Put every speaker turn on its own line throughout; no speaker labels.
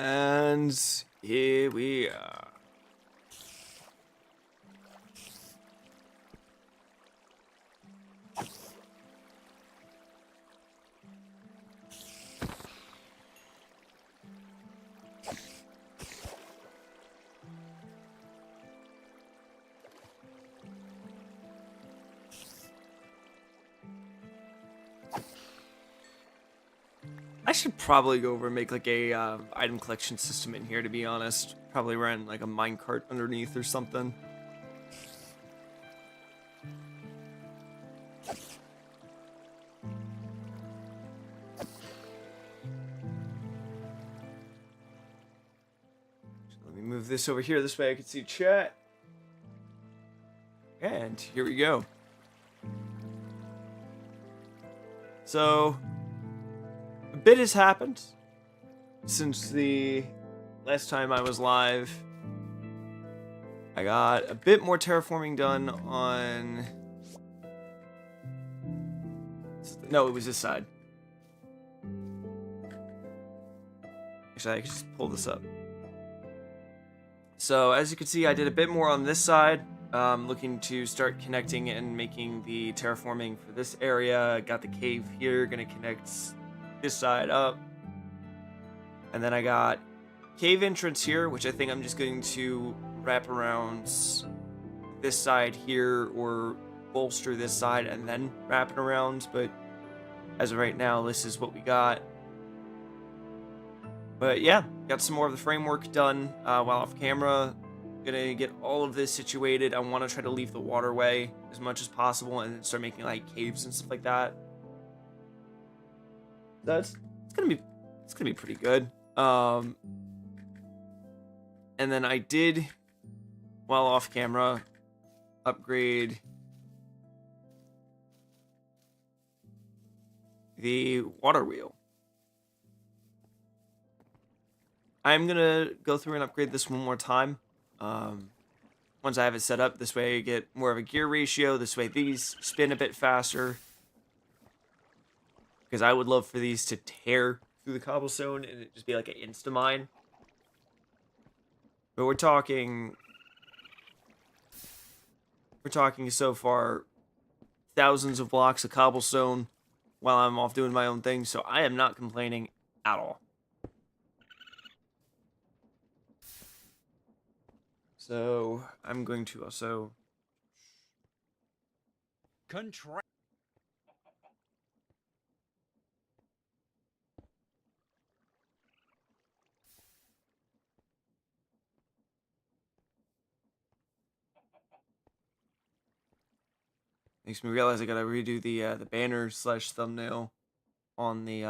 And here we are. I should probably go over and make like a item collection system in here, to be honest. Probably run like a minecart underneath or something. So let me move this over here. This way I can see chat. And here we go. So, a bit has happened since the last time I was live. I got a bit more terraforming done on... No, it was this side. Actually, I can just pull this up. So, as you can see, I did a bit more on this side. Looking to start connecting and making the terraforming for this area. Got the cave here, gonna connect this side up. And then I got cave entrance here, which I think I'm just going to wrap around this side here or bolster this side and then wrap it around. But as of right now, this is what we got. But yeah, got some more of the framework done while off camera. Gonna get all of this situated. I want to try to leave the waterway as much as possible and start making like caves and stuff like that. It's gonna be pretty good. And then I did, while off camera, upgrade the water wheel. I'm gonna go through and upgrade this one more time. Once I have it set up, this way I get more of a gear ratio. This way these spin a bit faster. Because I would love for these to tear through the cobblestone and it just be like an insta-mine. But we're talking so far thousands of blocks of cobblestone while I'm off doing my own thing, so I am not complaining at all. So I'm going to also makes me realize I gotta redo the banner slash thumbnail on the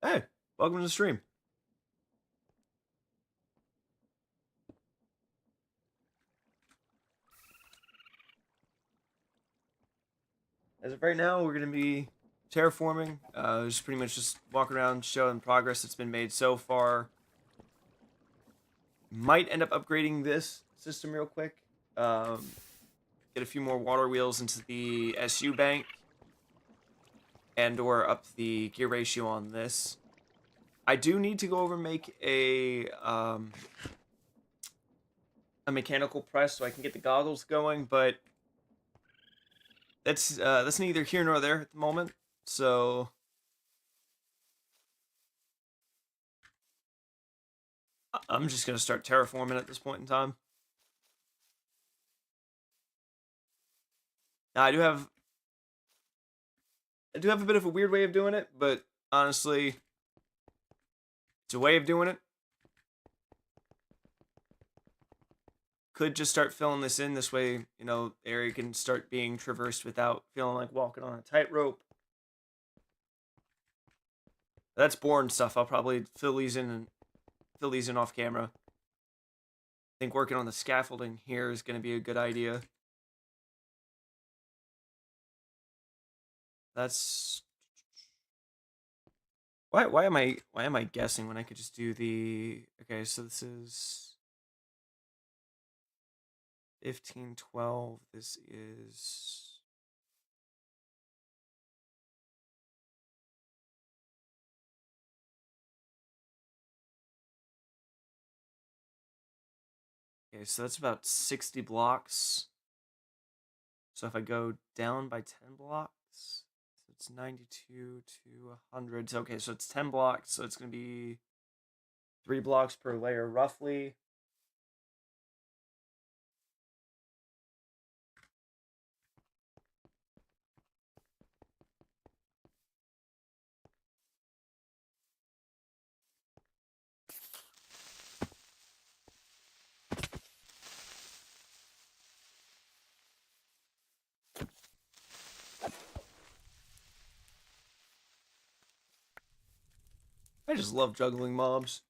Hey, welcome to the stream. As of right now, we're gonna be terraforming. Just pretty much just walk around showing progress that's been made so far. Might end up upgrading this system real quick. Get a few more water wheels into the SU bank. And or up the gear ratio on this. I do need to go over and make a mechanical press so I can get the goggles going, but that's neither here nor there at the moment. So I'm just gonna start terraforming at this point in time. Now, I do have a bit of a weird way of doing it, but honestly, it's a way of doing it. Could just start filling this in. This way, you know, the area can start being traversed without feeling like walking on a tightrope. That's boring stuff. I'll probably fill these in off camera. I think working on the scaffolding here is going to be a good idea. That's why am I guessing when I could just do the... Okay, so this is 15, 12. This is Okay, so that's about 60 blocks. So if I go down by 10 blocks, so it's 92 to 100. So, okay, so it's 10 blocks, so it's going to be 3 blocks per layer roughly. I just love juggling mobs.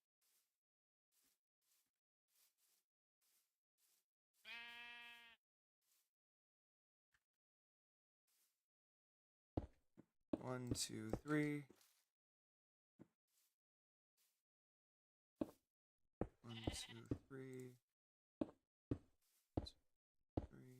One, two, three. 1, 2, 3. 3.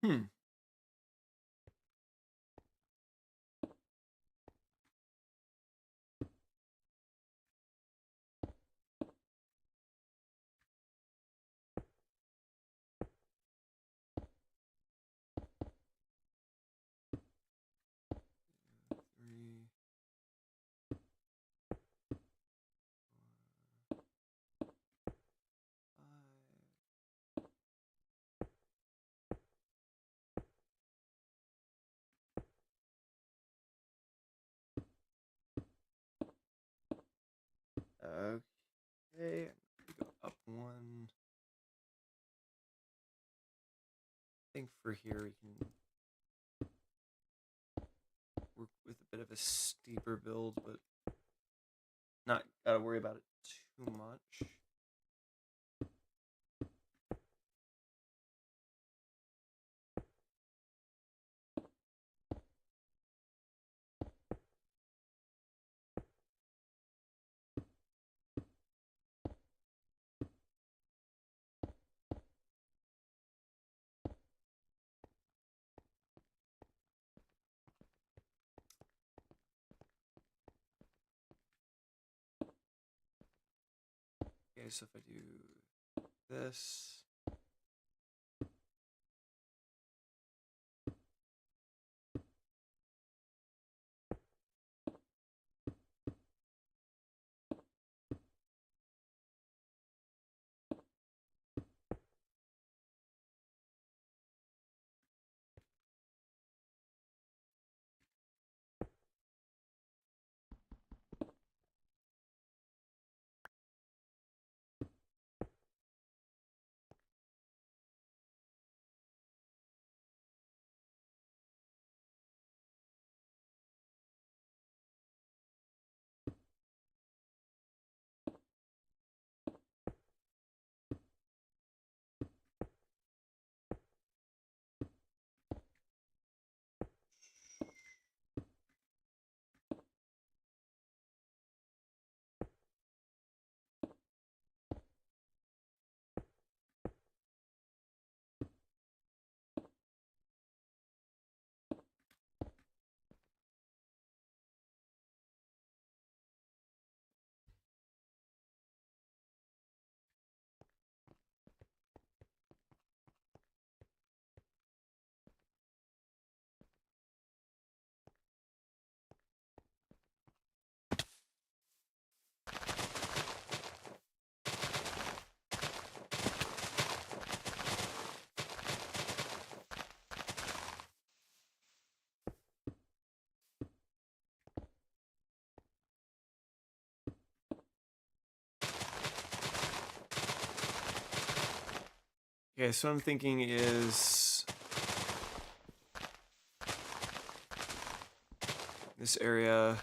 Hmm. Three. Okay. Go up one. I think for here we can work with a bit of a steeper build, but not gotta worry about it too much. Okay, so if I do this. Okay, so what I'm thinking is this area.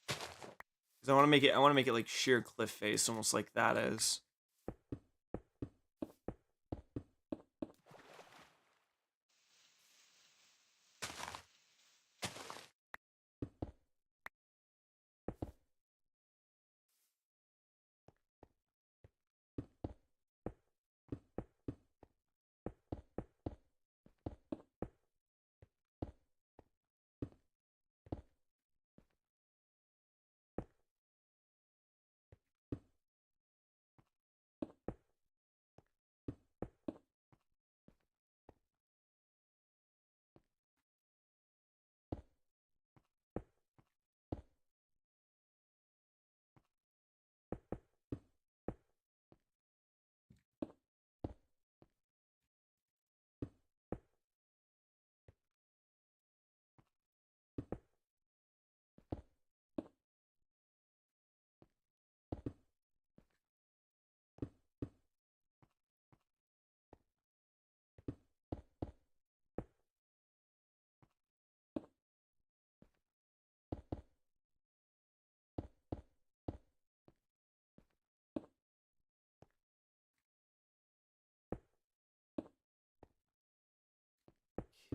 Because I want to make it like sheer cliff face, almost like that is.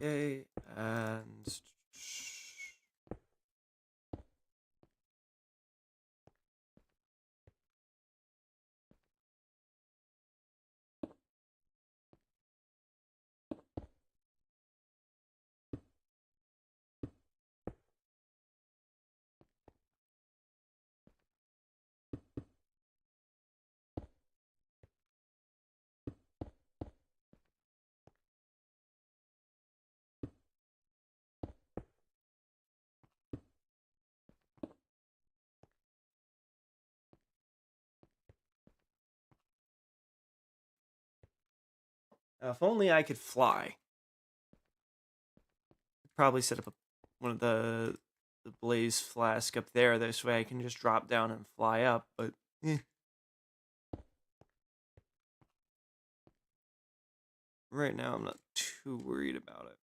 Okay, and if only I could fly. Probably set up one of the blaze flask up there. This way I can just drop down and fly up. But right now I'm not too worried about it.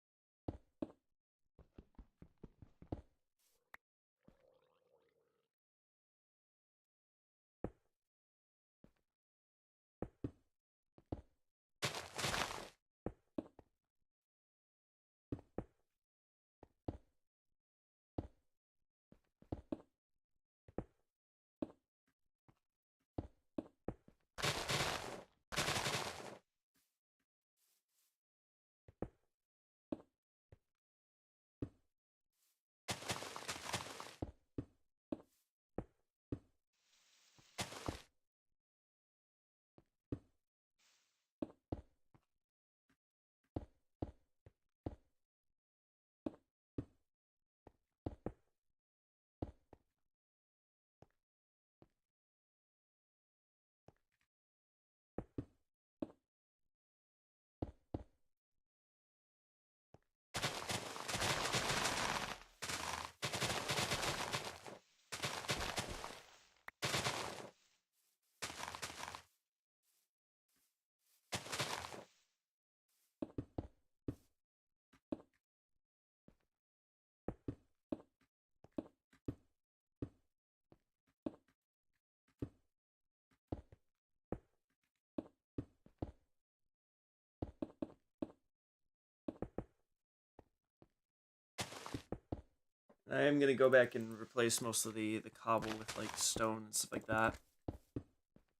I am gonna go back and replace most of the cobble with like stone and stuff like that.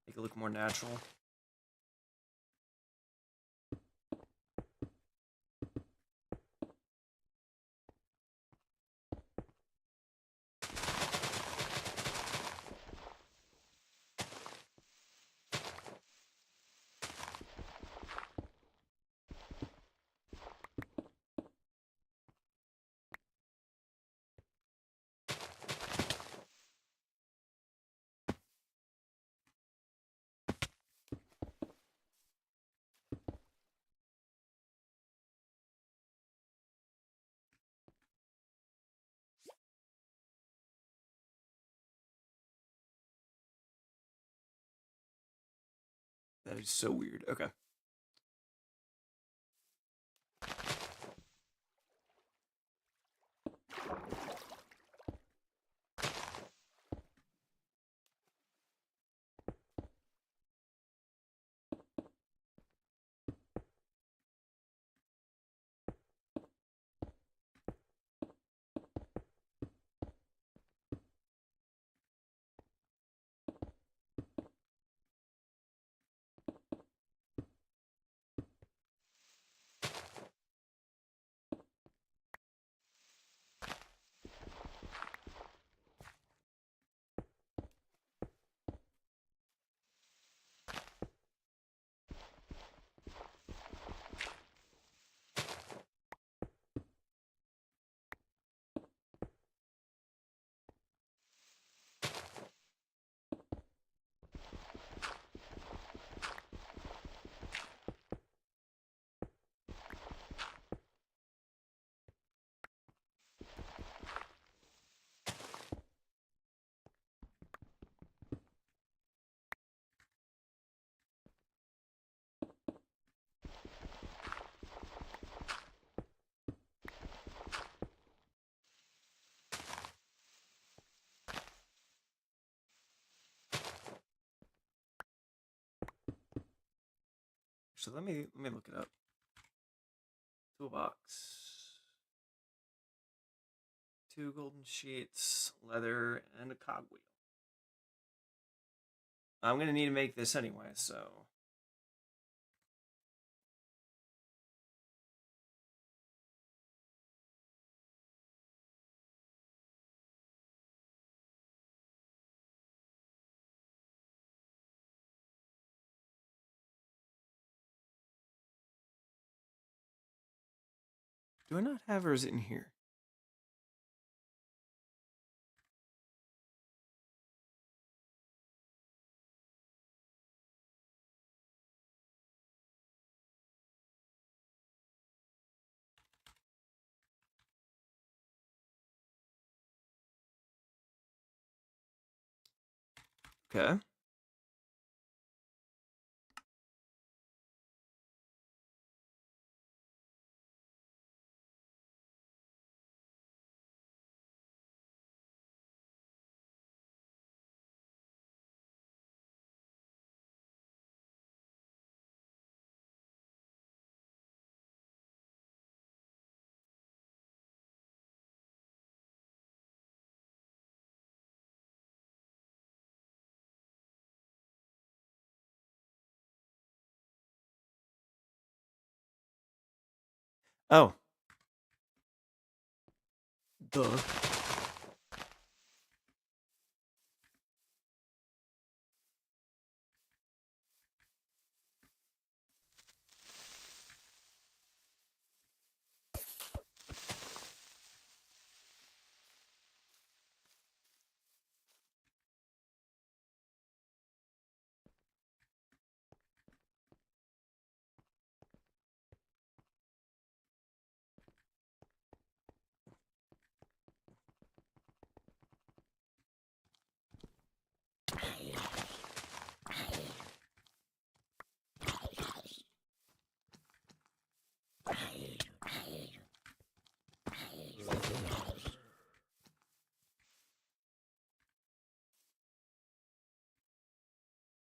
Make it look more natural. That is so weird. Okay. So let me look it up. Toolbox. 2 golden sheets, leather, and a cogwheel. I'm gonna need to make this anyway, so. Do I not have, or is it in here? Okay. Oh. Duh.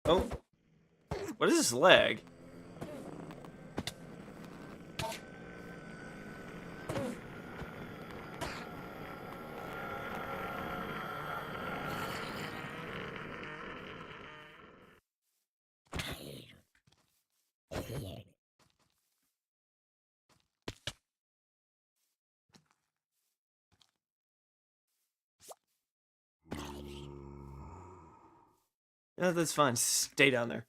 Oh. What is this leg? No, that's fine. Stay down there.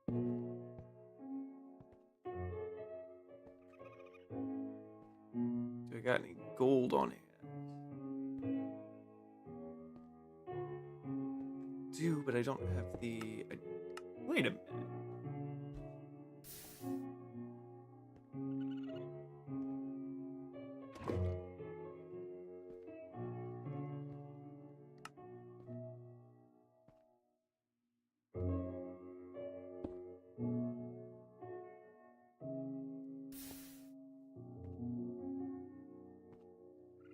Do I got any gold on hand? Do, but I don't have the... wait a minute.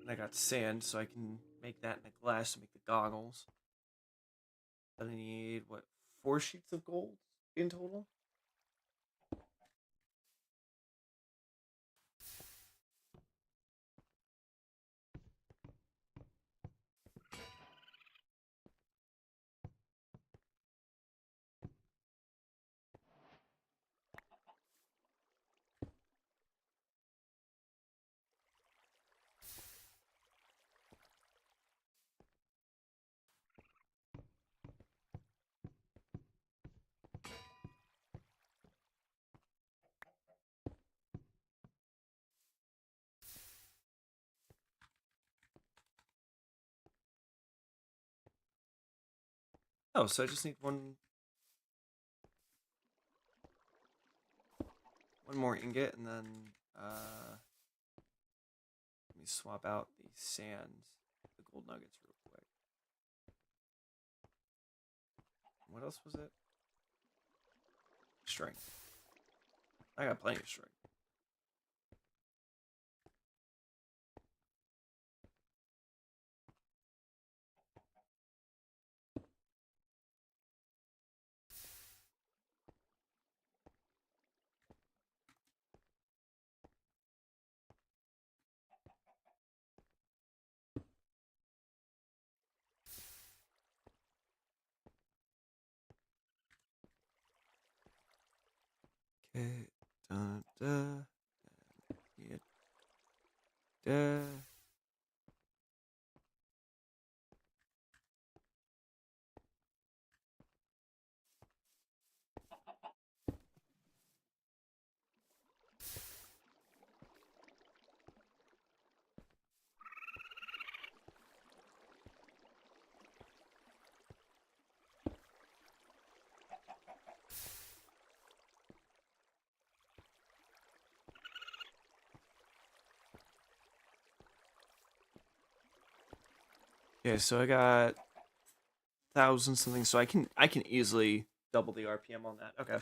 I got sand, so I can make that in a glass to make the goggles. Then I need, what, 4 sheets of gold in total? Oh, so I just need one more ingot, and then let me swap out the sand, the gold nuggets real quick. What else was it? String. I got plenty of string. Okay, yeah, Okay, so I got 1,000 something, so I can easily double the RPM on that. Okay.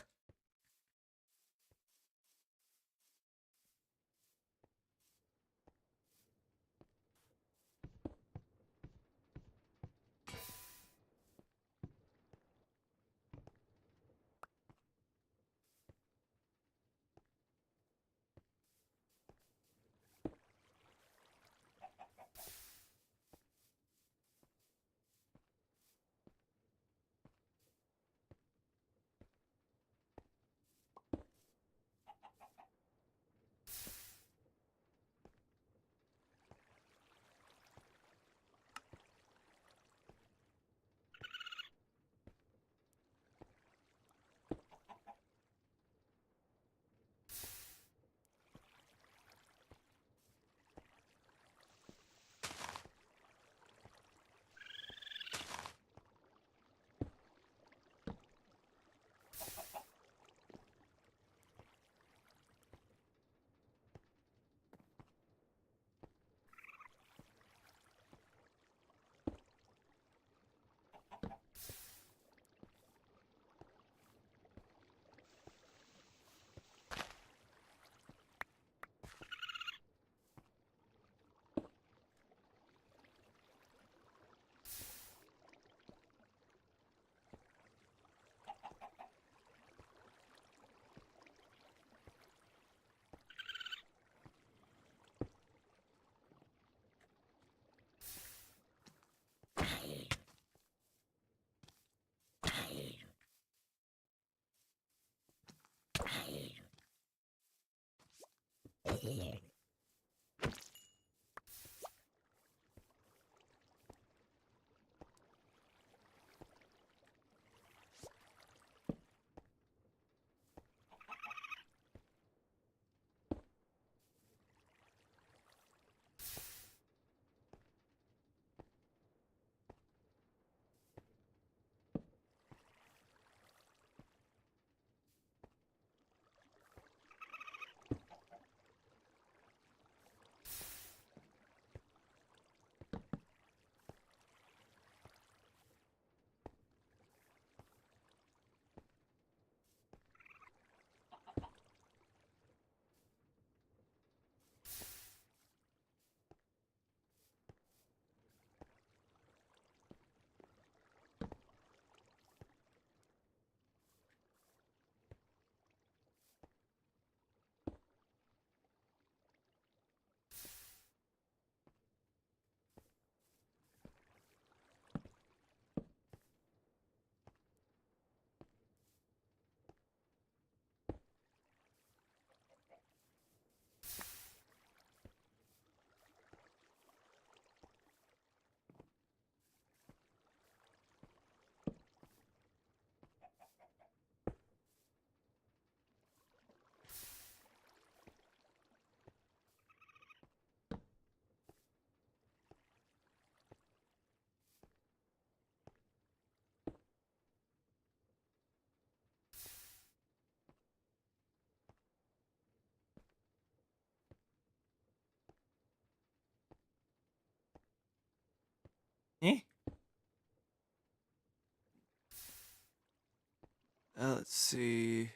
Let's see.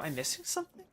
Am I missing something?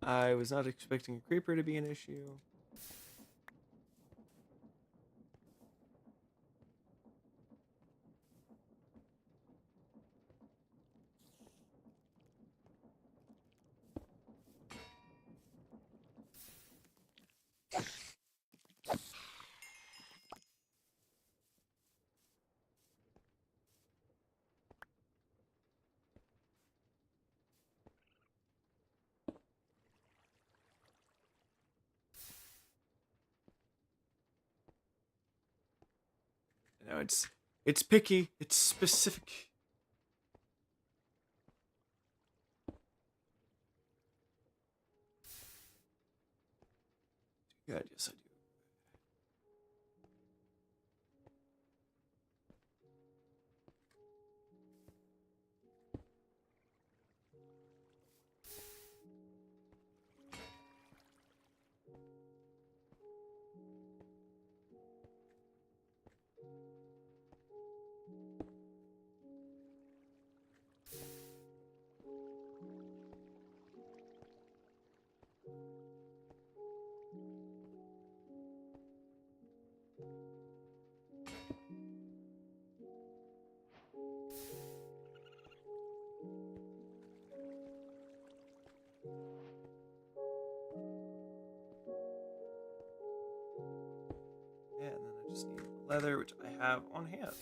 I was not expecting a creeper to be an issue. You know, it's picky. It's specific. Yeah, yes, I do. Yeah, and then I just need leather, which I have on hand.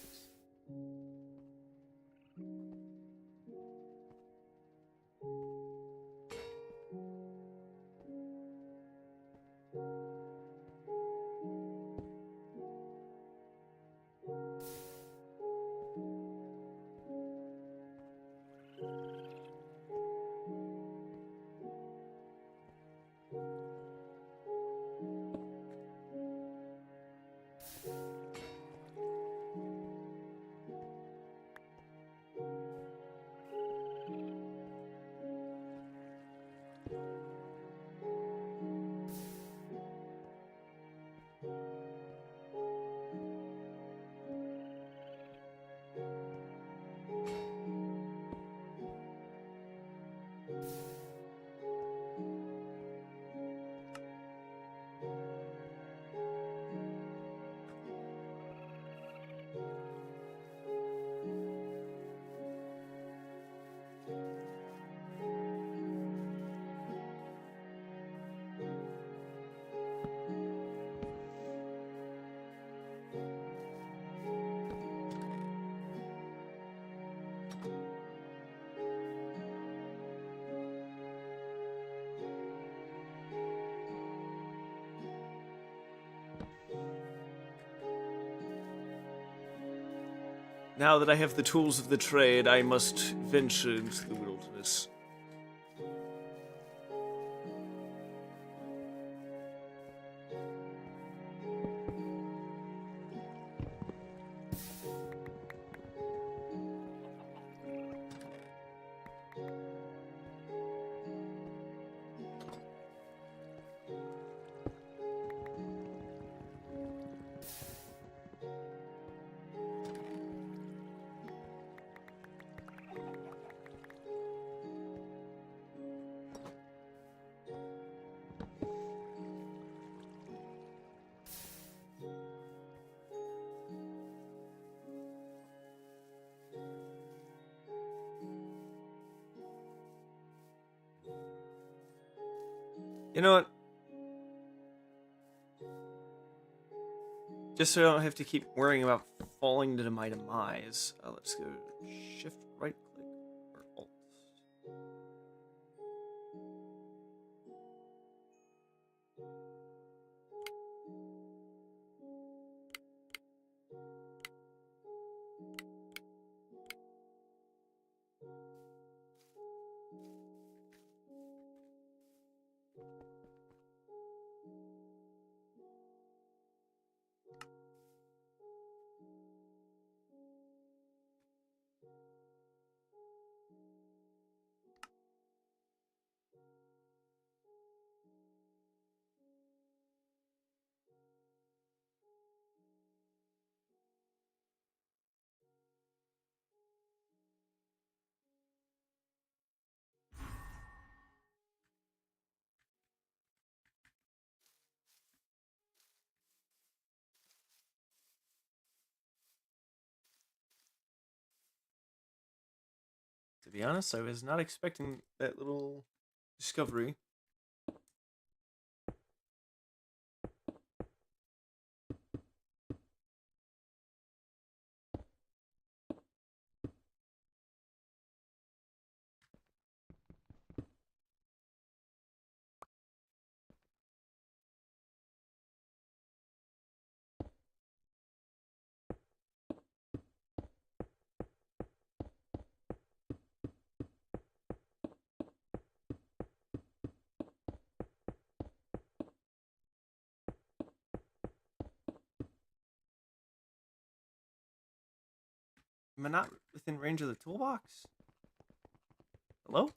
Now that I have the tools of the trade, I must venture into the wilderness. You know what? Just so I don't have to keep worrying about falling to my demise, let's go shift right click or alt. To be honest, I was not expecting that little discovery. Am I not within range of the toolbox? Hello?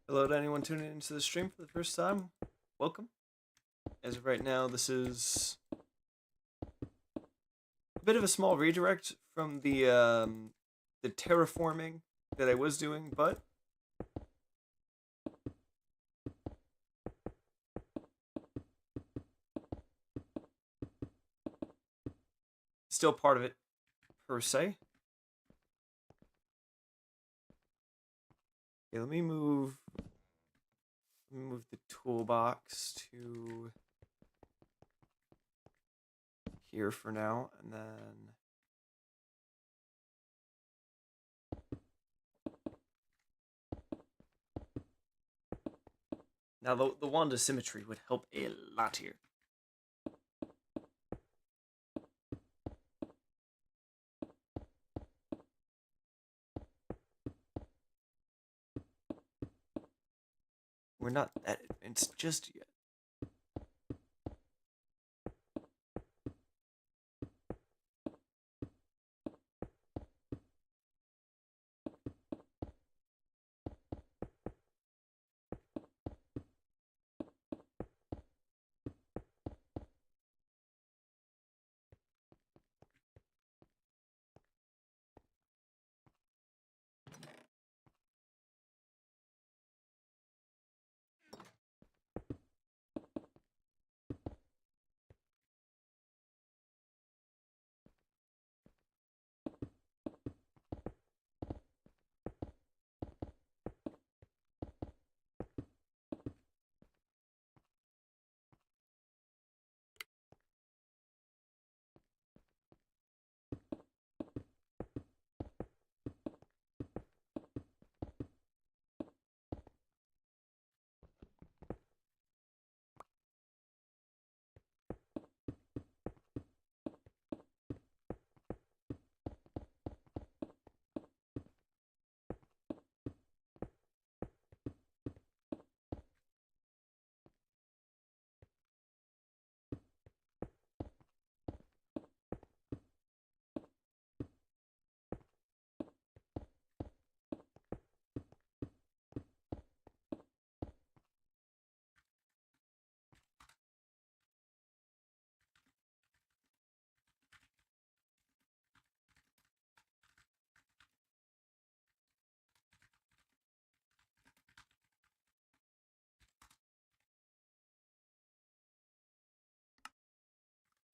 Hello to anyone tuning into the stream for the first time. Welcome. As of right now, this is a bit of a small redirect from the terraforming that I was doing, but still part of it per se. Okay, let me move the toolbox to here for now, and then now the wand of symmetry would help a lot here. We're not that advanced just yet.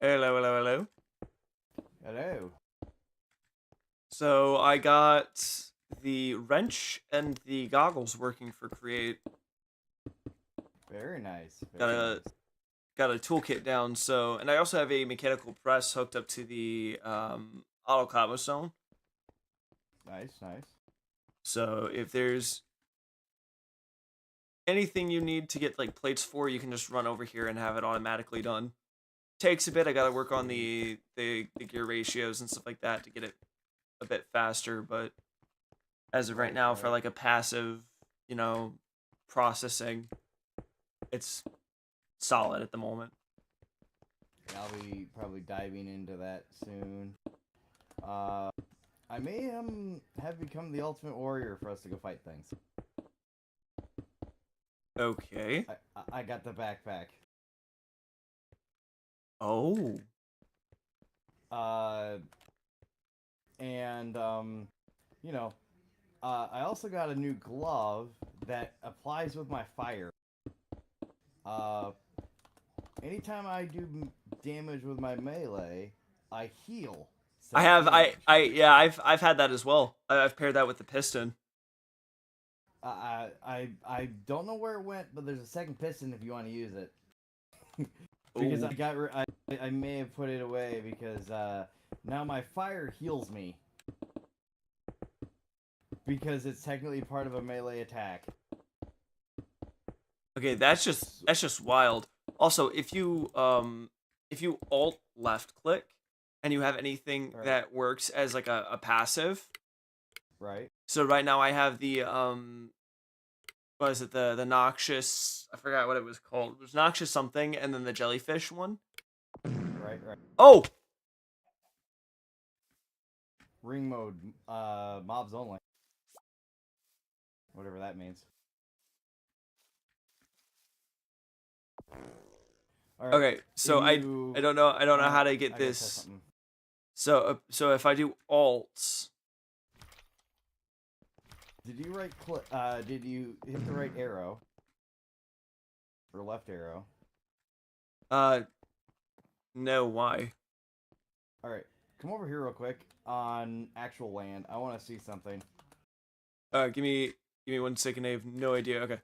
Hello, hello, hello.
Hello.
So I got the wrench and the goggles working for Create.
Very nice.
Got a toolkit down. So, and I also have a mechanical press hooked up to the auto cobblestone.
Nice, nice.
So if there's anything you need to get like plates for, you can just run over here and have it automatically done. Takes a bit. I got to work on the gear ratios and stuff like that to get it a bit faster, but as of right now, for like a passive, processing, it's solid at the moment.
I'll be probably diving into that soon. I may have become the ultimate warrior for us to go fight things.
Okay.
I got the backpack.
Oh.
And you know, I also got a new glove that applies with my fire. Anytime I do damage with my melee, I heal.
Yeah, I've had that as well. I've paired that with the piston.
I don't know where it went, but there's a second piston if you want to use it. Because
Ooh.
I may have put it away because now my fire heals me. Because it's technically part of a melee attack.
Okay, that's just wild. Also, if you alt left click and you have anything
Right.
that works as like a passive.
Right.
So right now I have the what is it, the noxious, I forgot what it was called. It was noxious something, and then the jellyfish one.
Right.
Oh!
Ring mode, mobs only. Whatever that means. All right.
Okay, so I don't know how to get
I
this. So if I do alts.
Did you right click? Did you hit the right arrow or left arrow?
No. Why?
All right, come over here real quick on actual land. I want to see something.
Give me 1 second. I have no idea. Okay.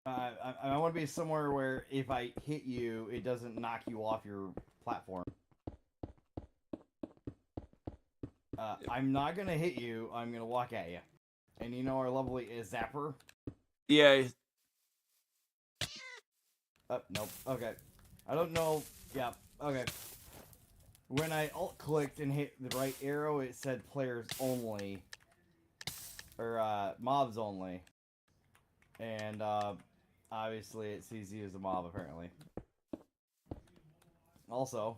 I want to be somewhere where if I hit you, it doesn't knock you off your platform. I'm not gonna hit you. I'm gonna walk at you. And you know our lovely Zapper?
Yeah.
Nope. Okay. I don't know. Yeah. Okay. When I alt clicked and hit the right arrow, it said players only. Or, mobs only. And, obviously it sees you as a mob, apparently. Also,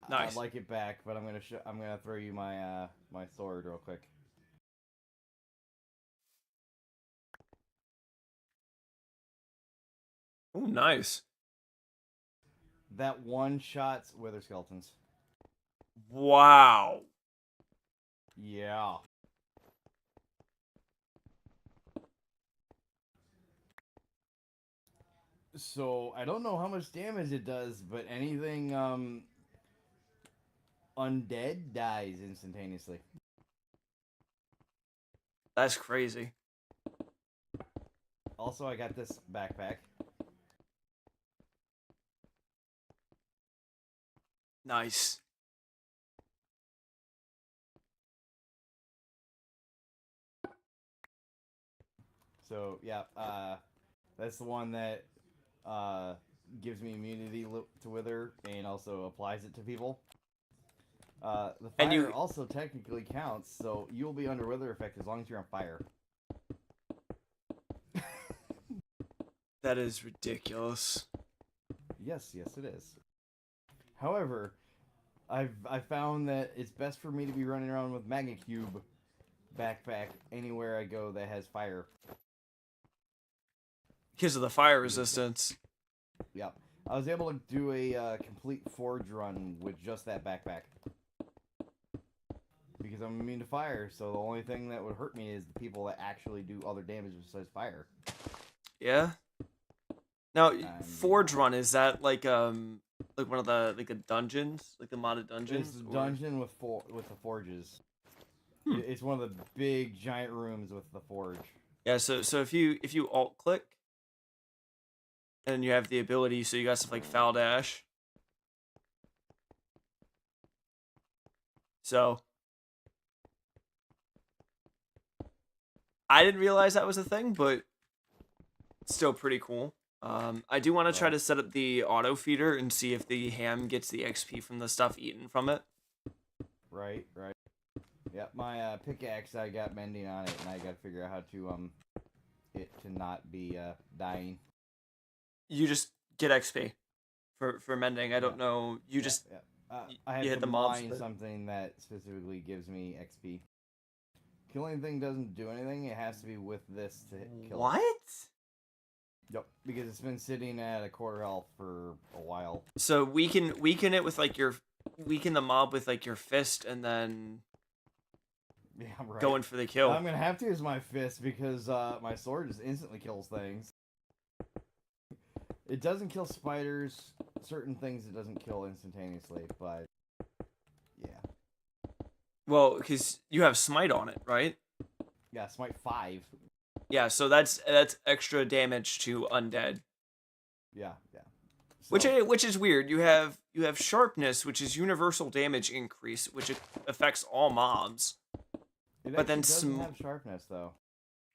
Nice.
I'd like it back, but I'm gonna throw you my, my sword real quick.
Oh, nice.
That one shot's wither skeletons.
Wow.
Yeah. So, I don't know how much damage it does, but anything, undead dies instantaneously.
That's crazy.
Also, I got this backpack.
Nice.
So, yeah, that's the one that gives me immunity to wither and also applies it to people. The fire also technically counts, so you'll be under wither effect as long as you're on fire.
That is ridiculous.
Yes, it is. However, I've found that it's best for me to be running around with Magma Cube backpack anywhere I go that has fire.
Because of the fire resistance.
Yep. I was able to do a complete forge run with just that backpack. Because I'm immune to fire, so the only thing that would hurt me is the people that actually do other damage besides fire.
Yeah. Now, forge run, is that like one of the the dungeons, like the modded dungeons?
It's a dungeon with the forges. It's one of the big giant rooms with the forge.
Yeah. So if you alt click, and you have the ability, so you got stuff like foul dash. So I didn't realize that was a thing, but it's still pretty cool. I do want to try to set up the auto feeder and see if the ham gets the XP from the stuff eaten from it.
Right. Yeah, my pickaxe, I got mending on it, and I got to figure out how to it to not be dying.
You just get XP for mending. I don't know. You just
I had
you hit
to
the mobs.
mine something that specifically gives me XP. Killing thing doesn't do anything. It has to be with this to kill.
What?
Yep, because it's been sitting at a quarter health for a while.
So weaken it with like weaken the mob with like your fist, and then
Yeah, right.
going for the kill.
I'm gonna have to use my fist because my sword just instantly kills things. It doesn't kill spiders. Certain things it doesn't kill instantaneously, but yeah.
Well, because you have smite on it, right?
Yeah, smite 5.
Yeah, so that's extra damage to undead.
Yeah. So,
Which is weird. You have sharpness, which is universal damage increase, which affects all mobs.
but then doesn't have sharpness though.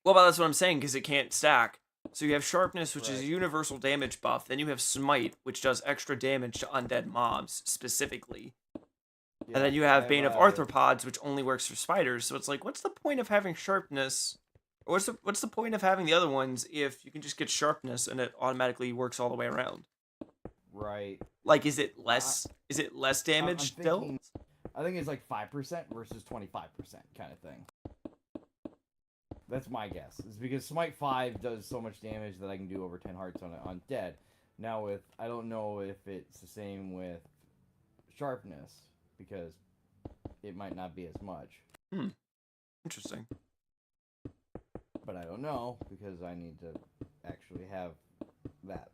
Well, that's what I'm saying, because it can't stack. So you have sharpness, which is a universal damage buff. Then you have smite, which does extra damage to undead mobs specifically.
Yeah,
And then you have Bane of Arthropods, which only works for spiders. So it's like, what's the point of having sharpness? Or what's the point of having the other ones if you can just get sharpness and it automatically works all the way around?
Right.
Like, is it less damage still?
I think it's like 5% versus 25% kind of thing. That's my guess. It's because Smite 5 does so much damage that I can do over 10 hearts on dead. Now I don't know if it's the same with sharpness, because it might not be as much.
Interesting.
But I don't know, because I need to actually have that.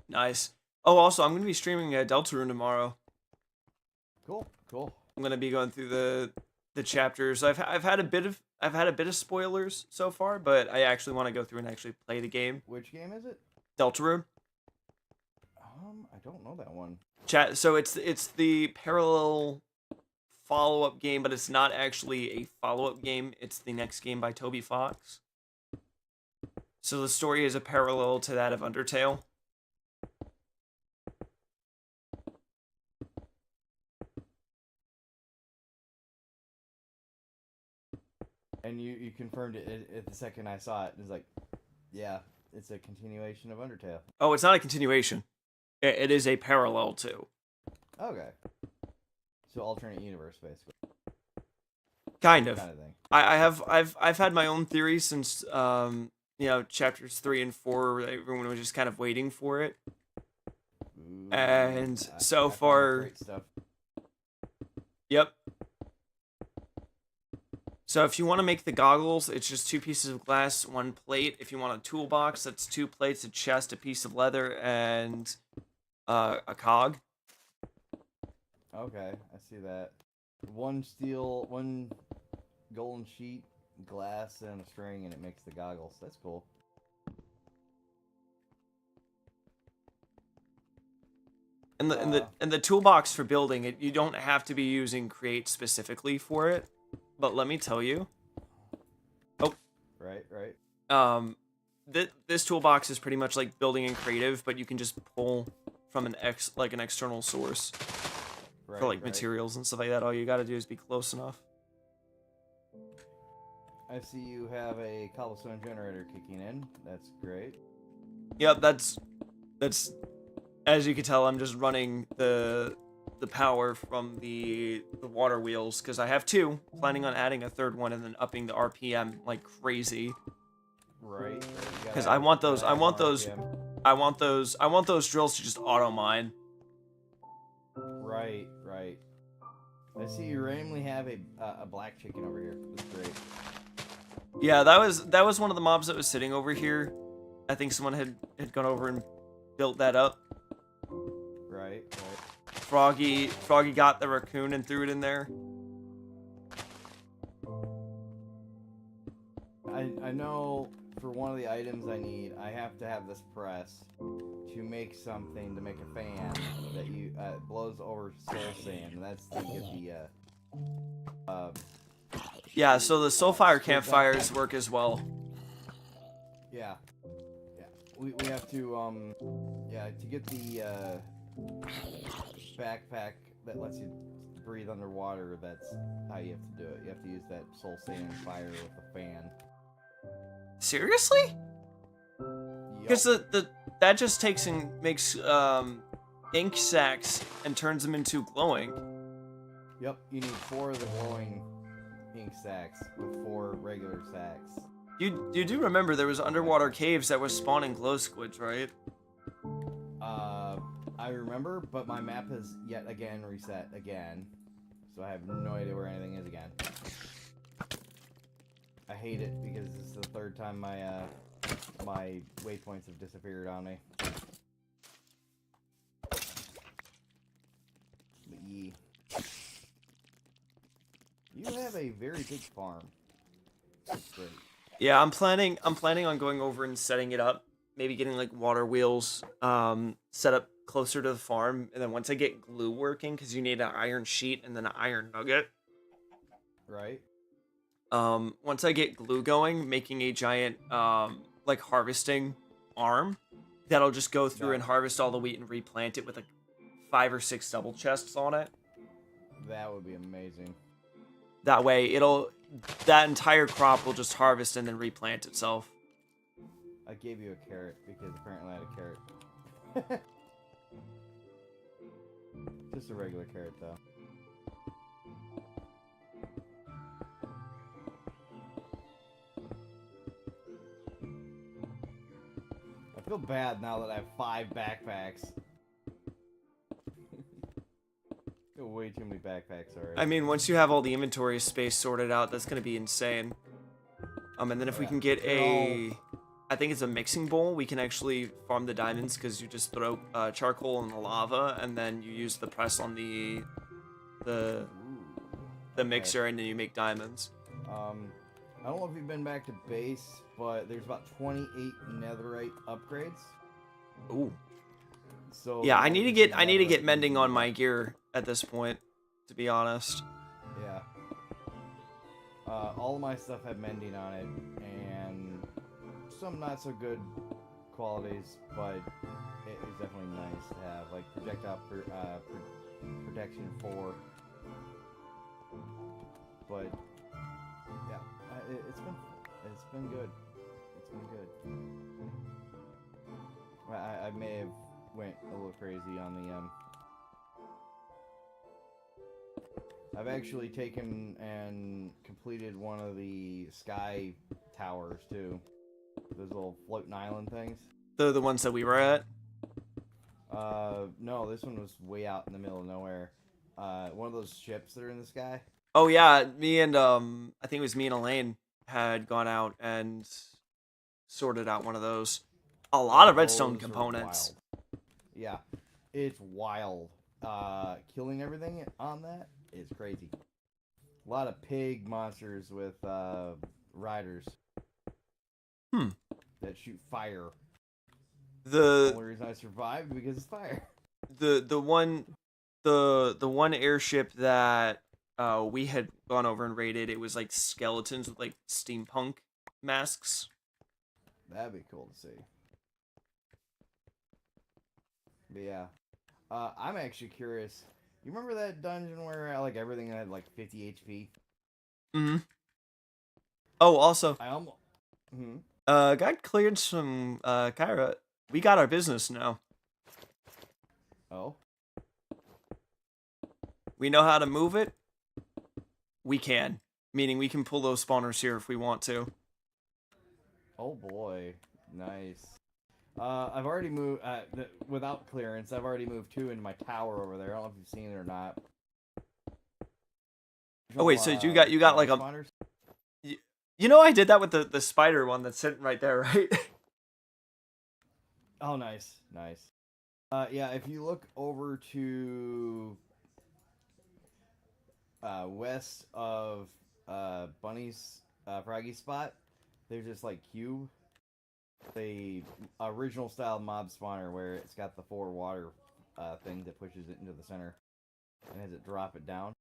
Nice. Oh, also, I'm going to be streaming Deltarune tomorrow.
Cool.
I'm going to be going through the chapters. I've had a bit of spoilers so far, but I actually want to go through and actually play the game.
Which game is it?
Deltarune.
I don't know that one.
So it's the parallel follow-up game, but it's not actually a follow-up game. It's the next game by Toby Fox. So the story is a parallel to that of Undertale.
And you confirmed it at the second I saw it. It's like, yeah, it's a continuation of Undertale.
Oh, it's not a continuation. It is a parallel to.
Okay. So alternate universe, basically.
Kind of.
Kind of thing.
I've had my own theory since chapters 3 and 4. Everyone was just kind of waiting for it.
Ooh,
And so
I found
far,
great stuff.
Yep. So if you want to make the goggles, it's just 2 pieces of glass, 1 plate. If you want a toolbox, that's 2 plates, a chest, a piece of leather, and a cog.
Okay, I see that. 1 steel, 1 golden sheet, glass, and a string, and it makes the goggles. That's cool.
And the toolbox for building it, you don't have to be using Create specifically for it. But let me tell you. Oh.
Right.
This toolbox is pretty much like building in Creative, but you can just pull from an external source for like materials and stuff like that. All you gotta do is be close enough.
I see you have a cobblestone generator kicking in. That's great.
Yep, that's as you can tell, I'm just running the power from the water wheels, because I have 2, planning on adding a 3rd one and then upping the RPM like crazy.
Right.
Because I want those drills to just auto mine.
Right. I see you randomly have a black chicken over here. That's great.
Yeah, that was one of the mobs that was sitting over here. I think someone had gone over and built that up.
Right.
Froggy got the raccoon and threw it in there.
I know for one of the items I need, I have to have this press to make something, to make a fan that you blows over soul sand. That's to get the
yeah, so the soulfire campfires work as well.
Yeah. We have to to get the backpack that lets you breathe underwater. That's how you have to do it. You have to use that soul sand fire with a fan.
Seriously? Because that just takes and makes ink sacs and turns them into glowing.
Yep, you need 4 of the glowing ink sacs with 4 regular sacs.
You do remember there was underwater caves that were spawning glow squids, right?
I remember, but my map has yet again reset again, so I have no idea where anything is again. I hate it because this is the third time my waypoints have disappeared on me. You have a very big farm. That's great.
Yeah, I'm planning on going over and setting it up. Maybe getting like water wheels set up closer to the farm, and then once I get glue working, because you need an iron sheet and then an iron nugget.
Right.
Once I get glue going, making a giant like harvesting arm that'll just go through and harvest all the wheat and replant it with like 5 or 6 double chests on it.
That would be amazing.
That way, that entire crop will just harvest and then replant itself.
I gave you a carrot because apparently I had a carrot. Just a regular carrot, though. I feel bad now that I have 5 backpacks. Way too many backpacks already.
I mean, once you have all the inventory space sorted out, that's gonna be insane. And then if we can get I think it's a mixing bowl, we can actually farm the diamonds because you just throw charcoal in the lava and then you use the press on the mixer and then you make diamonds.
I don't know if you've been back to base, but there's about 28 netherite upgrades.
Ooh.
So
yeah, I need to get mending on my gear at this point, to be honest.
Yeah. All of my stuff had mending on it, and some not so good qualities, but it is definitely nice to have, like projectile protection 4. But yeah, it's been good. It's been good. I may have went a little crazy on the I've actually taken and completed one of the sky towers too. Those little floating island things.
The ones that we were at?
No, this one was way out in the middle of nowhere. One of those ships that are in the sky.
Oh yeah, me and I think it was me and Elaine had gone out and sorted out one of those. A lot of redstone components.
Yeah, it's wild. Killing everything on that is crazy. A lot of pig monsters with riders. That shoot fire. The only reason I survived because it's fire.
The one airship that we had gone over and raided, it was like skeletons with like steampunk masks.
That'd be cool to see. But yeah, I'm actually curious. You remember that dungeon where like everything had like 50 HP?
Mm-hmm. Oh, also,
I almost.
got cleared some Kyra. We got our business now.
Oh.
We know how to move it. We can, meaning we can pull those spawners here if we want to.
Oh boy, nice. I've already moved, without clearance, I've already moved 2 into my tower over there. I don't know if you've seen it or not.
Oh wait, so you got like
spawners?
You know I did that with the spider one that's sitting right there, right?
Oh, nice, nice. Yeah, if you look over to west of Bunny's Froggy's spot, there's this like cube. The original style mob spawner where it's got the 4 water things that pushes it into the center and has it drop it down.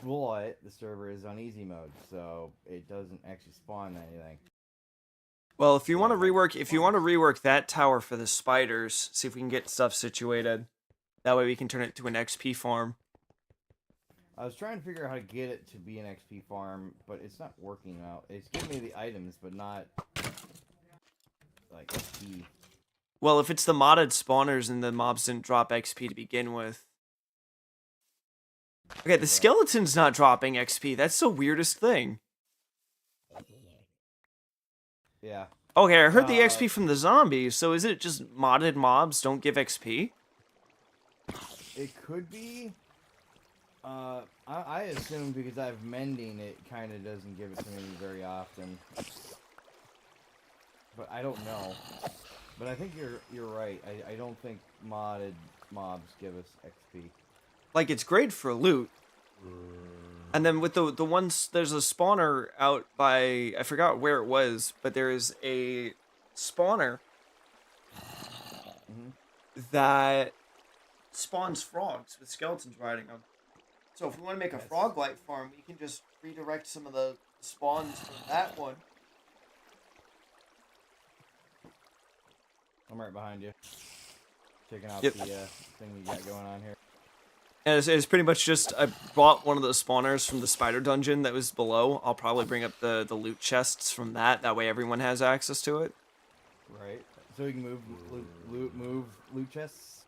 But the server is on easy mode, so it doesn't actually spawn anything.
Well, if you want to rework that tower for the spiders, see if we can get stuff situated. That way we can turn it to an XP farm.
I was trying to figure out how to get it to be an XP farm, but it's not working out. It's giving me the items, but not like XP.
Well, if it's the modded spawners and the mobs didn't drop XP to begin with. Okay, the skeleton's not dropping XP. That's the weirdest thing.
Yeah.
Okay, I heard the XP from the zombies, so is it just modded mobs don't give XP?
It could be. I assume because I've mending, it kind of doesn't give it to me very often. But I don't know. But I think you're right. I don't think modded mobs give us XP.
Like, it's great for loot. And then with the ones, there's a spawner out by, I forgot where it was, but there is a spawner that spawns frogs with skeletons riding them. So if we want to make a frog light farm, we can just redirect some of the spawns from that one.
I'm right behind you. Checking out the thing you got going on here.
And it's pretty much just, I bought one of the spawners from the spider dungeon that was below. I'll probably bring up the loot chests from that. That way everyone has access to it.
Right. So we can move loot chests?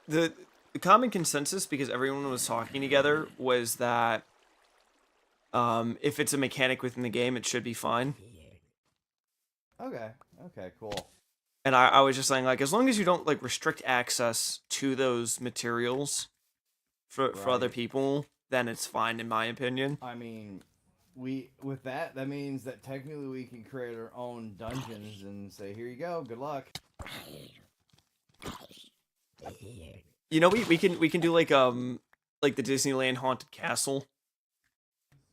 The common consensus, because everyone was talking together, was that if it's a mechanic within the game, it should be fine.
Okay. Okay, cool.
And I was just saying, like, as long as you don't, like, restrict access to those materials for other people, then it's fine, in my opinion.
I mean, with that means that technically we can create our own dungeons and say, here you go, good luck.
You know, we can do, like the Disneyland Haunted Castle.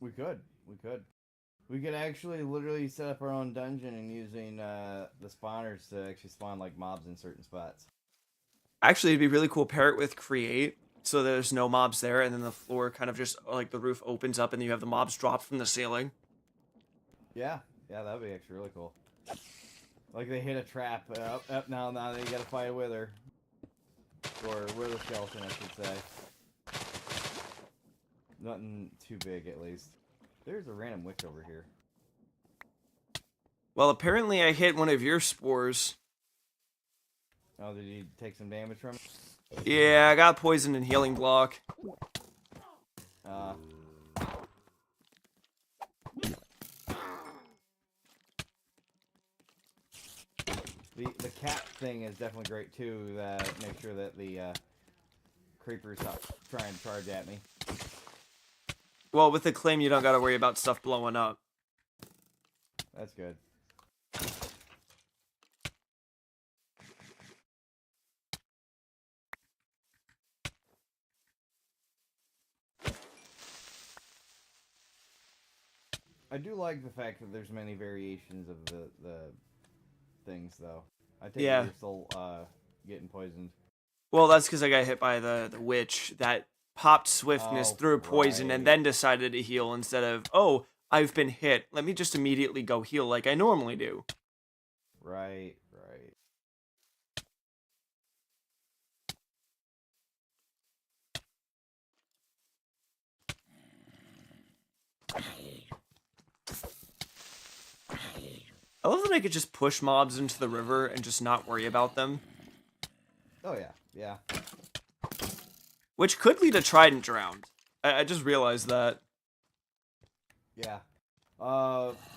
We could. We could actually literally set up our own dungeon and using the spawners to actually spawn like mobs in certain spots.
Actually, it'd be really cool. Pair it with create, so there's no mobs there, and then the floor kind of just like the roof opens up, and you have the mobs drop from the ceiling.
Yeah, that'd be actually really cool. Like they hit a trap. Up now they gotta fight a wither, or wither skeleton, I should say. Nothing too big, at least. There's a random witch over here.
Well, apparently I hit one of your spores.
Oh, did you take some damage from it?
Yeah, I got poison and healing block.
The cat thing is definitely great too. That make sure that the creepers stop trying to charge at me.
Well, with the claim, you don't gotta worry about stuff blowing up.
That's good. I do like the fact that there's many variations of the things, though. I think you're still getting poisoned.
Well, that's because I got hit by the witch that popped swiftness through poison and then decided to heal instead of, oh, I've been hit. Let me just immediately go heal like I normally do.
Right.
I love that I could just push mobs into the river and just not worry about them.
Oh, yeah.
Which could lead to Trident Drowned. I just realized that.
Yeah.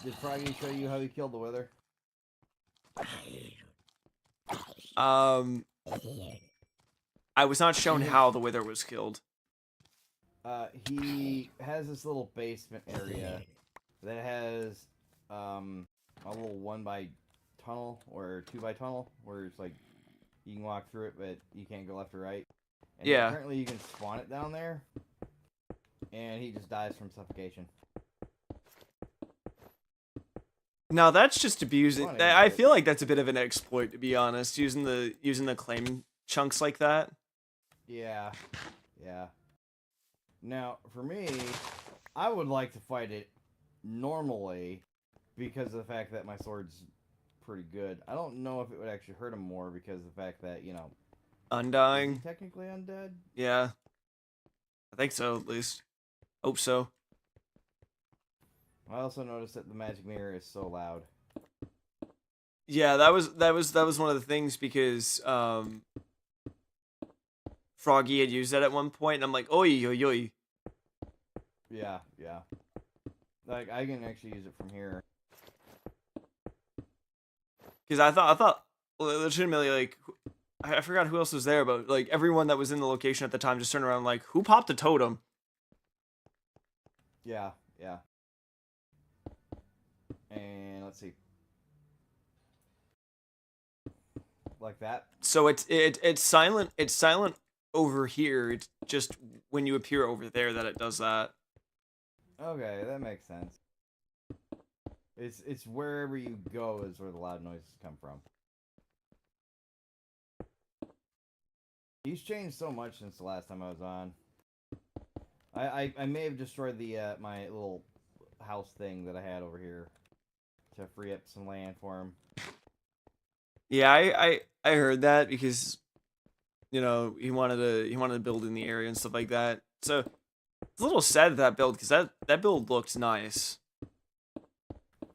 Did Froggy show you how he killed the wither?
I was not shown how the wither was killed.
He has this little basement area that has a little 1x tunnel or 2x tunnel where it's like you can walk through it, but you can't go left or right. And apparently you can spawn it down there, and he just dies from suffocation.
Now that's just abusing. I feel like that's a bit of an exploit, to be honest, using the claim chunks like that.
Yeah. Now, for me, I would like to fight it normally because of the fact that my sword's pretty good. I don't know if it would actually hurt him more because of the fact that,
Undying.
Is he technically undead?
Yeah. I think so, at least. Hope so.
I also noticed that the magic mirror is so loud.
Yeah, that was one of the things because Froggy had used that at one point, and I'm like, oi.
Yeah. Like, I can actually use it from here.
Because I thought, legitimately, like, I forgot who else was there, but like everyone that was in the location at the time just turned around like, who popped a totem?
Yeah, yeah. And let's see. Like that.
So it's silent. It's silent over here. It's just when you appear over there that it does that.
Okay, that makes sense. It's wherever you go is where the loud noises come from. He's changed so much since the last time I was on. I may have destroyed the my little house thing that I had over here to free up some land for him.
Yeah, I heard that because he wanted to build in the area and stuff like that. So it's a little sad that build because that build looked nice.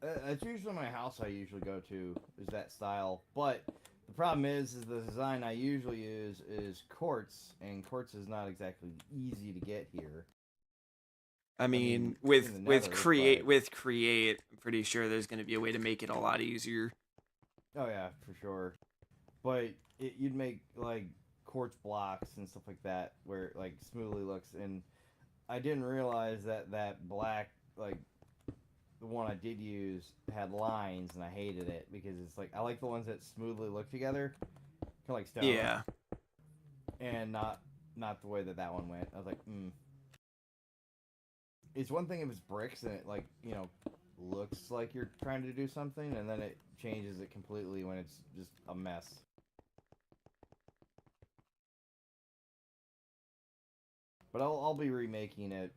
That's usually my house I usually go to, is that style. But the problem is the design I usually use is quartz, and quartz is not exactly easy to get here.
I mean, with create, I'm pretty sure there's going to be a way to make it a lot easier.
Oh yeah, for sure. But you'd make like quartz blocks and stuff like that, where it, like, smoothly looks. And I didn't realize that black, like, the one I did use had lines, and I hated it because it's like, I like the ones that smoothly look together, kind of like stone.
Yeah.
And not the way that one went. I was like, It's one thing if it's bricks and it, like, looks like you're trying to do something, and then it changes it completely when it's just a mess. But I'll be remaking it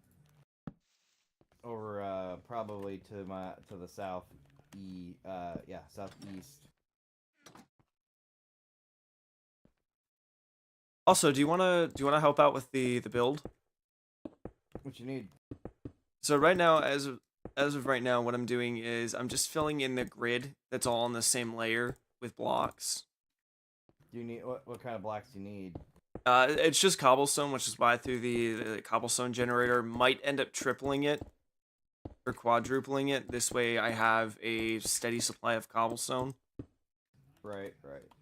over probably to the southeast.
Also, do you wanna help out with the build?
What you need?
So right now, as of right now, what I'm doing is I'm just filling in the grid that's all on the same layer with blocks.
Do you need what kind of blocks do you need?
It's just cobblestone, which is why I threw the cobblestone generator. Might end up tripling it or quadrupling it. This way, I have a steady supply of cobblestone.
Right.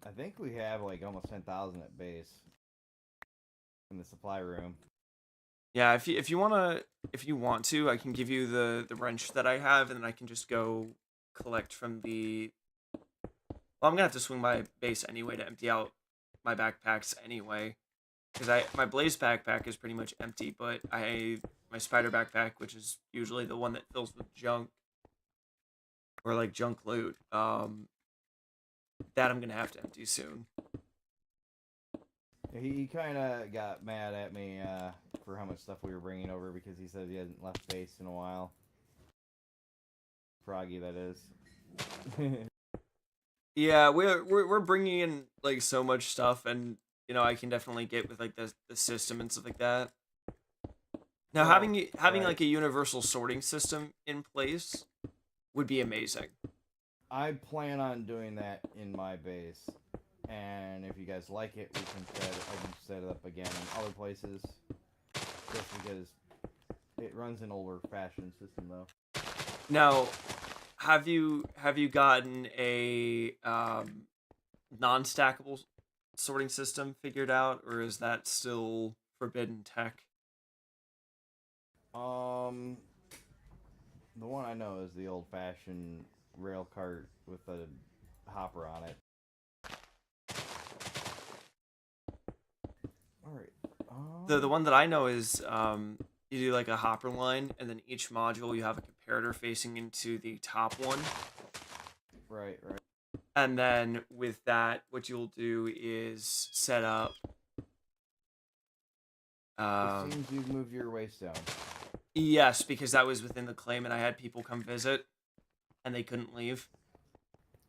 I think we have like almost 10,000 at base in the supply room.
Yeah, if you want to, I can give you the wrench that I have, and then I can just go collect from the. Well, I'm gonna have to swing my base anyway to empty out my backpacks anyway, because my blaze backpack is pretty much empty, but my spider backpack, which is usually the one that fills with junk or like junk loot, that I'm gonna have to empty soon.
He kind of got mad at me for how much stuff we were bringing over because he said he hadn't left base in a while. Froggy, that is.
Yeah, we're bringing in like so much stuff, and I can definitely get with like the system and stuff like that. Now, having
right.
like a universal sorting system in place would be amazing.
I plan on doing that in my base, and if you guys like it, I can set it up again in other places. Just because it runs an older fashioned system, though.
Now, have you gotten a non-stackable sorting system figured out, or is that still forbidden tech?
The one I know is the old fashioned rail cart with a hopper on it. Alright.
The one that I know is you do like a hopper line, and then each module you have a comparator facing into the top one.
Right.
And then with that, what you'll do is set up.
It seems you've moved your waist down.
Yes, because that was within the claim, and I had people come visit, and they couldn't leave.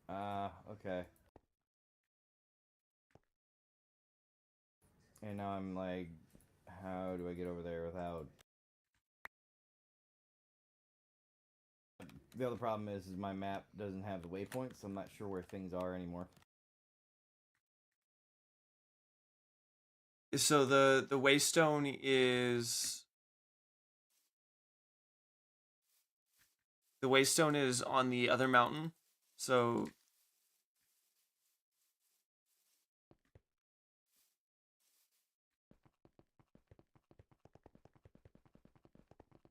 Okay. And now I'm like, how do I get over there without... The other problem is my map doesn't have the waypoints, so I'm not sure where things are anymore.
So the waystone is The waystone is on the other mountain. So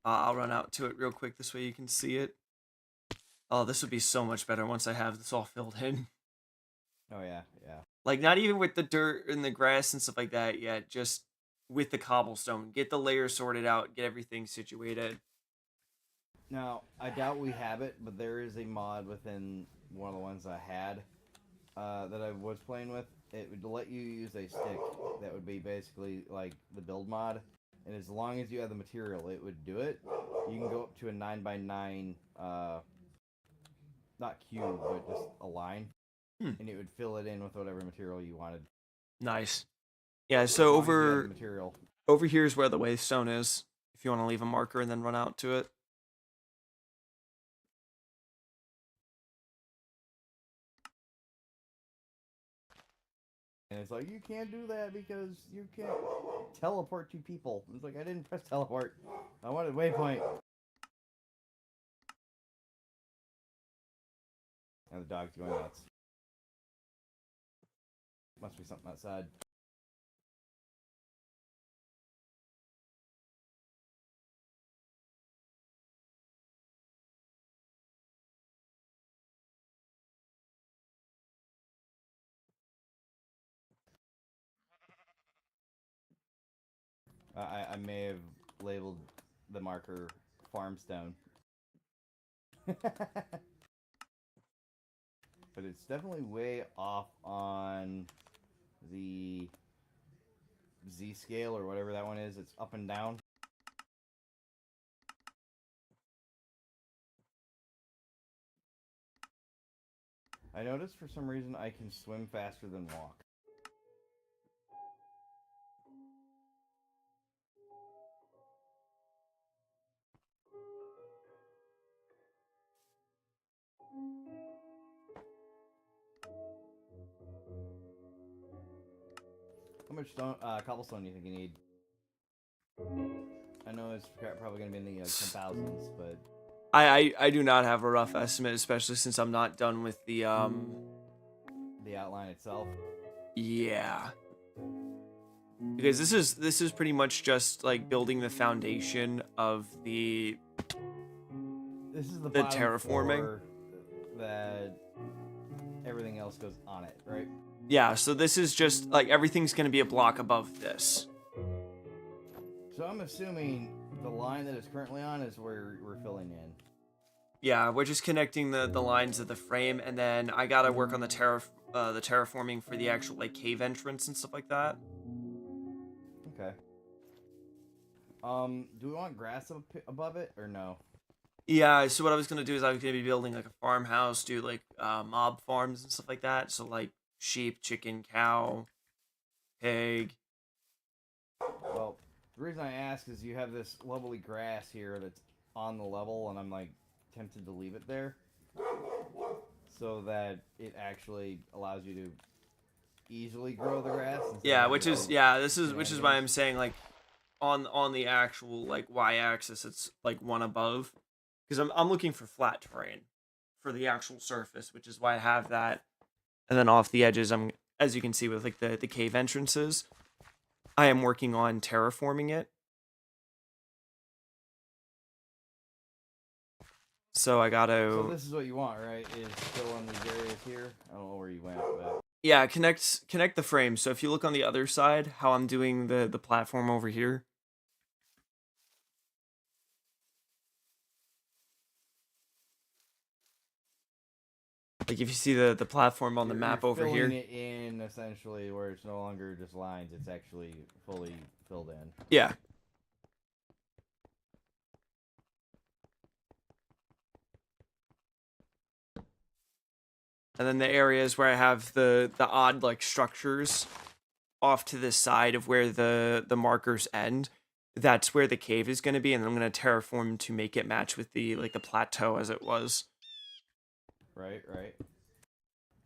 I'll run out to it real quick. This way you can see it. Oh, this would be so much better once I have this all filled in.
Oh yeah, yeah.
Like, not even with the dirt and the grass and stuff like that yet, just with the cobblestone. Get the layers sorted out, get everything situated.
Now, I doubt we have it, but there is a mod within one of the ones I had that I was playing with. It would let you use a stick that would be basically like the build mod, and as long as you have the material, it would do it. You can go up to a 9x9, not cube, but just a line, and it would fill it in with whatever material you wanted.
Nice. Yeah, so
material.
over here is where the waystone is. If you want to leave a marker and then run out to it.
And it's like, you can't do that because you can't teleport to people. It's like, I didn't press teleport. I wanted waypoint. And the dog's going nuts. Must be something outside. I may have labeled the marker farmstone. But it's definitely way off on the Z scale or whatever that one is. It's up and down. I noticed for some reason I can swim faster than walk. How much stone, cobblestone do you think you need? I know it's probably going to be in the 10,000s, but...
I do not have a rough estimate, especially since I'm not done with the
outline itself.
Yeah. Because this is pretty much just like building the foundation of the terraforming.
That everything else goes on it, right?
Yeah, so this is just like everything's going to be a block above this.
So I'm assuming the line that it's currently on is where we're filling in.
Yeah, we're just connecting the lines of the frame, and then I gotta work on the terraforming for the actual like cave entrance and stuff like that.
Okay. Do we want grass above it or no?
Yeah, so what I was gonna do is I was gonna be building like a farmhouse, do like mob farms and stuff like that. So like sheep, chicken, cow, pig.
Well, the reason I ask is you have this lovely grass here that's on the level, and I'm like tempted to leave it there so that it actually allows you to easily grow the grass.
Yeah, which is why I'm saying like on the actual like y-axis it's like one above, because I'm looking for flat terrain for the actual surface, which is why I have that. And then off the edges, I'm, as you can see with like the cave entrances, I am working on terraforming it. So I gotta...
So this is what you want, right? Is still on these areas here? I don't know where you went, but...
Yeah, connect the frame. So if you look on the other side, how I'm doing the platform over here. Like if you see the platform on the map over here.
You're filling it in essentially where it's no longer just lines, it's actually fully filled in.
Yeah. And then the areas where I have the odd like structures off to the side of where the markers end, that's where the cave is going to be, and I'm going to terraform to make it match with the like the plateau as it was.
Right.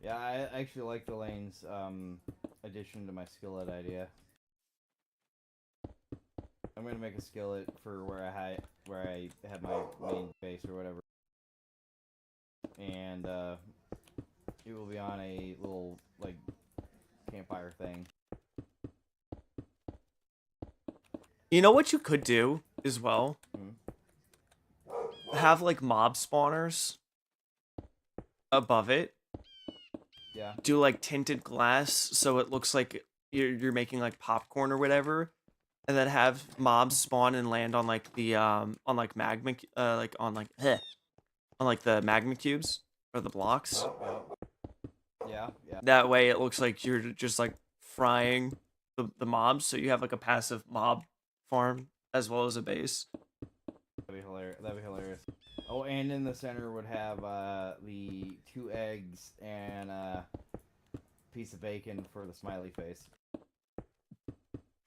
Yeah, I actually like the lanes addition to my skillet idea. I'm gonna make a skillet for where I have my main base or whatever. and it will be on a little like campfire thing.
You know what you could do as well?
Hmm.
Have like mob spawners above it.
Yeah.
Do like tinted glass so it looks like you're making like popcorn or whatever, and then have mobs spawn and land on like the on like magma like on like on like the magma cubes or the blocks.
Yeah. Yeah.
That way it looks like you're just like frying the mobs, so you have like a passive mob farm as well as a base.
That'd be hilarious. That'd be hilarious. Oh, and in the center would have the 2 eggs and a piece of bacon for the smiley face.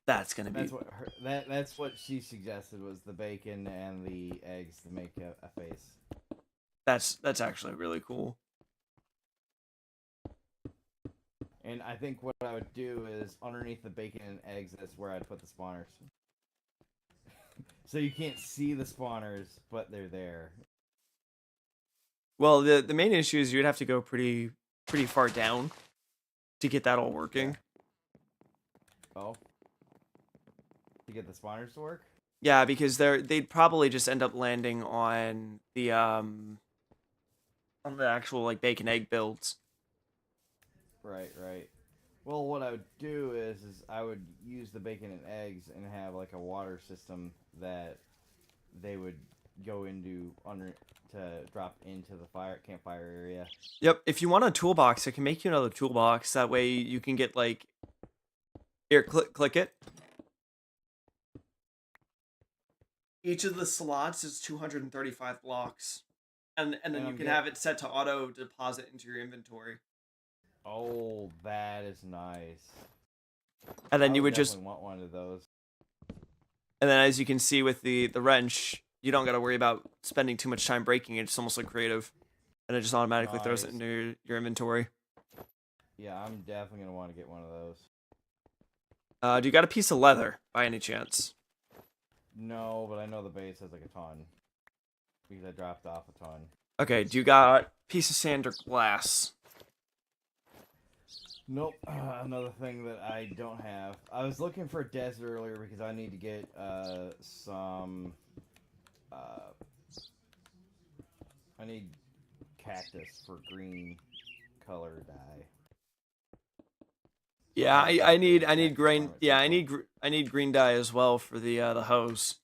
That's gonna be.
That's what she suggested was the bacon and the eggs to make a face.
That's actually really cool.
And I think what I would do is underneath the bacon and eggs, that's where I'd put the spawners. So you can't see the spawners, but they're there.
Well, the main issue is you'd have to go pretty far down to get that all working.
Oh. To get the spawners to work?
Yeah, because they'd probably just end up landing on the actual like bacon egg builds.
Right, right. Well, what I would do is I would use the bacon and eggs and have like a water system that they would go into to drop into the campfire area.
Yep. If you want a toolbox, I can make you another toolbox. That way you can get like. Here, click it. Each of the slots is 235 blocks, and then you can have it set to auto deposit into your inventory.
Oh, that is nice.
And then you would just
want one of those.
And then as you can see with the wrench, you don't got to worry about spending too much time breaking it. It's almost like creative, and it just automatically throws it into your inventory.
Yeah, I'm definitely gonna want to get one of those.
Do you got a piece of leather by any chance?
No, but I know the base has like a ton because I dropped off a ton.
Okay, do you got a piece of sand or glass?
Nope. Another thing that I don't have. I was looking for a desert earlier because I need to get some. I need cactus for green color dye.
Yeah, I need green. Yeah, I need green dye as well for the hose.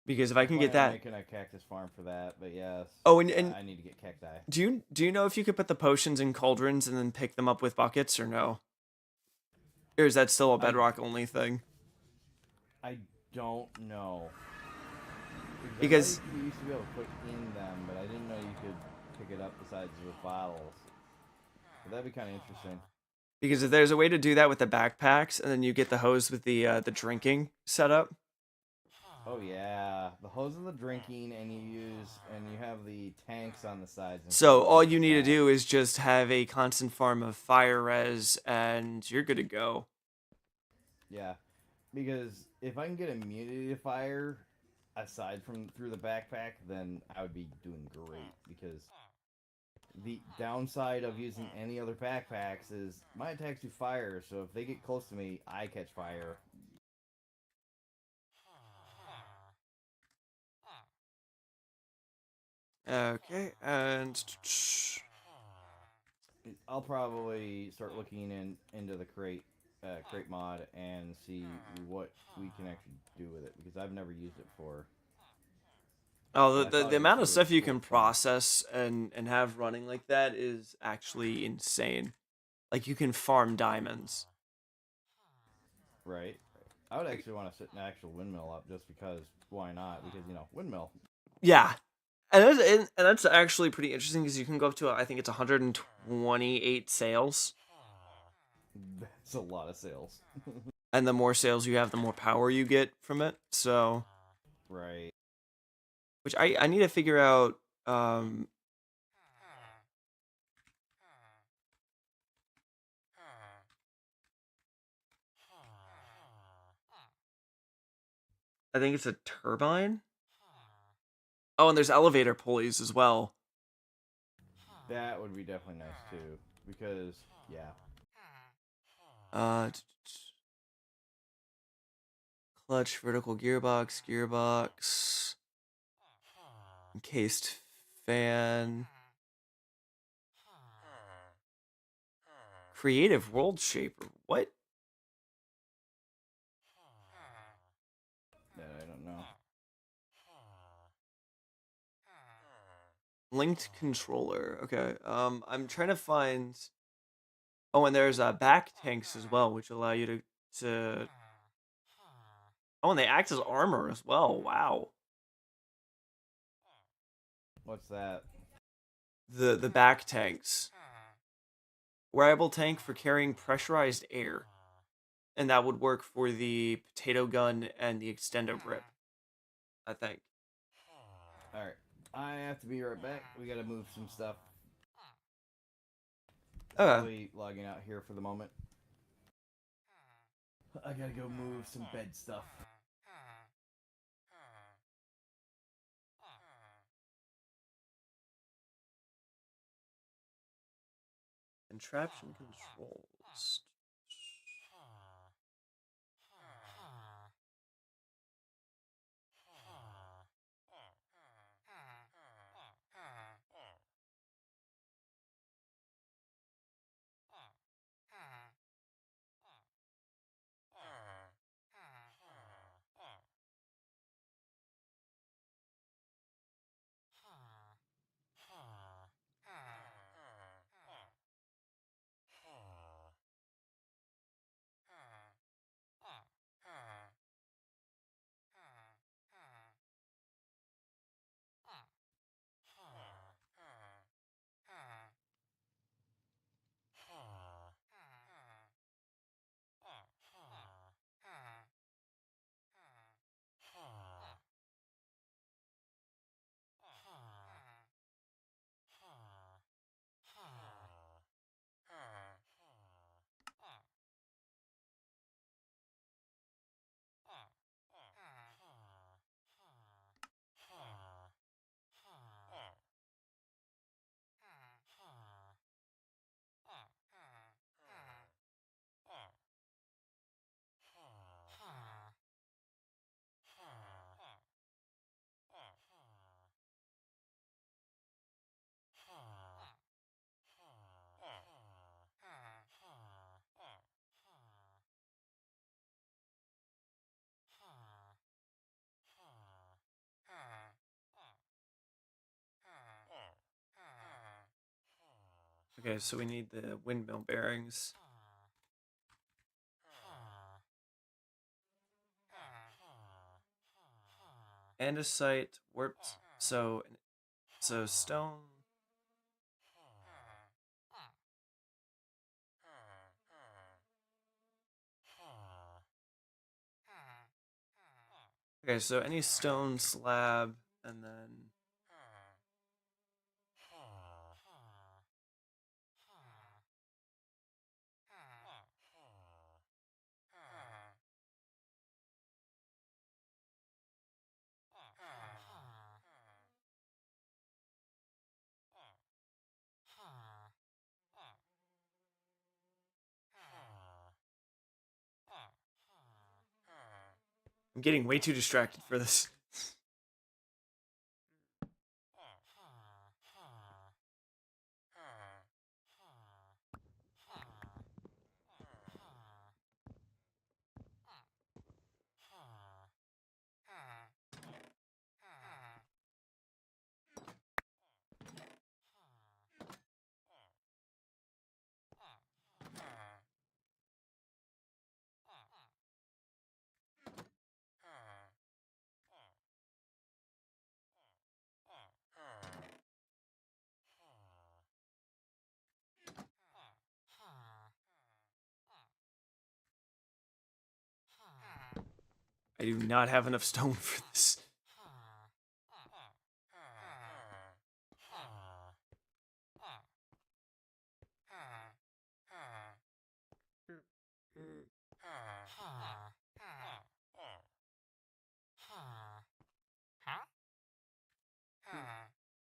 Because if I can get that,
making a cactus farm for that, but yes.
Oh, and
I need to get cacti.
Do you know if you could put the potions in cauldrons and then pick them up with buckets or no? Or is that still a bedrock only thing?
I don't know.
Because
you used to be able to put in them, but I didn't know you could pick it up besides with bottles. But that'd be kind of interesting.
Because if there's a way to do that with the backpacks, and then you get the hose with the drinking setup.
Oh yeah, the hose of the drinking, and you have the tanks on the sides.
So all you need to do is just have a constant farm of fire res, and you're good to go.
Yeah, because if I can get immunity to fire, aside from through the backpack, then I would be doing great. Because the downside of using any other backpacks is my attacks do fire, so if they get close to me, I catch fire.
Okay, and
I'll probably start looking into the crate mod and see what we can actually do with it because I've never used it before.
Oh, the amount of stuff you can process and have running like that is actually insane. Like you can farm diamonds.
Right. I would actually want to set an actual windmill up just because. Why not? Because windmill.
Yeah. And that's actually pretty interesting because you can go up to I think it's 128 sales.
That's a lot of sales.
And the more sales you have, the more power you get from it. So,
right.
Which I need to figure out. I think it's a turbine. Oh, and there's elevator pulleys as well.
That would be definitely nice too, because yeah.
Uh, clutch, vertical gearbox, encased fan, creative world shaper. What?
That I don't know.
Linked controller. Okay. I'm trying to find. Oh, and there's back tanks as well, which allow you to. Oh, and they act as armor as well. Wow.
What's that?
The back tanks. Wearable tank for carrying pressurized air, and that would work for the potato gun and the extendo grip, I think.
All right, I have to be right back. We gotta move some stuff.
Okay.
Probably logging out here for the moment. I gotta go move some bed stuff.
Contraption controls. Okay, so we need the windmill bearings. Andesite warped. So stone. Okay, so any stone slab and then I'm getting way too distracted for this. I do not have enough stone for this.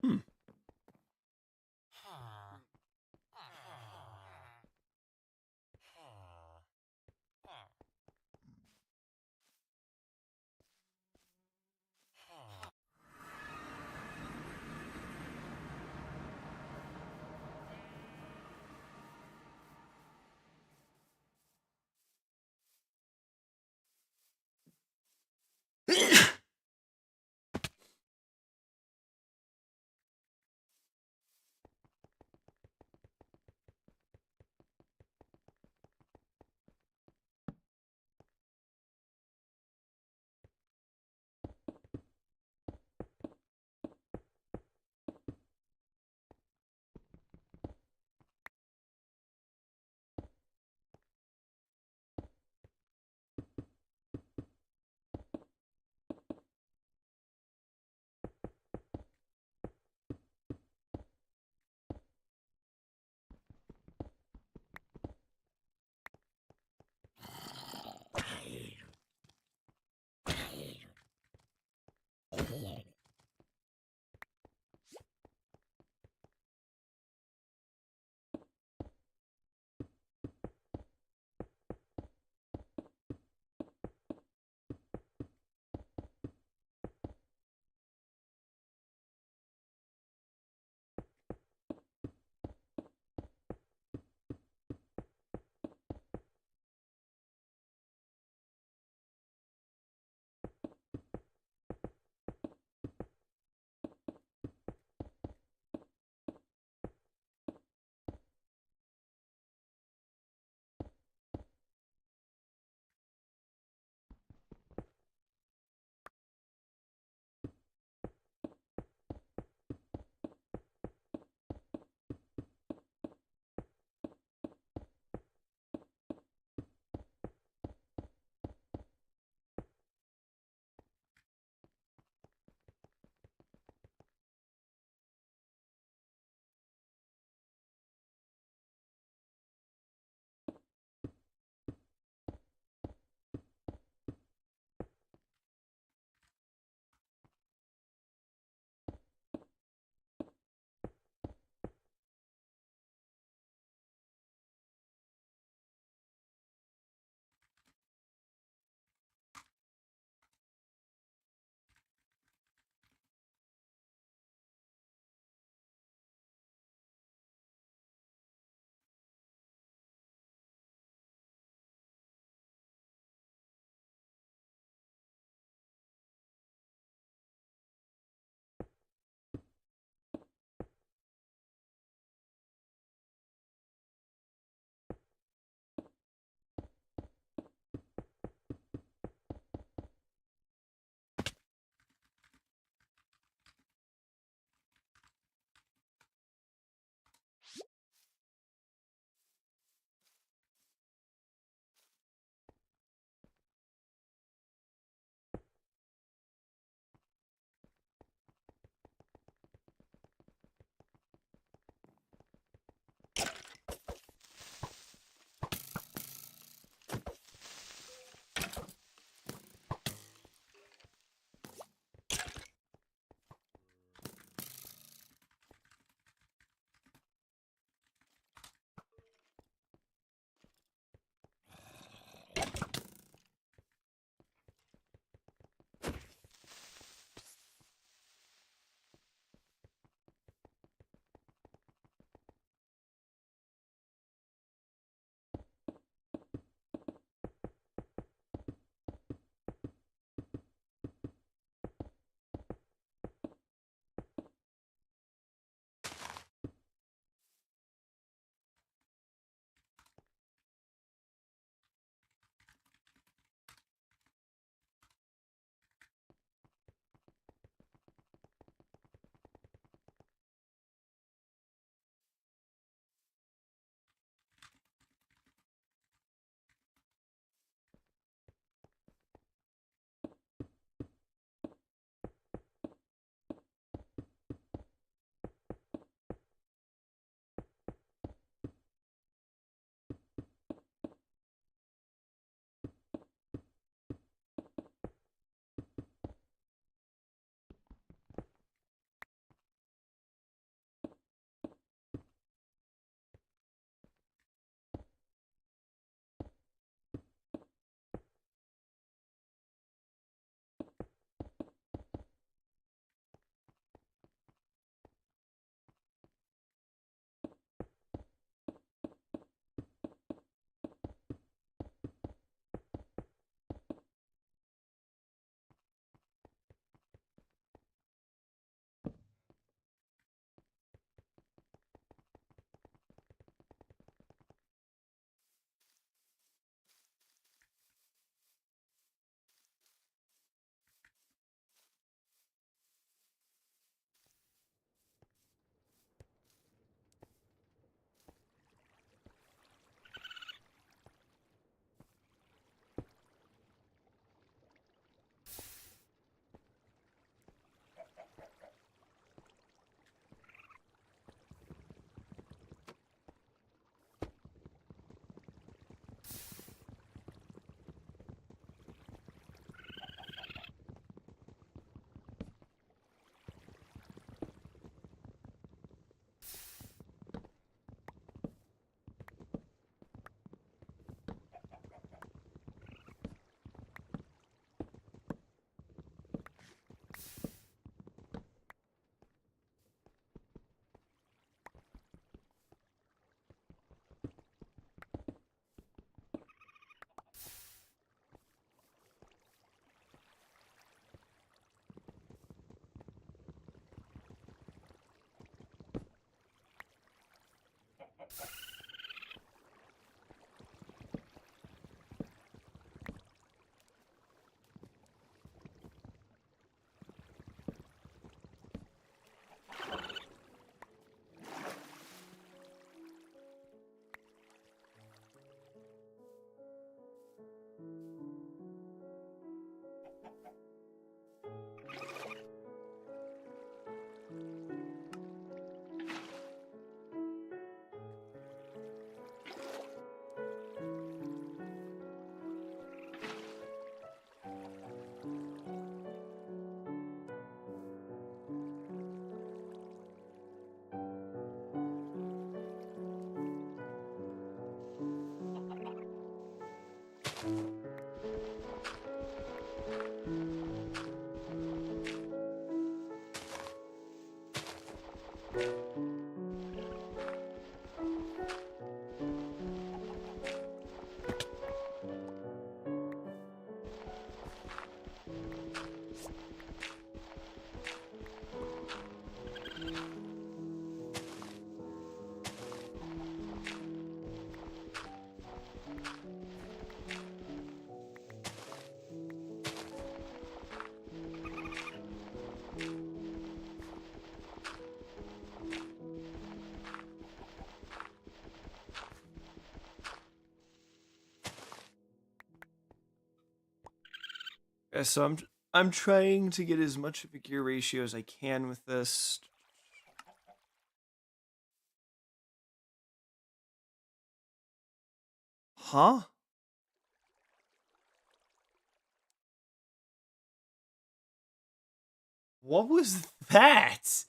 Hmm. So I'm trying to get as much of a gear ratio as I can with this. Huh? What was that?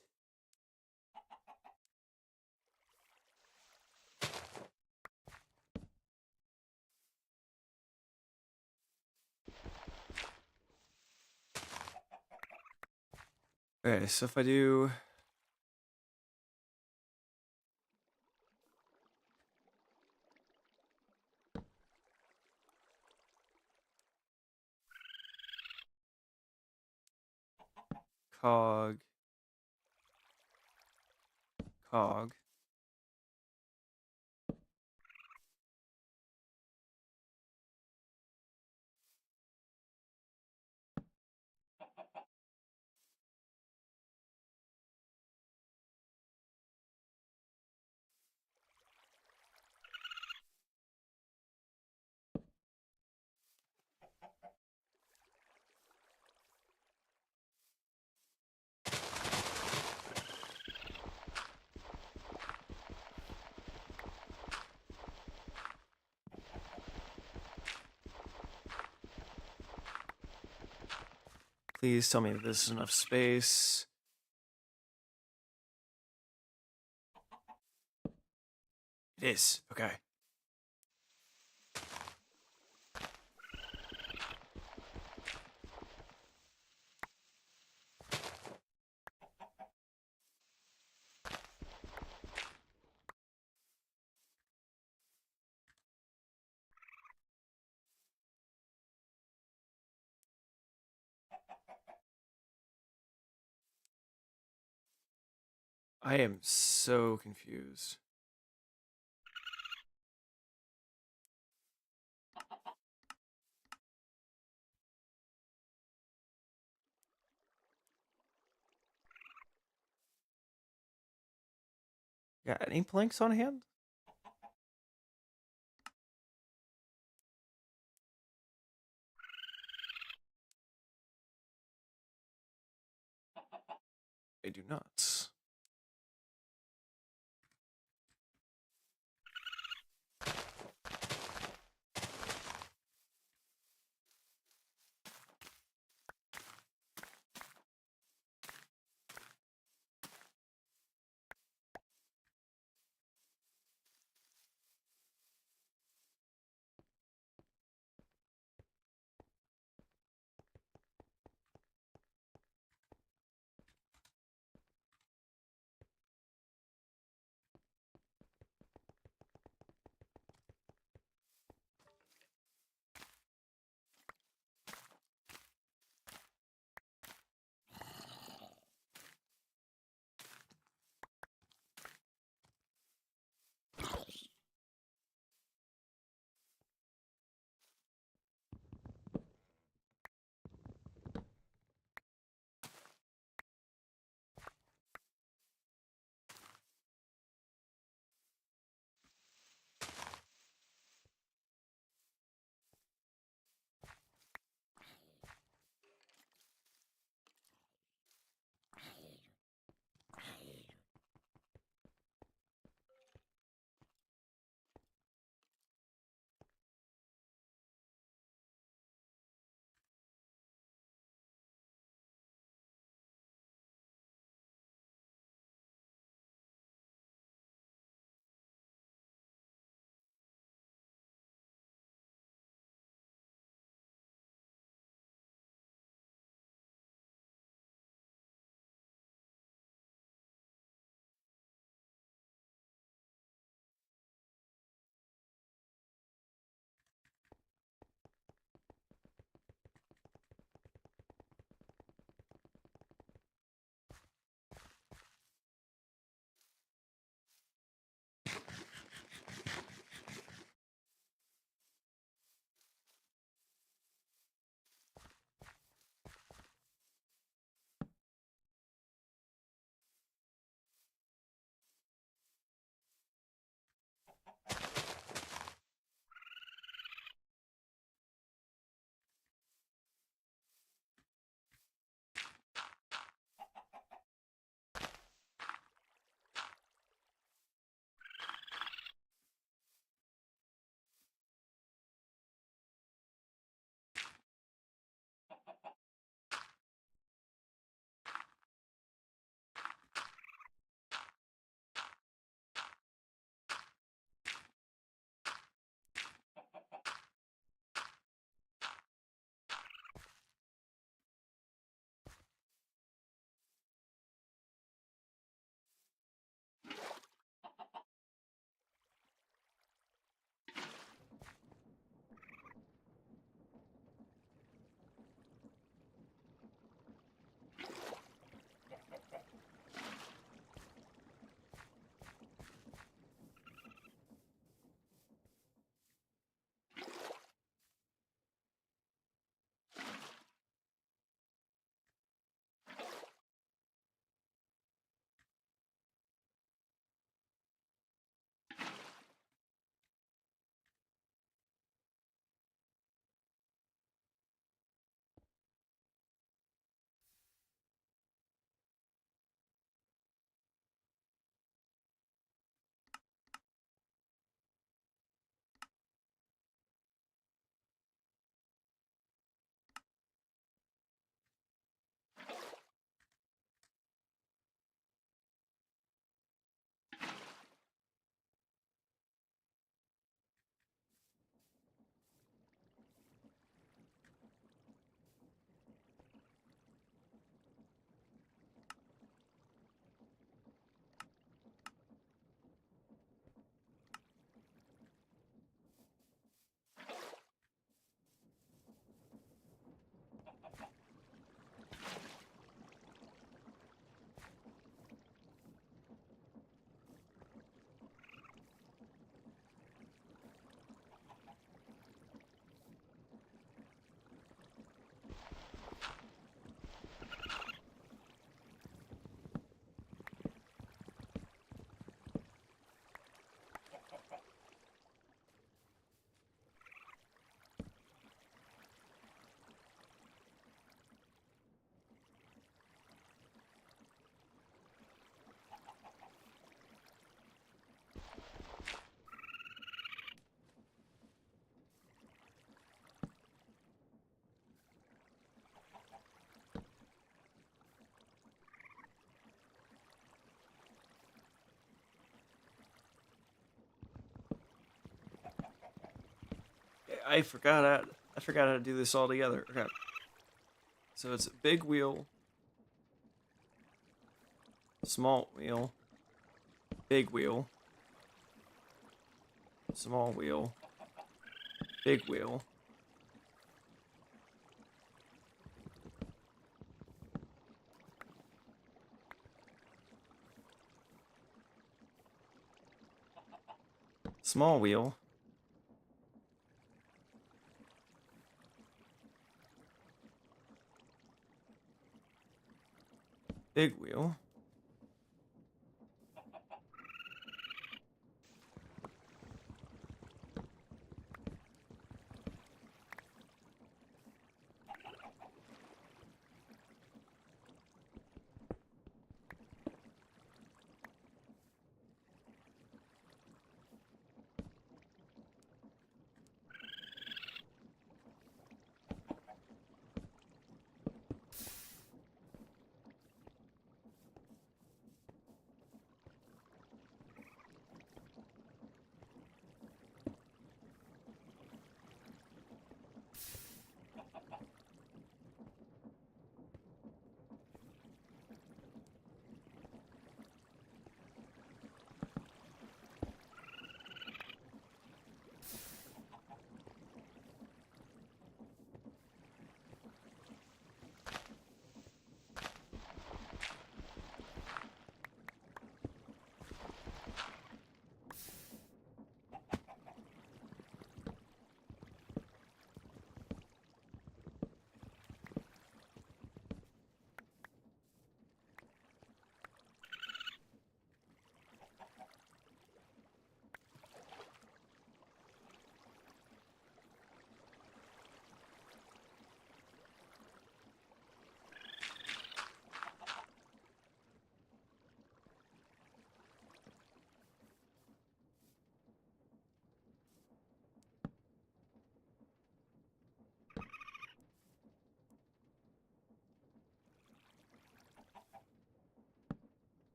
Okay, so if I do cog, cog. Please tell me that this is enough space. It is. Okay. I am so confused. Got any planks on hand? I do not. I forgot how to do this all together. Okay. So it's a big wheel, small wheel, big wheel, small wheel, big wheel. Small wheel. Big wheel.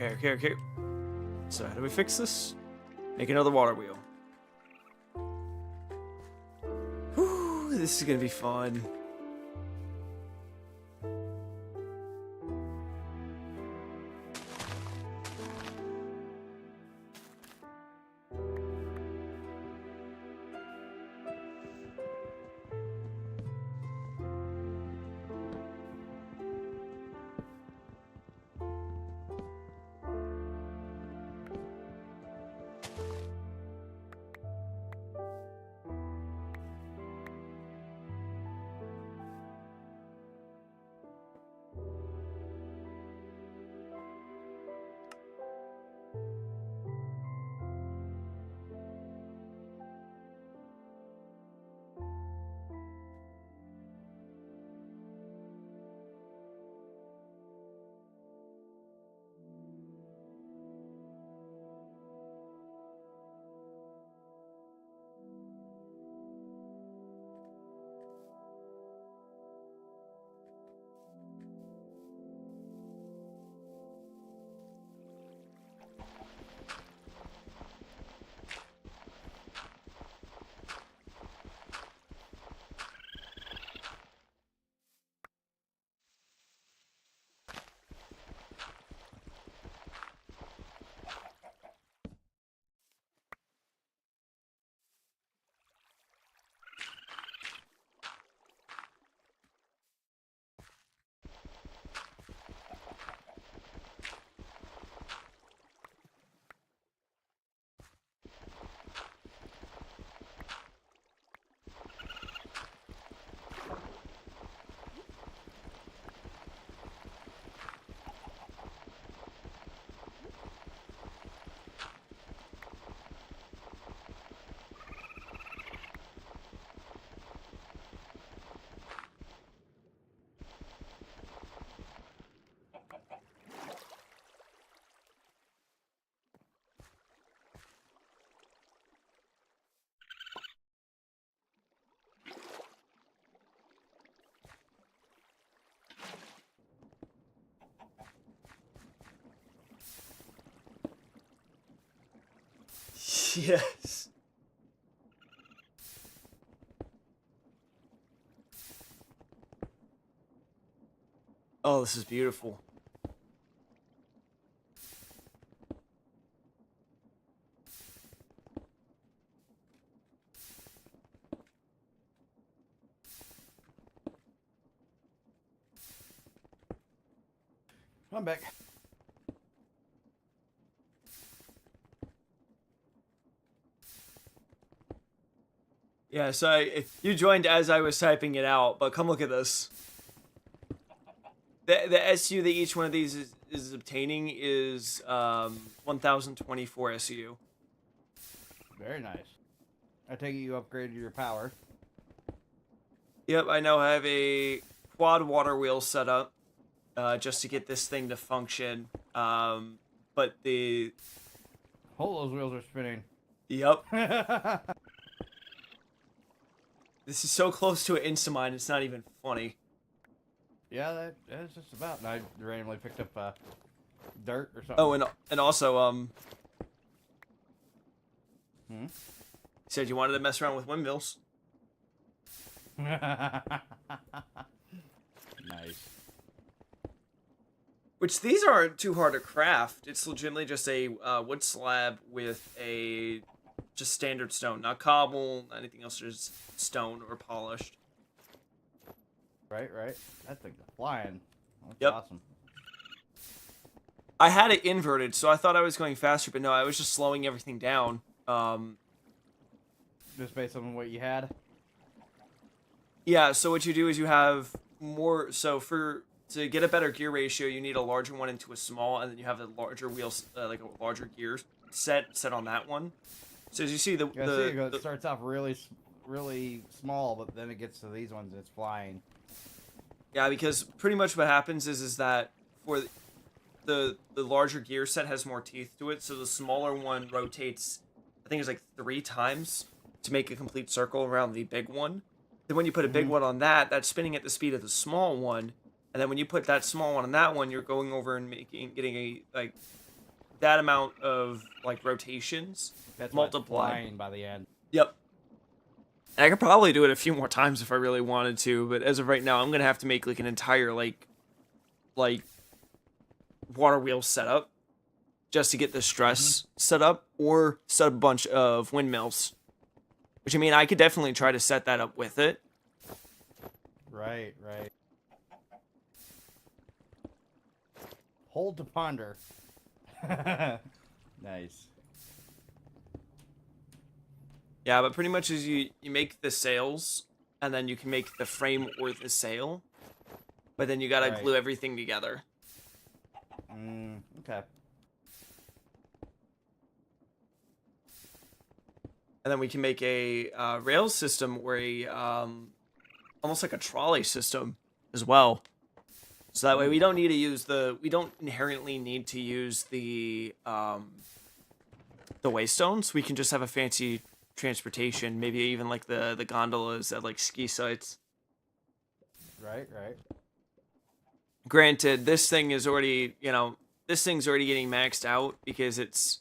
Okay. So how do we fix this? Make another water wheel. Whew, this is gonna be fun. Yes. Oh, this is beautiful.
I'm back.
Yeah, so you joined as I was typing it out, but come look at this. The SU that each one of these is obtaining is 1024 SU.
Very nice. I take it you upgraded your power.
Yep, I now have a quad water wheel set up just to get this thing to function. But the...
Hold those wheels are spinning.
Yep. This is so close to an Instamine, it's not even funny.
Yeah, that is just about. And I randomly picked up dirt or something.
Oh, and also,
You
said you wanted to mess around with windmills.
nice.
Which these aren't too hard to craft. It's legitimately just a wood slab with a just standard stone, not cobble, not anything else, just stone or polished.
Right. That thing's flying. That's
Yep.
awesome.
I had it inverted, so I thought I was going faster, but no, I was just slowing everything down.
Just based on what you had.
Yeah, so what you do is you have more. So to get a better gear ratio, you need a larger one into a small, and then you have a larger wheel, like a larger gear set on that one. So as you see,
it starts off really small, but then it gets to these ones, and it's flying.
Yeah, because pretty much what happens is that for the larger gear set has more teeth to it, so the smaller one rotates, I think it's like 3 times to make a complete circle around the big one. Then when you put a big one on that, that's spinning at the speed of the small one, and then when you put that small one on that one, you're going over and getting a like that amount of like rotations
That's why it's
multiplied.
flying by the end.
Yep. And I could probably do it a few more times if I really wanted to, but as of right now, I'm gonna have to make like an entire like water wheel setup just to get the stress set up, or set up a bunch of windmills. Which, I mean, I could definitely try to set that up with it.
Right, right. Hold to ponder. Nice.
Yeah, but pretty much is you make the sails, and then you can make the frame or the sail, but then you gotta
Right.
glue everything together.
Okay.
And then we can make a rail system or a almost like a trolley system as well. So that way we don't need to use we don't inherently need to use the waystones. We can just have a fancy transportation, maybe even like the gondolas at like ski sites.
Right, right.
Granted, this thing is already, this thing's already getting maxed out because it's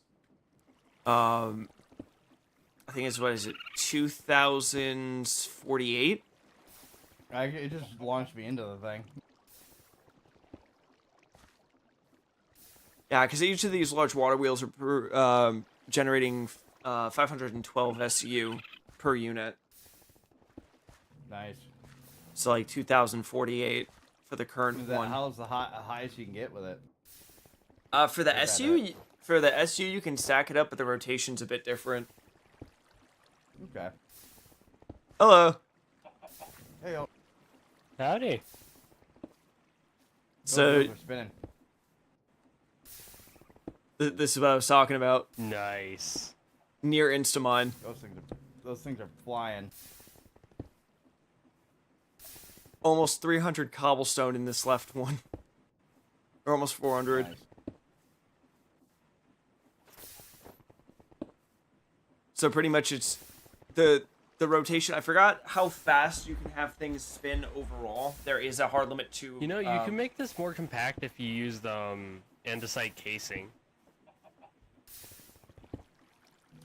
I think it's, what is it, 2048?
It just launched me into the thing.
Yeah, because each of these large water wheels are generating 512 SU per unit.
Nice.
So like 2048 for the current
Is that,
one.
how's the highest you can get with it?
For the
Is that
SU, you can stack it up, but the rotation's a bit different.
Okay.
Hello.
Hey, yo.
Howdy.
So
Those are spinning.
this is what I was talking about.
Nice.
Near Instamine.
Those things are flying.
Almost 300 cobblestone in this left one. Or almost 400.
Nice.
So pretty much it's the rotation. I forgot how fast you can have things spin overall. There is a hard limit to.
You know, you can make this more compact if you use the andesite casing.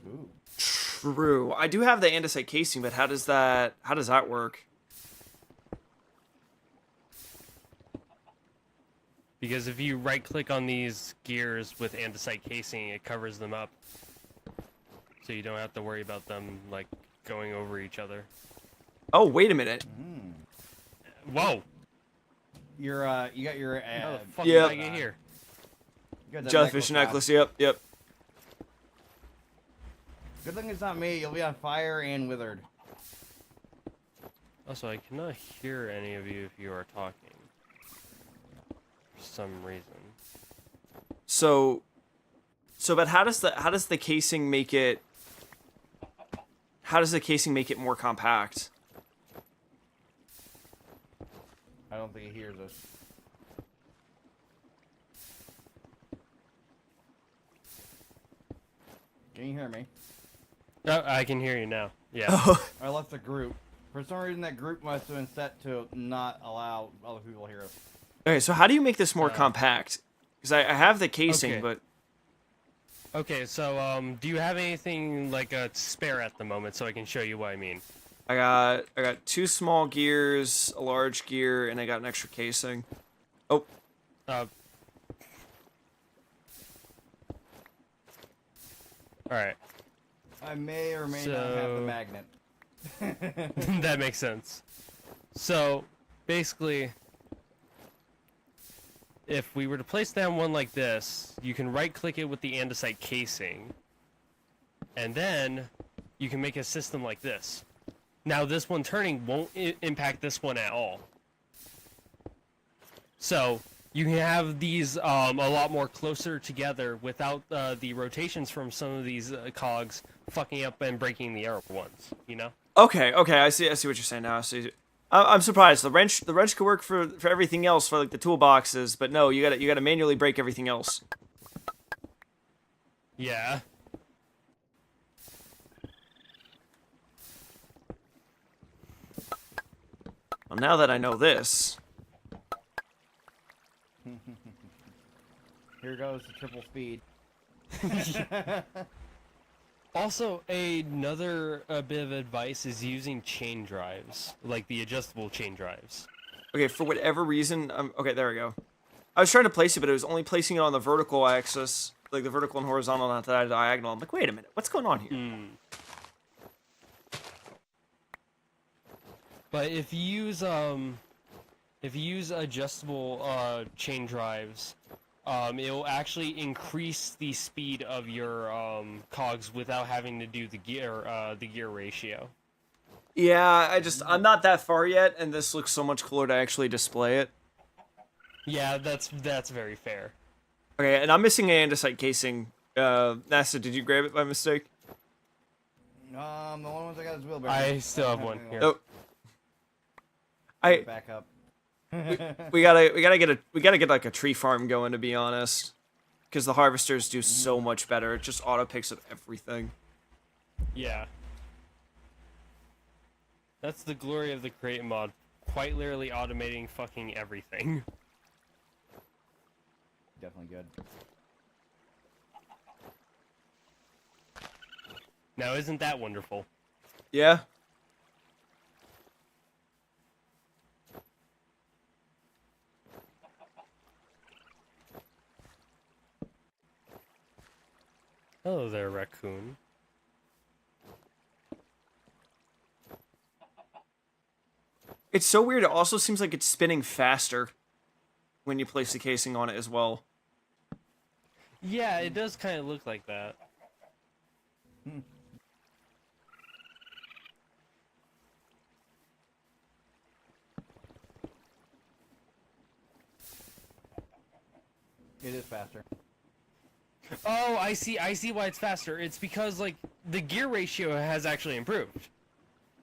Ooh.
True. I do have the andesite casing, but how does that work?
Because if you right-click on these gears with andesite casing, it covers them up. So you don't have to worry about them, like, going over each other.
Oh, wait a minute.
Whoa!
You got your
How the fuck
yeah.
did I get here?
you got that
Jellyfish necklace. Yep.
Good thing it's not me. You'll be on fire and withered.
Also, I cannot hear any of you if you are talking. For some reason.
So, but how does the casing make it? How does the casing make it more compact?
I don't think he hears us. Can you hear me?
Oh, I can hear you now. Yeah.
I left the group. For some reason, that group must have been set to not allow other people to hear us.
Okay, so how do you make this more compact? Because I have the casing,
Okay.
but
Okay, so, do you have anything, like, a spare at the moment so I can show you what I mean?
I got 2 small gears, a large gear, and I got an extra casing. Oh,
Alright.
I may or may not have the
So-
magnet.
That makes sense. So, basically, if we were to place down one like this, you can right-click it with the andesite casing, and then you can make a system like this. Now, this one turning won't impact this one at all. So, you can have these a lot more closer together without the rotations from some of these cogs fucking up and breaking the other ones, you know?
okay. I see what you're saying now. I see. I'm surprised. The wrench could work for everything else, for like the toolboxes, but no, you gotta manually break everything else.
Yeah.
Well, now that I know this,
Here goes the triple speed.
Also, another bit of advice is using chain drives, like the adjustable chain drives.
Okay, for whatever reason, okay, there we go. I was trying to place it, but it was only placing it on the vertical axis, like the vertical and horizontal, not the diagonal. I'm like, wait a minute, what's going on here?
But if you use adjustable chain drives, it will actually increase the speed of your cogs without having to do the gear ratio.
Yeah, I'm not that far yet, and this looks so much cooler to actually display it.
Yeah, that's very fair.
Okay, and I'm missing an andesite casing. NASA, did you grab it by mistake?
The one ones I got is wheelbarrow.
I still have one here.
Oh.
Back up.
we gotta get like a tree farm going, to be honest, because the harvesters do so much better. It just auto picks up everything.
Yeah. That's the glory of the create mod. Quite literally automating fucking everything.
Definitely good.
Now, isn't that wonderful?
Yeah.
Hello there, raccoon.
It's so weird. It also seems like it's spinning faster when you place the casing on it as well.
Yeah, it does kind of look like that.
It is faster.
Oh, I see why it's faster. It's because, like, the gear ratio has actually improved.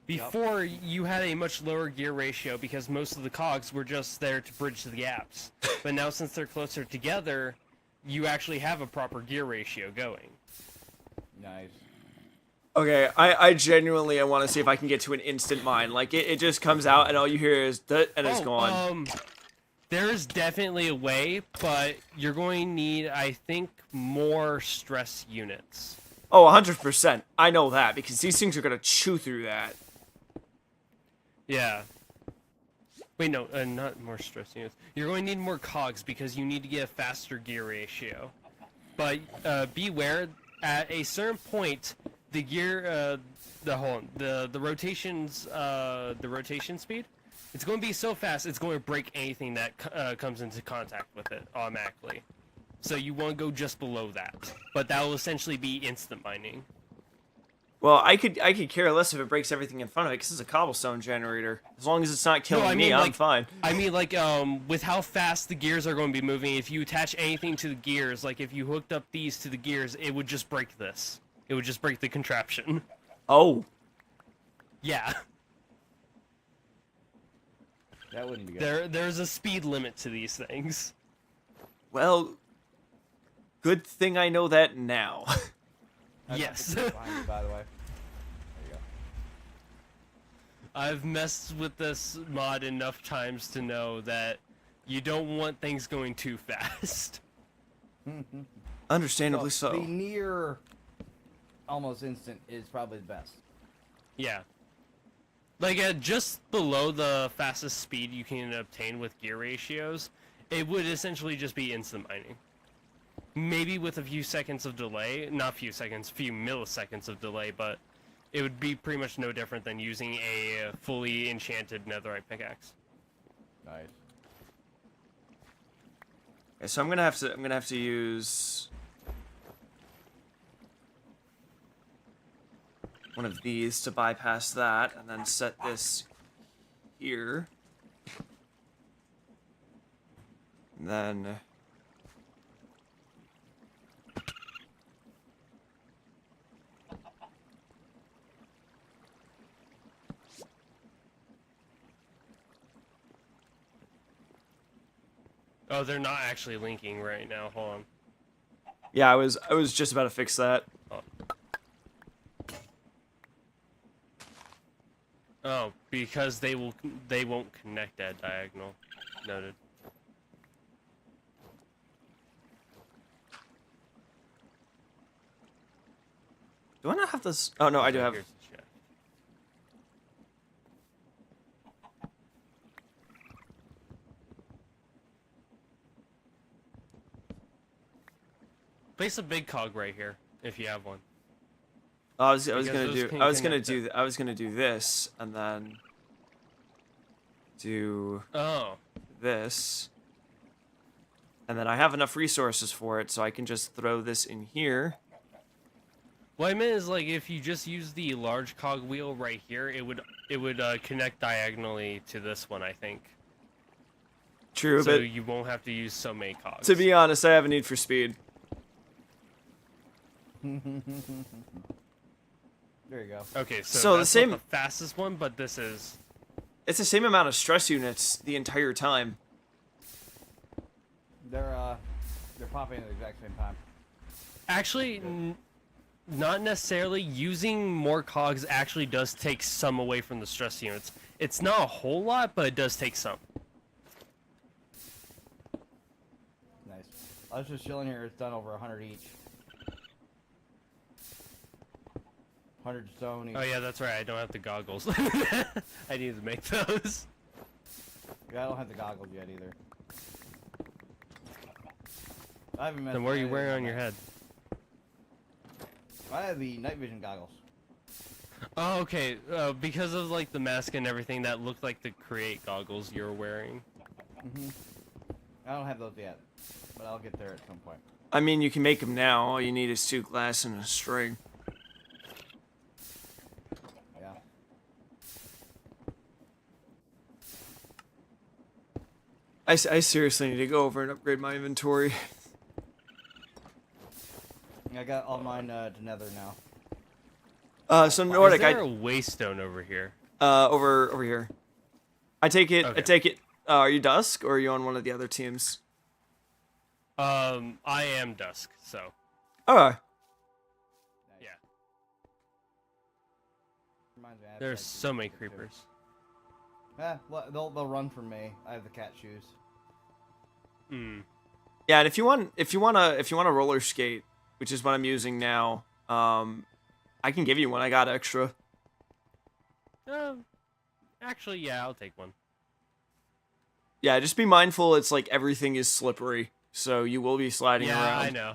Before, you had a much lower gear ratio because most of the cogs were just there to bridge the gaps. But now, since they're closer together, you actually have a proper gear ratio going.
Nice.
Okay, I genuinely want to see if I can get to an instant mine. Like, it just comes out and all you hear is "Dut," and it's gone.
There's definitely a way, but you're going to need, I think, more stress units.
Oh, 100%. I know that, because these things are going to chew through that.
Yeah. Wait, no, not more stress units. You're going to need more cogs because you need to get a faster gear ratio. But beware, at a certain point, the gear, the rotation speed, it's going to be so fast, it's going to break anything that comes into contact with it automatically. So you want to go just below that. But that will essentially be instant mining.
Well, I could care less if it breaks everything in front of it, because it's a cobblestone generator. As long as it's not killing me, I'm fine.
I mean, like, with how fast the gears are going to be moving, if you attach anything to the gears, like if you hooked up these to the gears, it would just break this. It would just break the contraption.
Oh.
Yeah.
That wouldn't be good.
There's a speed limit to these things.
Well, good thing I know that now.
Yes.
Behind you, by the way. There you go.
I've messed with this mod enough times to know that you don't want things going too fast.
Understandably so.
The near almost instant is probably the best.
Yeah. Like, just below the fastest speed you can obtain with gear ratios, it would essentially just be instant mining. Maybe with a few seconds of delay, not few seconds, few milliseconds of delay, but it would be pretty much no different than using a fully enchanted netherite pickaxe.
Nice.
Okay, so I'm gonna have to use one of these to bypass that, and then set this here. And then
Oh, they're not actually linking right now. Hold on.
yeah, I was just about to fix that.
Oh, because they won't connect that diagonal. Noted.
Do I not have this? Oh no, I do
Okay,
have.
here's the chest. Place a big cog right here if you have one.
I was
Because
gonna
those
do.
can
I was gonna
connect
do. I was gonna do this and then do
Oh.
this, and then I have enough resources for it, so I can just throw this in here.
What I meant is like if you just use the large cog wheel right here, it would connect diagonally to this one, I think.
True,
So
but
you won't have to use so many cogs.
to be honest, I have a need for speed.
There you go.
Okay, so,
So the
that's
same-
not the fastest one, but this is.
It's the same amount of stress units the entire time.
They're popping at the exact same time.
Actually, not necessarily. Using more cogs actually does take some away from the stress units. It's not a whole lot, but it does take some.
Nice. I was just chilling here. It's done over 100 each. 100 stone each.
Oh yeah, that's right. I don't have the goggles. I need to make those.
Yeah, I don't have the goggles yet either. I haven't messed
Then what are
with
you
any
wearing
of
on your
that.
head?
I have the night vision goggles.
Oh, okay. Because of like the mask and everything, that looked like the create goggles you're wearing.
I don't have those yet, but I'll get there at some point.
I mean, you can make them now. All you need is 2 glass and a string.
Yeah.
I seriously need to go over and upgrade my inventory.
I got all mine to nether now.
So
Is
Nordic,
there a waystone over here?
over here. I take it. I
Okay.
take it. Are you Dusk or are you on one of the other teams?
I am Dusk, so
Okay.
yeah.
Reminds me, I have
There's
cat
so
shoes
many
too.
creepers.
They'll run from me. I have the cat shoes.
Hmm.
Yeah, and if you want a roller skate, which is what I'm using now, I can give you one. I got extra.
Actually, yeah, I'll take one.
Yeah, just be mindful. It's like everything is slippery, so you will be sliding
Yeah,
around.
I know.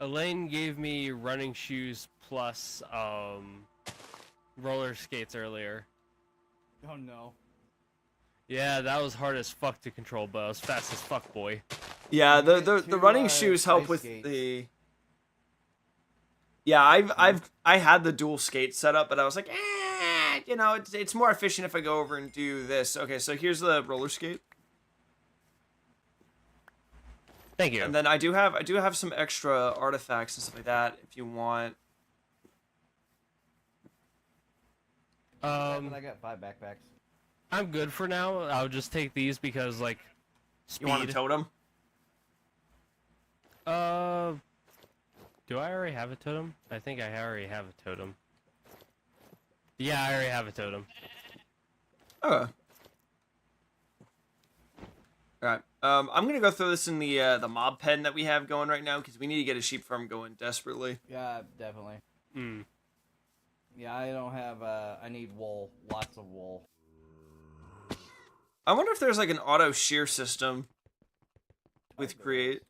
Elaine gave me running shoes plus roller skates earlier.
Oh no.
Yeah, that was hard as fuck to control, but I was fast as fuck, boy.
Yeah,
You
the
get two,
running shoes help
ice
with
skates.
the. Yeah, I had the dual skate set up, but I was like, you know, it's more efficient if I go over and do this. Okay, so here's the roller skate,
Thank you.
and then I do have some extra artifacts and stuff like that if you want.
But I got 5 backpacks.
I'm good for now. I'll just take these because, like, speed.
You want a totem?
Do I already have a totem? I think I already have a totem. Yeah, I already have a totem.
Okay. Alright, I'm gonna go throw this in the mob pen that we have going right now because we need to get a sheep farm going desperately.
Yeah, definitely.
Hmm.
Yeah, I don't have. I need wool. Lots of wool.
I wonder if there's like an auto shear system with create.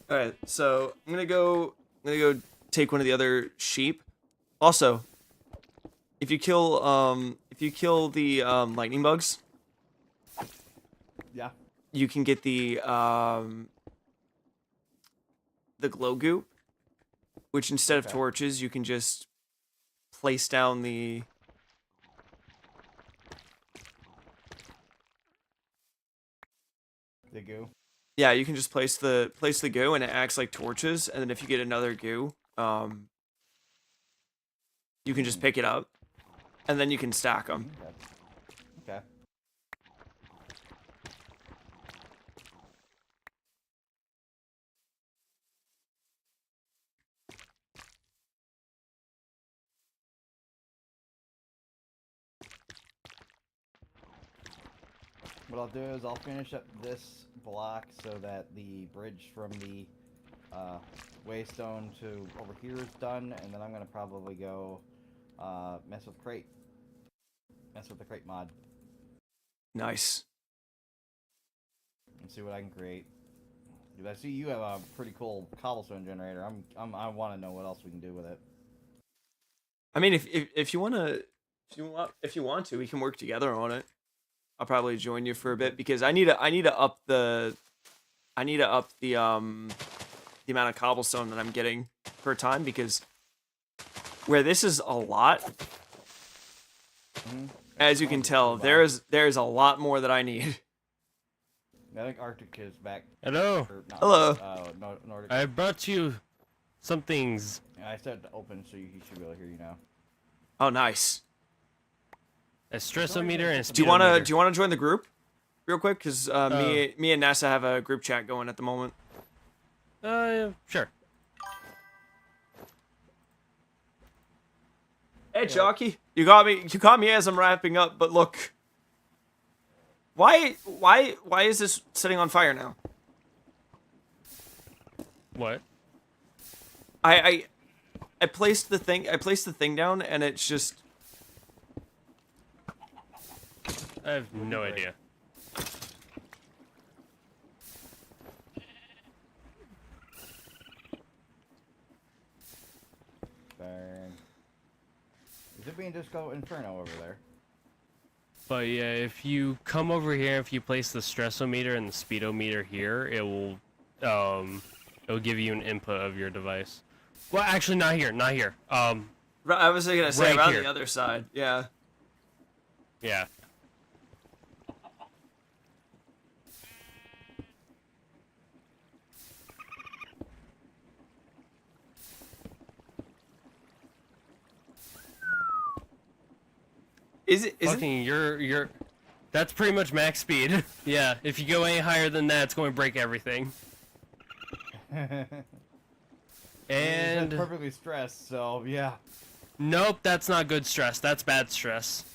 All right, so I'm gonna go take one of the other sheep. Also, if you kill the lightning bugs,
Yeah.
you can get the glow goop, which instead of
Okay.
torches, you can just place down the.
The goo.
Yeah, you can just place the goo, and it acts like torches. And then if you get another goo, you can just pick it up, and then you can stack them.
Okay. What I'll do is I'll finish up this block so that the bridge from the waystone to over here is done, and then I'm gonna probably go mess with the crate mod,
Nice.
and see what I can create. Dude, I see you have a pretty cool cobblestone generator. I want to know what else we can do with it.
I mean, if you want to, we can work together on it. I'll probably join you for a bit because I need to up the amount of cobblestone that I'm getting per time, because where this is a lot, as you can tell, there's a lot more that I need.
I think Arctic is back.
Hello.
Hello.
Nordic.
I brought you some things.
I said to open, so he should be able to hear you now.
Oh, nice.
A stressometer and a
Do you wanna join the group, real quick? Cause me and NASA have a group chat going at the moment.
Sure.
Hey, Jockey, you got me as I'm wrapping up. But look, why is this sitting on fire now?
What?
I placed the thing down, and it's just.
I have no idea.
Burn. Is it being Disco Inferno over there?
But yeah, if you come over here, if you place the stressometer and the speedometer here, it'll give you an input of your device. Well, actually, not here.
I was gonna say
Right
around
here.
the other side. Yeah.
Yeah.
Is it?
Fucking, you're. That's pretty much max speed. Yeah. If you go any higher than that, it's going to break everything. And
He's perfectly stressed, so yeah.
nope, that's not good stress. That's bad stress.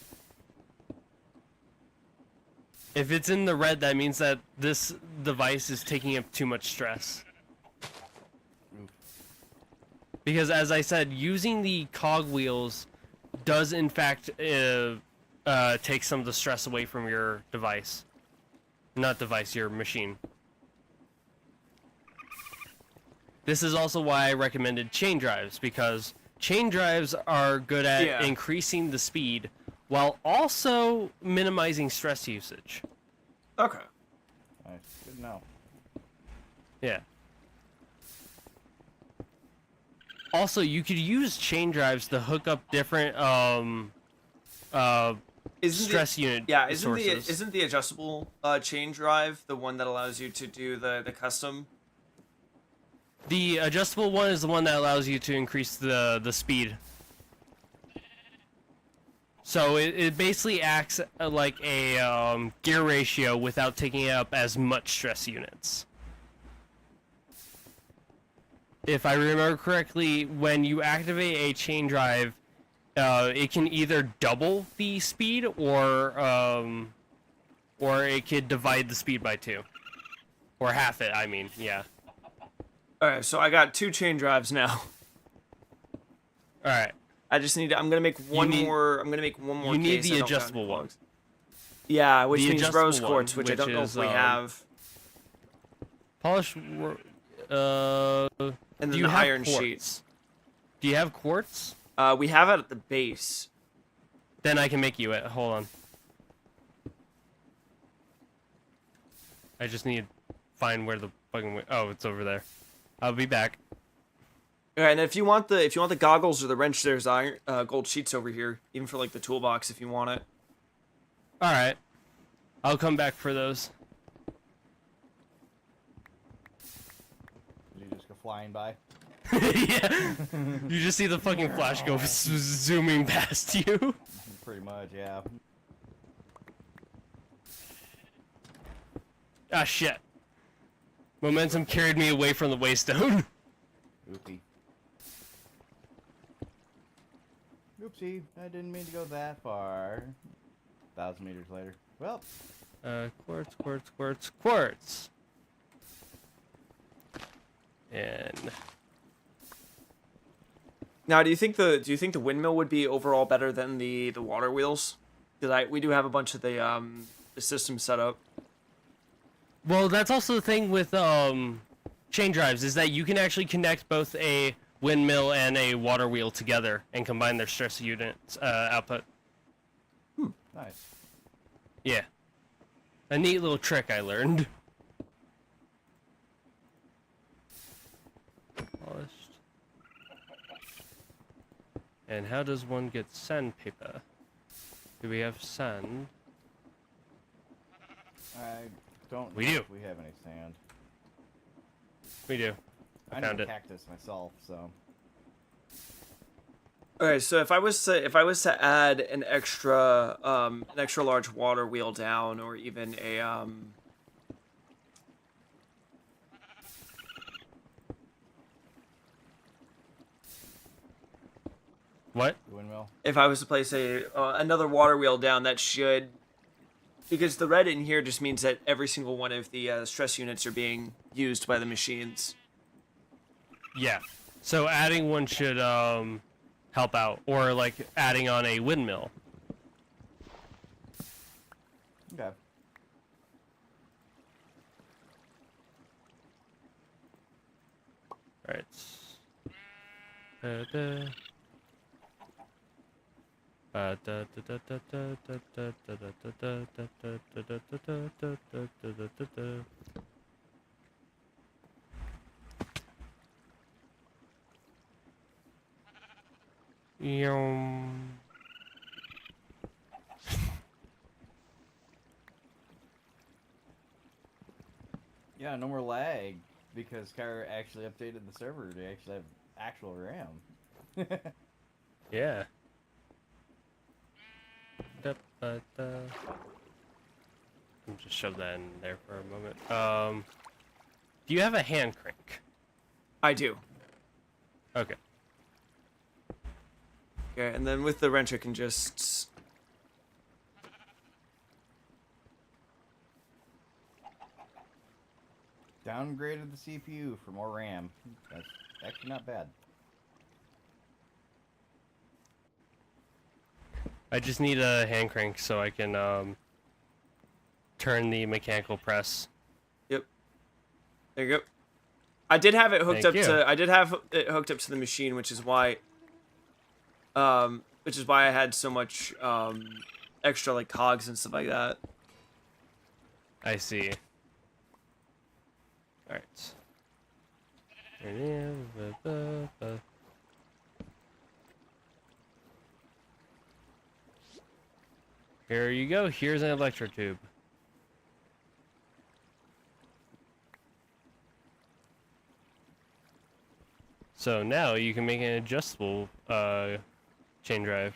If it's in the red, that means that this device is taking up too much stress. Because as I said, using the cogwheels does in fact take some of the stress away from your device. Not device, your machine. This is also why I recommended chain drives, because chain drives are good at increasing the speed while also minimizing stress usage.
Okay.
Nice. Good to know.
Yeah. Also, you could use chain drives to hook up different stress unit sources.
Isn't the adjustable chain drive the one that allows you to do the custom?
The adjustable one is the one that allows you to increase the speed. So it basically acts like a gear ratio without taking up as much stress units. If I remember correctly, when you activate a chain drive, it can either double the speed or it could divide the speed by 2. Or half it, I mean, yeah.
Alright, so I got 2 chain drives now.
Alright.
I just need I'm gonna make one more
You need
case.
the adjustable one.
Yeah, which means
adjustable
rose quartz,
one,
which I don't know if we have.
Polish
And
do
then
you
the
have
iron
quartz?
sheets.
Do you have quartz?
We have it at the base.
Then I can make you it. Hold on. I just need to find where the fucking oh, it's over there. I'll be back.
Alright, and if you want the goggles or the wrench, there's iron gold sheets over here, even for like the toolbox if you want it.
All right. I'll come back for those.
flying by.
Yeah. You just see the fucking flash go zooming past you.
Pretty much, yeah.
Ah, shit. Momentum carried me away from the waystone.
Oopsie. Oopsie, I didn't mean to go that far. 1,000 meters later. Well.
Quartz, quartz, quartz, quartz. And
Now, do you think the windmill would be overall better than the water wheels? Because we do have a bunch of the systems set up.
well, that's also the thing with chain drives is that you can actually connect both a windmill and a water wheel together and combine their stress units output.
Nice.
Yeah, a neat little trick I learned. Polished. And how does one get sandpaper? Do we have sand?
I don't
We
know
do.
if we have any sand.
We do.
I
Found
need a
it.
cactus myself, so.
Okay, so if I was to add an extra large water wheel down, or even a
What?
The windmill.
if I was to place another water wheel down, that should, because the red in here just means that every single one of the stress units are being used by the machines.
Yeah. So adding one should help out, or like adding on a windmill.
Okay.
All right. Da-da. Yum.
Yeah, no more lag because Kyra actually updated the server to actually have actual RAM.
Yeah. Da-ba-da. Let me just shove that in there for a moment. Do you have a hand crank?
I do.
Okay.
Okay, and then with the wrench, I can just.
Downgraded the CPU for more RAM. That's actually not bad.
I just need a hand crank so I can turn the mechanical press.
Yep. There you go. I did have it hooked
Thank you.
I did have it hooked up to the machine, which is why I had so much extra like cogs and stuff like that.
I see. Alright. Here you go. Here's an electro tube. So now you can make an adjustable chain drive.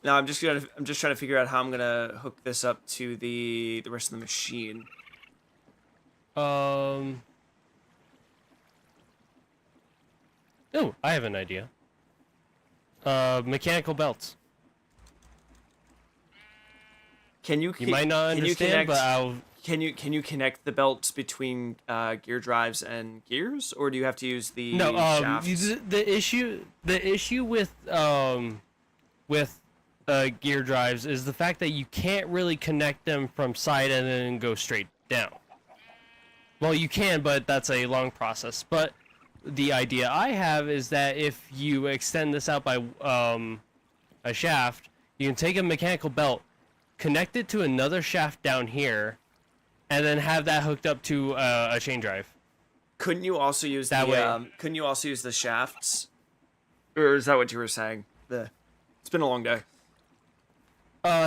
Now I'm just trying to figure out how I'm gonna hook this up to the rest of the machine.
Oh, I have an idea. Mechanical belts.
Can you?
You might not
can you
understand,
connect,
but I'll.
Can you connect the belts between gear drives and gears, or do you have to use the
No,
shafts?
the issue with gear drives is the fact that you can't really connect them from side and then go straight down. Well, you can, but that's a long process. But the idea I have is that if you extend this out by a shaft, you can take a mechanical belt, connect it to another shaft down here, and then have that hooked up to a chain drive.
Couldn't you also use
That
the
way.
Couldn't you also use the shafts? Or is that what you were saying? It's been a long day.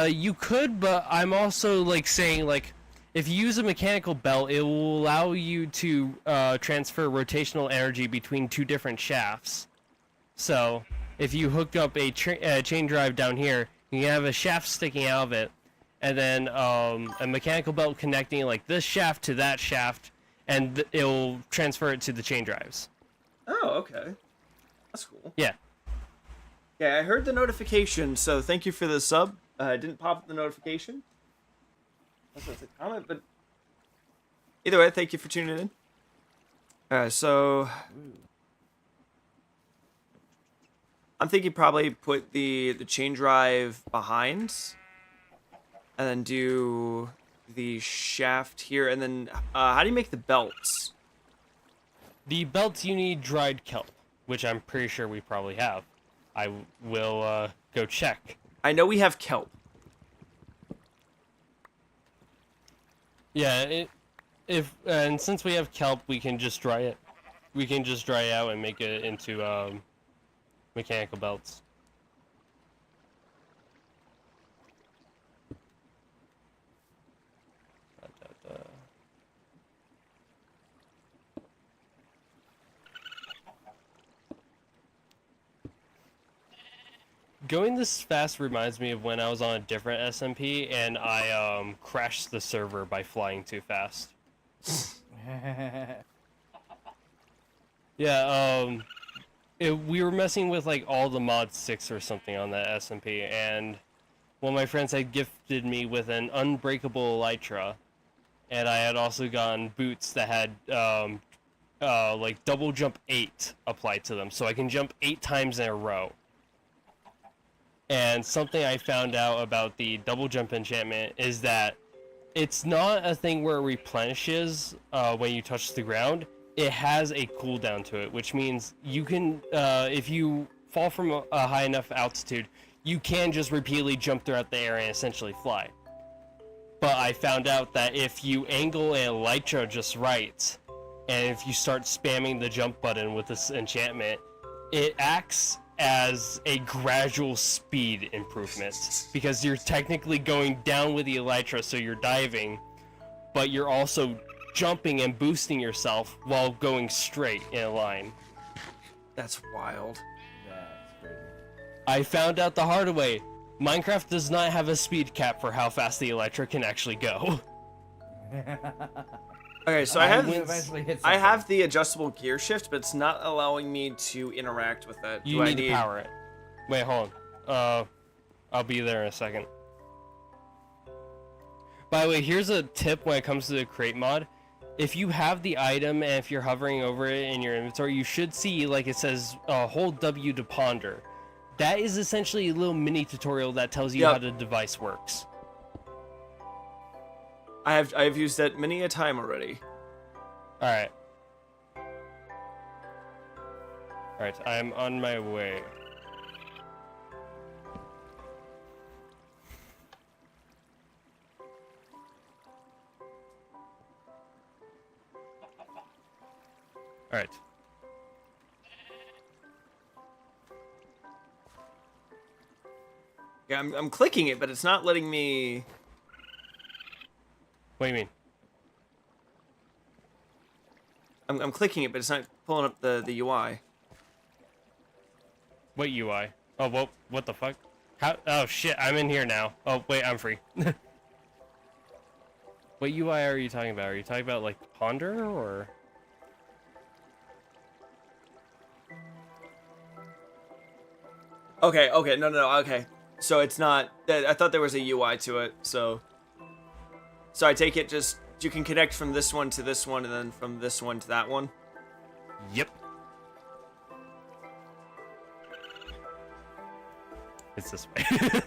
You could, but I'm also like saying like if you use a mechanical belt, it will allow you to transfer rotational energy between two different shafts. So if you hook up a chain drive down here, you can have a shaft sticking out of it, and then a mechanical belt connecting like this shaft to that shaft, and it'll transfer it to the chain drives.
Oh, okay. That's cool.
Yeah.
Yeah, I heard the notification, so thank you for the sub. I didn't pop up the notification. That's a comment, but either way, thank you for tuning in. Alright, so I'm thinking probably put the chain drive behind, and then do the shaft here, and then how do you make the belts?
The belts, you need dried kelp, which I'm pretty sure we probably have. I will go check.
I know we have kelp.
Yeah, and since we have kelp, we can just dry it. We can just dry it out and make it into mechanical belts. Going this fast reminds me of when I was on a different SMP and I crashed the server by flying too fast. Yeah, we were messing with like all the mod 6 or something on that SMP, and one of my friends had gifted me with an unbreakable elytra, and I had also gotten boots that had like double jump 8 applied to them, so I can jump 8 times in a row. And something I found out about the double jump enchantment is that it's not a thing where it replenishes when you touch the ground. It has a cooldown to it, which means you can, if you fall from a high enough altitude, you can just repeatedly jump throughout the air and essentially fly. But I found out that if you angle an elytra just right, and if you start spamming the jump button with this enchantment, it acts as a gradual speed improvement, because you're technically going down with the elytra, so you're diving, but you're also jumping and boosting yourself while going straight in a line.
That's wild.
That's crazy.
I found out the hard way. Minecraft does not have a speed cap for how fast the elytra can actually go.
Okay, so
Eventually hit
I
something.
have the adjustable gear shift, but it's not allowing me to interact with it.
You need to power it. Wait, hold on. I'll be there in a second. By the way, here's a tip when it comes to the crate mod. If you have the item and if you're hovering over it in your inventory, you should see, like it says, hold W to ponder. That is essentially a little mini tutorial that tells you how the device works.
I've used that many a time already.
Alright. Alright, I'm on my way. Alright.
Yeah, I'm clicking it, but it's not letting me.
What do you mean?
I'm clicking it, but it's not pulling up the UI.
What UI? Oh, what the fuck? How? Oh shit, I'm in here now. Oh wait, I'm free. What UI are you talking about? Are you talking about like Ponder or?
Okay, no, okay. So it's not. I thought there was a UI to it. So I take it just you can connect from this one to this one, and then from this one to that one.
Yep. It's this way.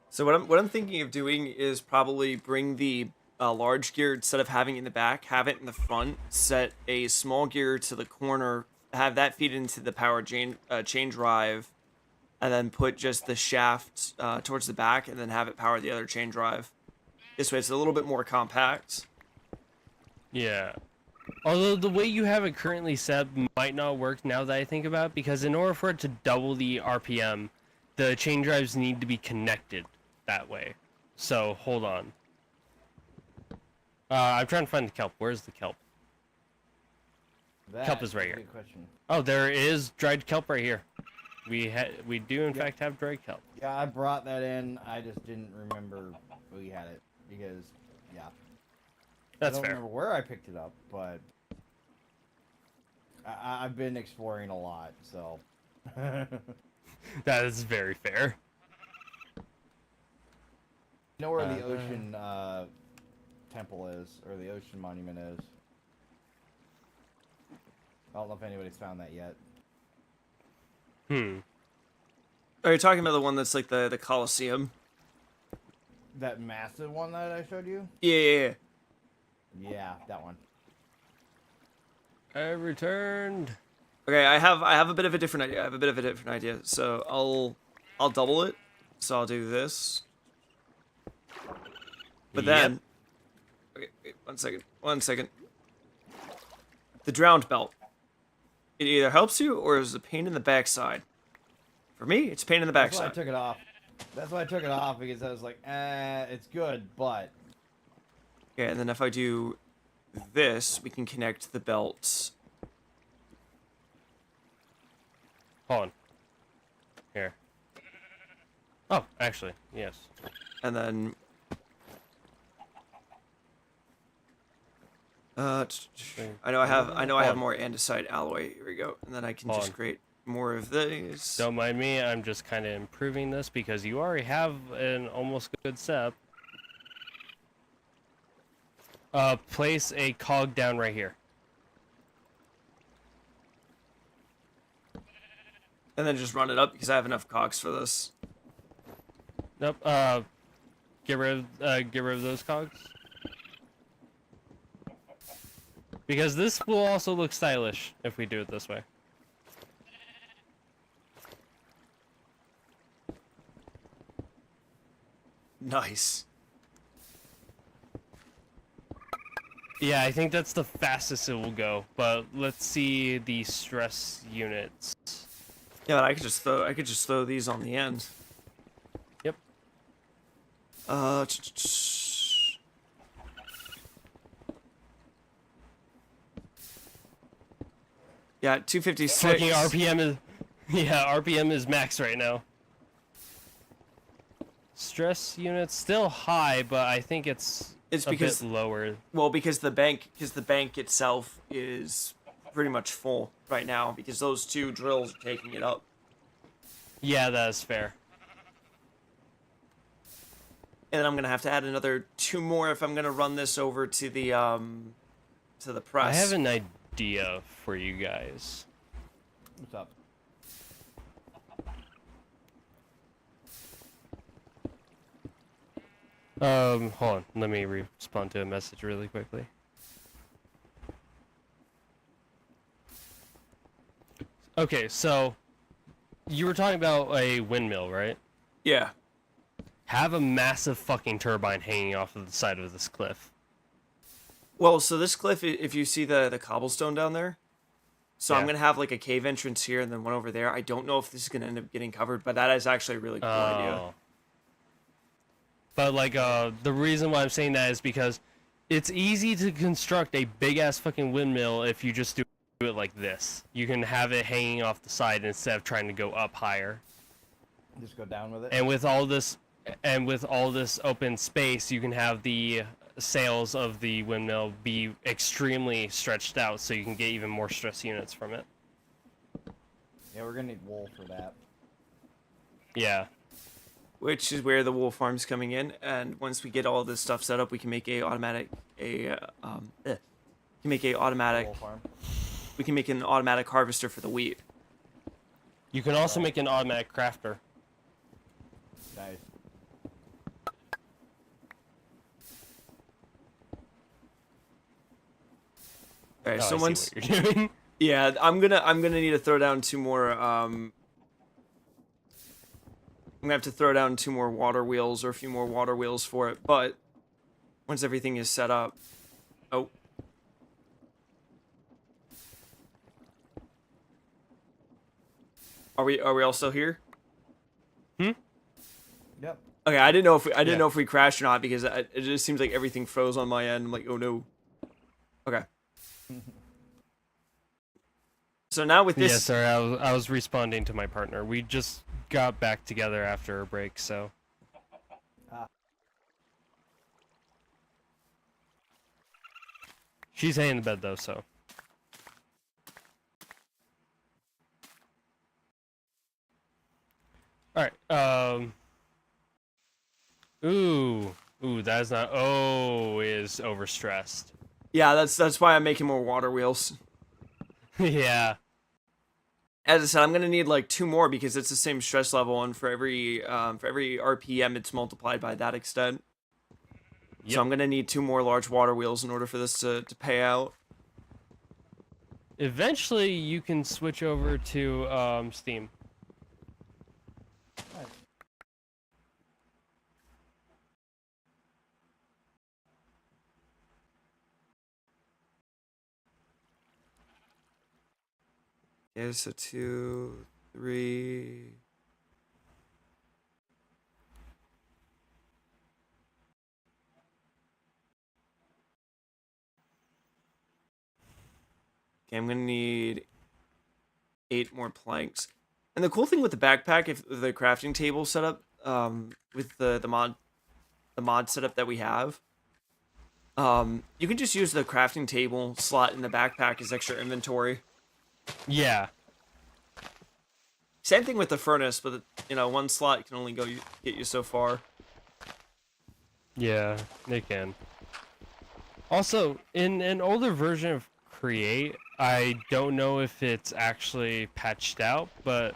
So what I'm thinking of doing is probably bring the large gear instead of having it in the back, have it in the front, set a small gear to the corner, have that feed into the power chain drive, and then put just the shaft towards the back, and then have it power the other chain drive. This way it's a little bit more compact.
Yeah. Although the way you have it currently set might not work now that I think about it, because in order for it to double the RPM, the chain drives need to be connected that way. So, hold on. I'm trying to find the kelp. Where's the kelp? Kelp is right here.
Good question.
Oh, there is dried kelp right here. We do in fact have dried kelp.
Yeah, I brought that in. I just didn't remember we had it because, yeah.
That's
I don't
fair.
remember where I picked it up, but I've been exploring a lot, so.
That is very fair.
You know where the ocean temple is, or the ocean monument is. I don't know if anybody's found that yet.
Are you talking about the one that's like the Colosseum?
That massive one that I showed you?
Yeah.
Yeah, that one.
I returned.
Okay, I have a bit of a different idea. So I'll double it. So I'll do this. But then, okay, wait, 1 second. The drowned belt. It either helps you or is a pain in the backside. For me, it's a pain in the
That's why I
backside.
took it off. That's why I took it off, because I was like, it's good, but...
Okay, and then if I do this, we can connect the belts.
Hold on. Here. Oh, actually, yes.
And then I know I have more andesite alloy. Here we go. And then I can just create more of these.
Don't mind me, I'm just kind of improving this because you already have an almost good setup. Place a cog down right here.
And then just run it up because I have enough cogs for this.
Nope. Get rid of those cogs. Because this will also look stylish if we do it this way.
Nice.
Yeah, I think that's the fastest it will go. But let's see the stress units.
Yeah, but I could just throw these on the end.
Yep.
Yeah, 256.
Fucking RPM is, yeah, RPM is max right now. Stress units still high, but I think it's
because
bit lower.
Well, because the bank itself is pretty much full right now because those two drills are taking it up.
Yeah, that is fair.
And then I'm gonna have to add another 2 more if I'm gonna run this over to the press.
I have an idea for you guys.
What's up?
Hold on. Let me respond to a message really quickly. Okay, so you were talking about a windmill, right?
Yeah.
Have a massive fucking turbine hanging off of the side of this cliff.
Well, so this cliff, if you see the cobblestone down there, so
Yeah.
I'm gonna have like a cave entrance here and then one over there. I don't know if this is gonna end up getting covered, but that is actually a really cool idea.
But like, the reason why I'm saying that is because it's easy to construct a big ass fucking windmill if you just do it like this. You can have it hanging off the side instead of trying to go up higher.
Just go down with it.
And with all this open space, you can have the sails of the windmill be extremely stretched out, so you can get even more stress units from it.
Yeah, we're gonna need wool for that.
Yeah.
Which is where the wool farm's coming in, and once we get all this stuff set up, we can make
Wool farm.
we can make an automatic harvester for the wheat.
You can also make an automatic crafter.
Nice.
Okay,
Oh,
so
I
once
see what you're doing.
yeah, I'm gonna need to throw down 2 more I'm gonna have to throw down 2 more water wheels or a few more water wheels for it, but once everything is set up. Oh. Are we all still here?
Hmm?
Yep.
Okay, I didn't know
Yeah.
know if we crashed or not because it just seems like everything froze on my end. I'm like, oh no. Okay. So now with this,
Yeah, sorry, I was responding to my partner. We just got back together after a break, so.
Ah.
She's hanging in bed though, so. Alright, Ooh, that is not. Oh, is overstressed.
yeah, that's why I'm making more water wheels.
Yeah.
As I said, I'm gonna need like 2 more because it's the same stress level, and for every RPM, it's multiplied by that extent.
Yep.
So I'm gonna need 2 more large water wheels in order for this to pay out.
Eventually, you can switch over to Steam.
Nice.
Okay, so 2, 3. Okay, I'm gonna need 8 more planks. And the cool thing with the backpack, if the crafting table setup, with the mod setup that we have, you can just use the crafting table slot in the backpack as extra inventory.
Yeah.
Same thing with the furnace, but one slot can only get you so far.
Yeah, they can. Also, in an older version of Create, I don't know if it's actually patched out, but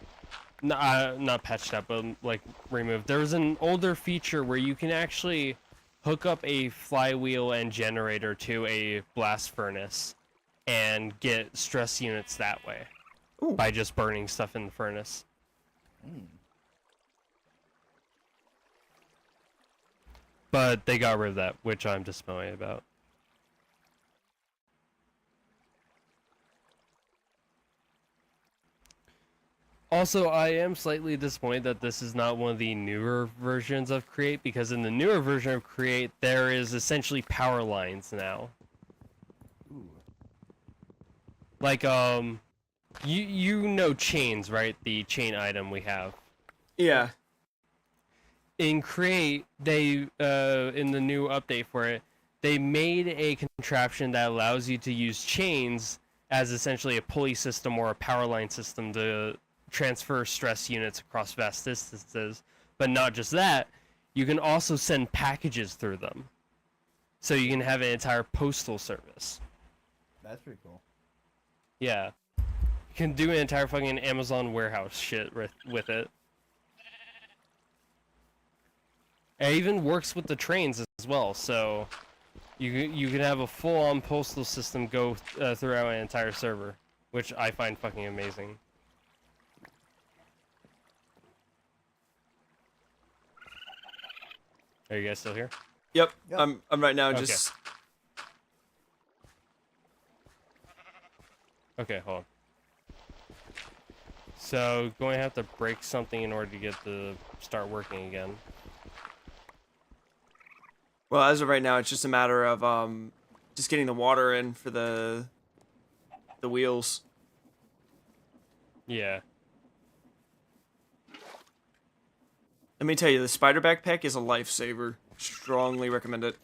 not patched out, but like removed. There was an older feature where you can actually hook up a flywheel and generator to a blast furnace and get stress units that way.
Ooh.
By just burning stuff in the furnace.
Mm.
But they got rid of that, which I'm disappointed about. Also, I am slightly disappointed that this is not one of the newer versions of Create, because in the newer version of Create, there is essentially power lines now.
Ooh.
Like, you know chains, right? The chain item we have.
Yeah.
In Create, they, in the new update for it, they made a contraption that allows you to use chains as essentially a pulley system or a power line system to transfer stress units across vast distances. But not just that, you can also send packages through them. So you can have an entire postal service.
That's pretty cool.
Yeah. You can do an entire fucking Amazon warehouse shit with it. It even works with the trains as well, so you can have a full-on postal system go throughout an entire server, which I find fucking amazing. Are you guys still here?
Yep.
Yep.
I'm right now
Okay.
just.
Okay, hold on. So, going to have to break something in order to get the start working again.
Well, as of right now, it's just a matter of just getting the water in for the wheels.
Yeah.
Let me tell you, the spider backpack is a lifesaver. Strongly recommend it.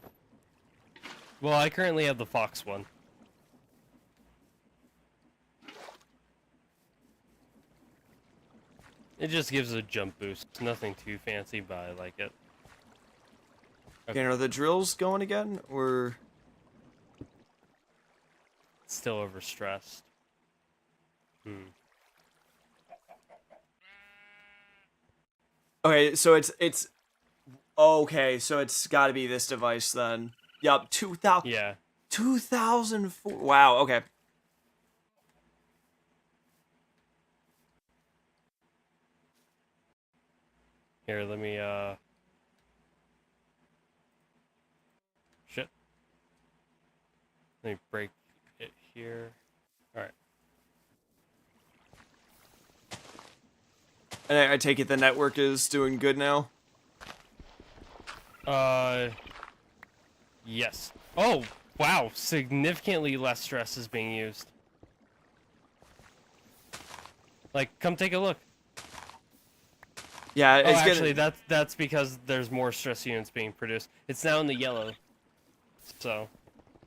Well, I currently have the Fox one. It just gives a jump boost. Nothing too fancy, but I like it.
Okay, are the drills going again, or?
Still overstressed.
Okay, so it's okay, so it's got to be this device then. Yup, 2000.
Yeah.
2004. Wow. Okay.
Here, let me, shit. Let me break it here. Alright.
And I take it the network is doing good now?
Yes. Oh, wow. Significantly less stress is being used. Like, come take a look.
Yeah,
Oh,
it's
actually,
getting...
that's because there's more stress units being produced. It's now in the yellow. So.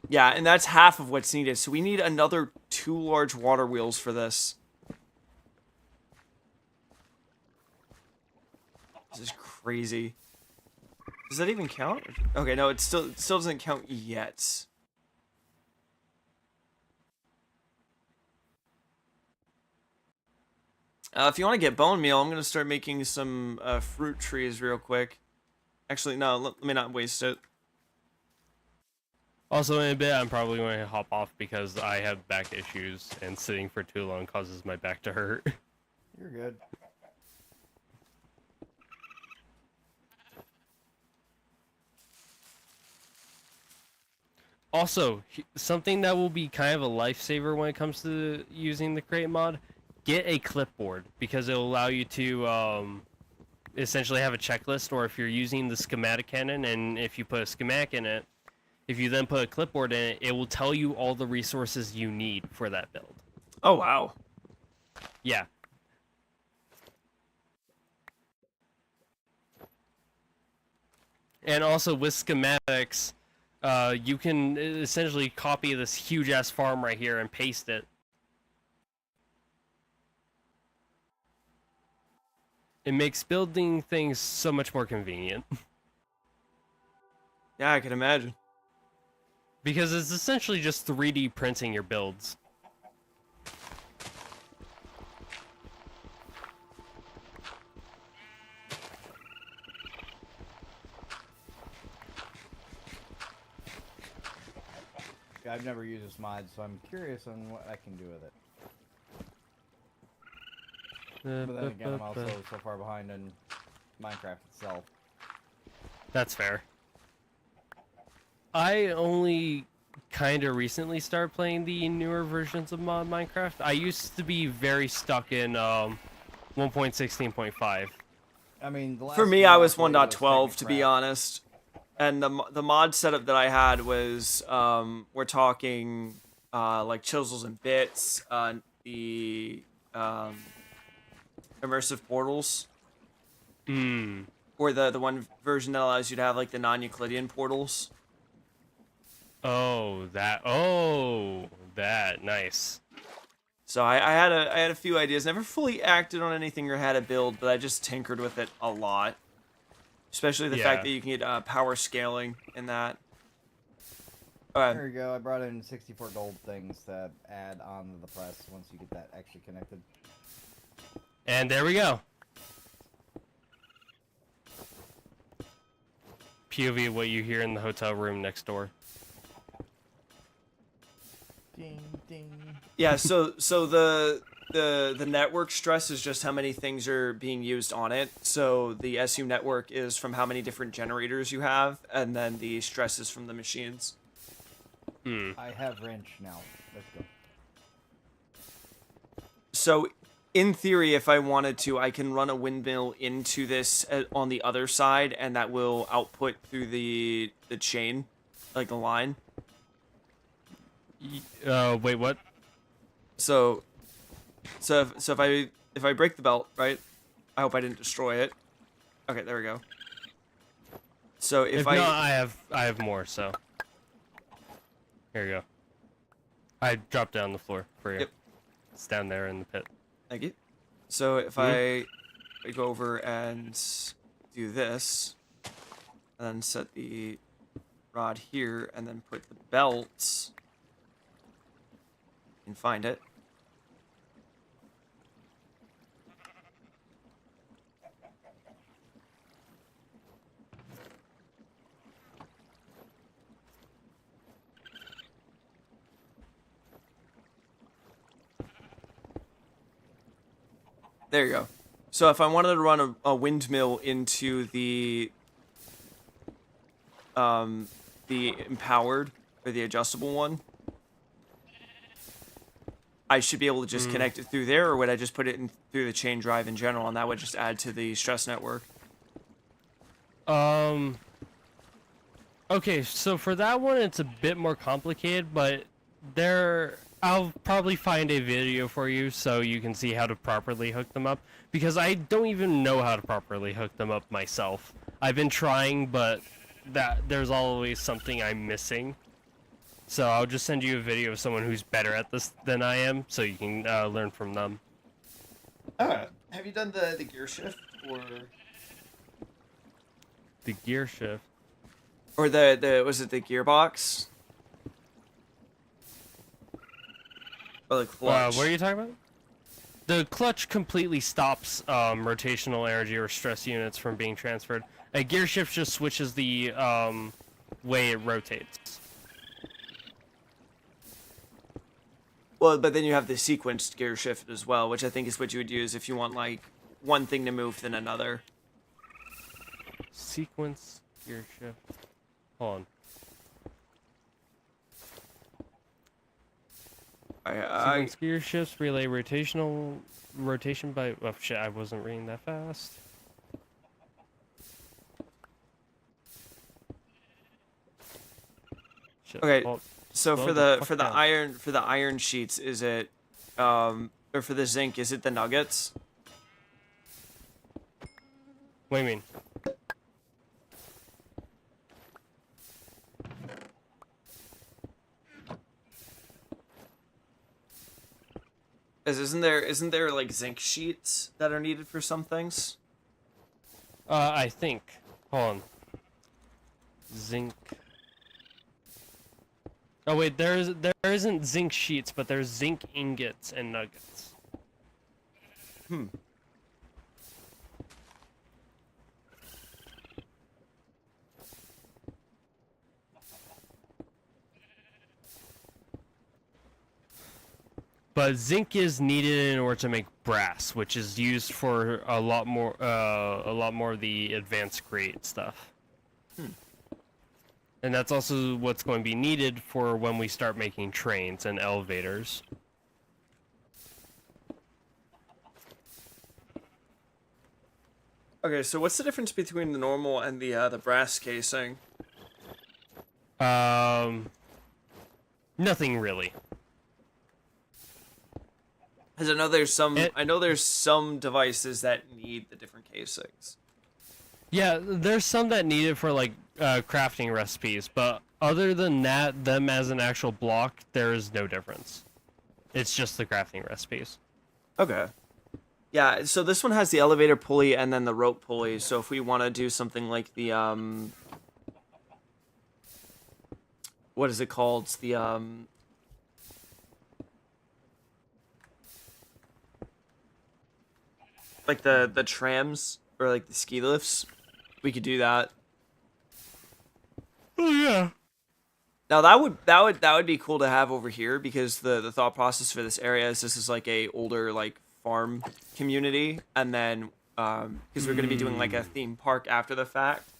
Yeah, and that's half of what's needed. So we need another 2 large water wheels for this. This is crazy. Does that even count? Okay, no, it still doesn't count yet. If you want to get bone meal, I'm going to start making some fruit trees real quick. Actually, no, let me not waste it.
Also, in a bit, I'm probably going to hop off because I have back issues, and sitting for too long causes my back to hurt.
You're good.
Also, something that will be kind of a lifesaver when it comes to using the crate mod, get a clipboard, because it'll allow you to essentially have a checklist, or if you're using the schematic cannon, and if you put a schematic in it, if you then put a clipboard in it, it will tell you all the resources you need for that build.
Oh, wow.
Yeah. And also with schematics, you can essentially copy this huge-ass farm right here and paste it. It makes building things so much more convenient.
Yeah, I can imagine.
Because it's essentially just 3D printing your builds.
I've never used this mod, so I'm curious on what I can do with it. But then again, I'm also so far behind in Minecraft itself.
That's fair. I only kind of recently started playing the newer versions of Minecraft. I used to be very stuck in 1.16.5.
I mean, the last
For me,
mod
I was
played
1.12 to be
CompassCraft.
honest. And the mod setup that I had was we're talking like chisels and bits, the immersive portals, or the one version that allows you to have like the non-Euclidean portals.
Oh, that nice.
So I had a few ideas. Never fully acted on anything or had a build, but I just tinkered with it a lot. Especially the fact that you can get power scaling in that.
There you go. I brought in 64 gold things to add on to the press once you get that actually connected.
And there we go. POV of what you hear in the hotel room next door.
Ding, ding.
Yeah, so the network stress is just how many things are being used on it. So the SU network is from how many different generators you have, and then the stress is from the machines.
I have wrench now. Let's go.
So in theory, if I wanted to, I can run a windmill into this on the other side, and that will output through the chain, like the line.
Wait, what?
So if I break the belt, right? I hope I didn't destroy it. Okay, there we go. So if
not, I have more. So here you go. I dropped down the floor for you.
Yep.
It's down there in the pit.
Thank you. So if I go over and do this, and then set the rod here, and then put the belts, you can find it. There you go. So if I wanted to run a windmill into the empowered or the adjustable one, I should be able to just connect it through there, or would I just put it in through the chain drive in general, and that would just add to the stress network?
Okay, so for that one, it's a bit more complicated, but I'll probably find a video for you so you can see how to properly hook them up, because I don't even know how to properly hook them up myself. I've been trying, but there's always something I'm missing. So I'll just send you a video of someone who's better at this than I am, so you can learn from them.
Have you done the gear shift or
The gear shift.
or the was it the gearbox or the clutch?
What are you talking about? The clutch completely stops rotational energy or stress units from being transferred. A gear shift just switches the way it rotates.
Well, but then you have the sequenced gear shift as well, which I think is what you would use if you want like one thing to move then another.
Sequence gear shift. Hold on. Sequence gear shifts relay rotation by. Oh shit! I wasn't reading that fast. Shit,
Okay.
hold-
So
slow
for
the
the
fuck down.
iron sheets, is it or for the zinc, is it the nuggets?
What do you mean?
Isn't there like zinc sheets that are needed for some things?
I think. Hold on. Zinc. Oh wait, there isn't zinc sheets, but there's zinc ingots and nuggets. But zinc is needed in order to make brass, which is used for a lot more of the advanced grade stuff. And that's also what's going to be needed for when we start making trains and elevators.
Okay, so what's the difference between the normal and the brass casing?
Nothing really.
Because I know there's some devices that need the different casings.
Yeah, there's some that need it for like crafting recipes, but other than that, them as an actual block, there is no difference. It's just the crafting recipes.
Okay. Yeah, so this one has the elevator pulley and then the rope pulley. So if we want to do something like the what is it called? It's the like the trams or like the ski lifts, we could do that.
Oh yeah.
Now that would be cool to have over here, because the thought process for this area is this is like a older like farm community, and then because we're going to be doing like a theme park after the fact,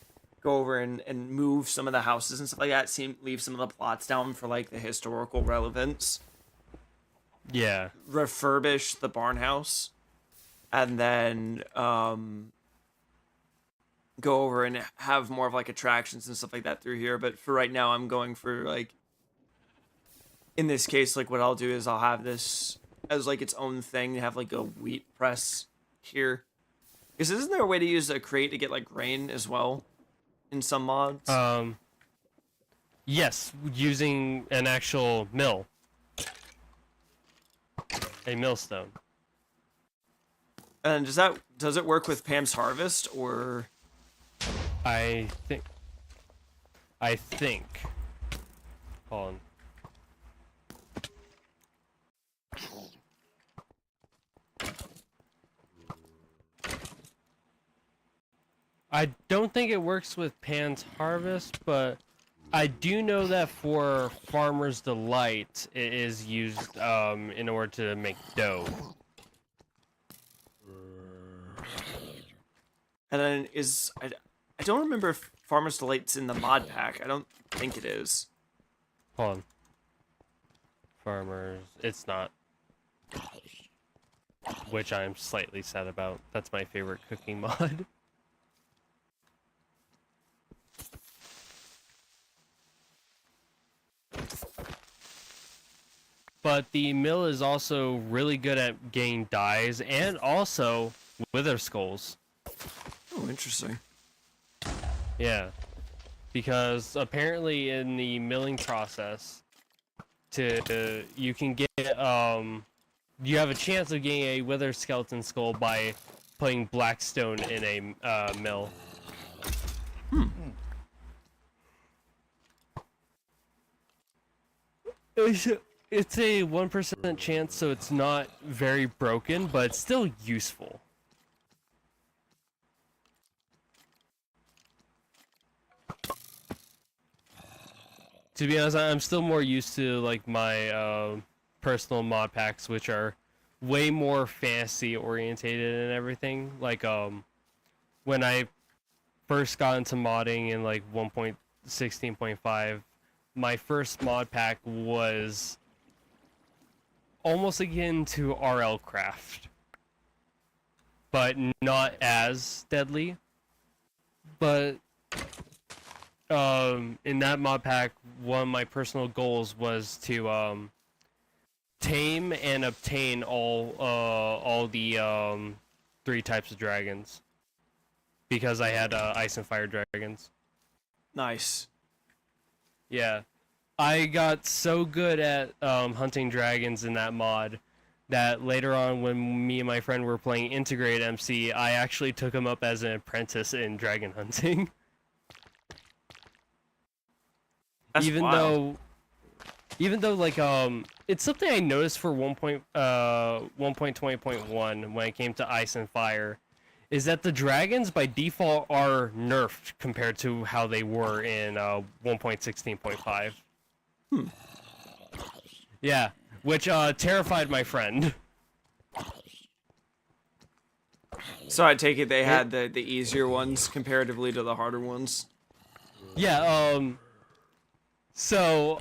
go over and move some of the houses and stuff like that, leave some of the plots down for like the historical relevance,
Yeah.
refurbish the barn house, and then go over and have more of like attractions and stuff like that through here. But for right now, I'm going for like, in this case, like what I'll do is I'll have this as like its own thing, have like a wheat press here. Because isn't there a way to use a crate to get like grain as well in some mods?
Yes, using an actual mill. A millstone.
And does it work with Pam's Harvest, or?
I think. Hold on. I don't think it works with Pan's Harvest, but I do know that for Farmer's Delight, it is used in order to make dough.
And then I don't remember if Farmer's Delight's in the mod pack. I don't think it is.
Hold on. Farmers. It's not. Which I'm slightly sad about. That's my favorite cooking mod. But the mill is also really good at getting dyes and also wither skulls.
Oh, interesting.
Yeah. Because apparently in the milling process, you can get you have a chance of getting a wither skeleton skull by putting black stone in a mill. It's a 1% chance, so it's not very broken, but it's still useful. To be honest, I'm still more used to like my personal mod packs, which are way more fantasy orientated and everything. Like when I first got into modding in like 1.16.5, my first mod pack was almost akin to RL Craft, but not as deadly. But in that mod pack, one of my personal goals was to tame and obtain all the 3 types of dragons, because I had ice and fire dragons.
Nice.
Yeah, I got so good at hunting dragons in that mod that later on, when me and my friend were playing Integrated MC, I actually took him up as an apprentice in dragon hunting.
That's wild.
Even though like it's something I noticed for 1.20.1 when it came to ice and fire, is that the dragons by default are nerfed compared to how they were in 1.16.5. Yeah, which terrified my friend.
So I take it they had the easier ones comparatively to the harder ones.
Yeah, so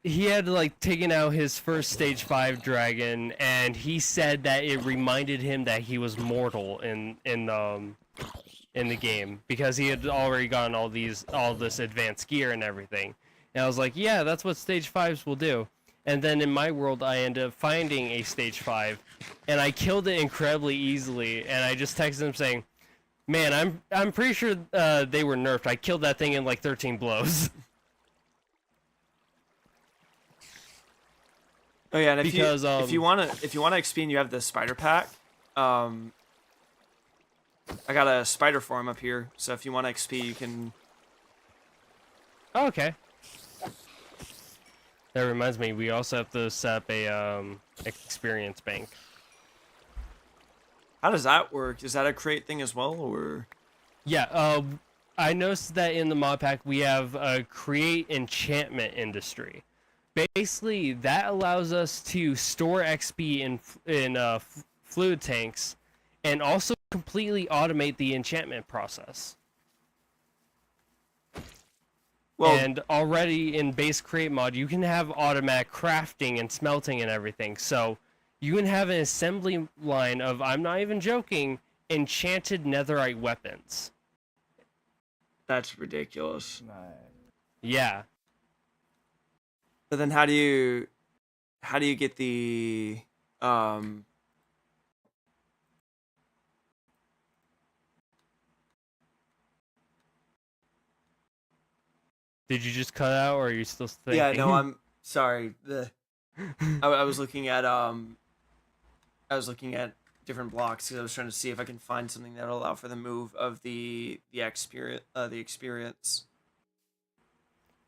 he had like taken out his first stage 5 dragon, and he said that it reminded him that he was mortal in the game, because he had already gotten all this advanced gear and everything. And I was like, yeah, that's what stage 5s will do. And then in my world, I ended up finding a stage 5, and I killed it incredibly easily. And I just texted him saying, "Man, I'm pretty sure they were nerfed. I killed that thing in like 13 blows."
Oh yeah, and
because
if you wanna XP and you have the spider pack, I got a spider farm up here. So if you want XP, you can.
Oh, okay. That reminds me, we also have to set up a experience bank.
How does that work? Is that a crate thing as well, or?
Yeah, I noticed that in the mod pack we have a create enchantment industry. Basically, that allows us to store XP in fluid tanks, and also completely automate the enchantment process. Well, and already in base create mod, you can have automatic crafting and smelting and everything. So you can have an assembly line of, I'm not even joking, enchanted netherite weapons.
That's ridiculous.
Nice.
Yeah.
But then how do you get the
Did you just cut out, or are you still thinking?
Yeah, no, I'm sorry. I was looking at different blocks because I was trying to see if I can find something that'll allow for the move of the experience.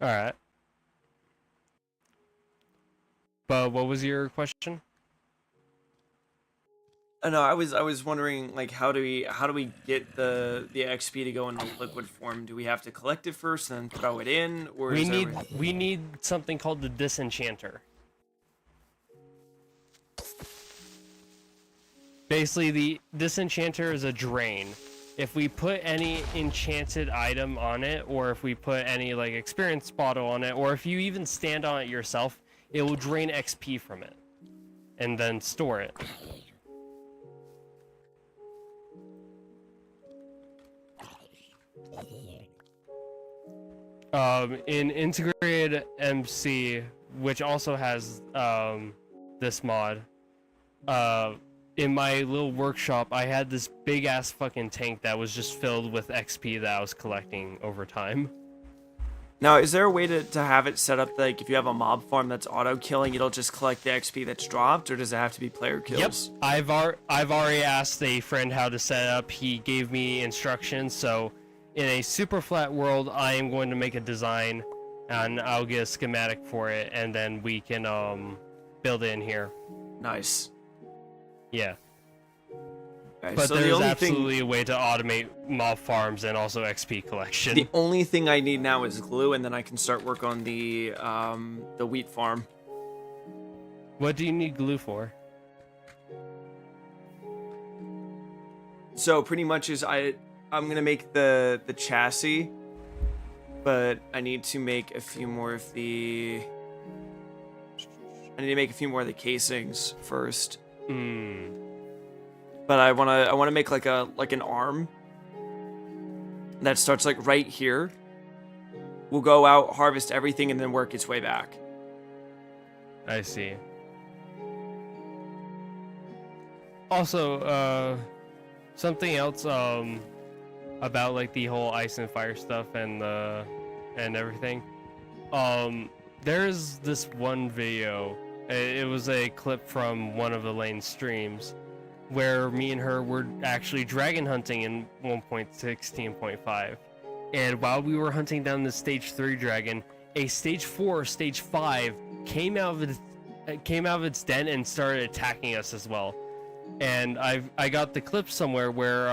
All right. But what was your question?
No, I was wondering, like, how do we get the XP to go into liquid form? Do we have to collect it first and then throw it in, or
we need something called the disenchanter. Basically, the disenchanter is a drain. if we put any enchanted item on it, or if we put any like experience bottle on it, or if you even stand on it yourself, it will drain XP from it and then store it. In integrated MC, which also has this mod, in my little workshop, I had this big ass fucking tank that was just filled with XP that I was collecting over time.
Now, is there a way to have it set up like if you have a mob farm that's auto killing, it'll just collect the XP that's dropped, or does it have to be player kills?
Yep, I've already asked a friend how to set it up. He gave me instructions, so in a super flat world, I am going to make a design, and I'll get a schematic for it, and then we can build it in here.
Nice.
Yeah.
Okay,
But
so
there's absolutely a way to automate mob farms and also XP collection.
The only thing I need now is glue, and then I can start work on the wheat farm.
What do you need glue for?
So pretty much is I'm gonna make the chassis, but I need to make a few more of the. I need to make a few more of the casings first. But I wanna make like an arm that starts like right here. We'll go out, harvest everything, and then work its way back.
I see. Also, something else about like the whole ice and fire stuff and everything. There's this one video. It was a clip from one of Elaine's streams where me and her were actually dragon hunting in 1.16.5. And while we were hunting down the stage 3 dragon, a stage 4 or stage 5 came out of its den and started attacking us as well. And I got the clip somewhere where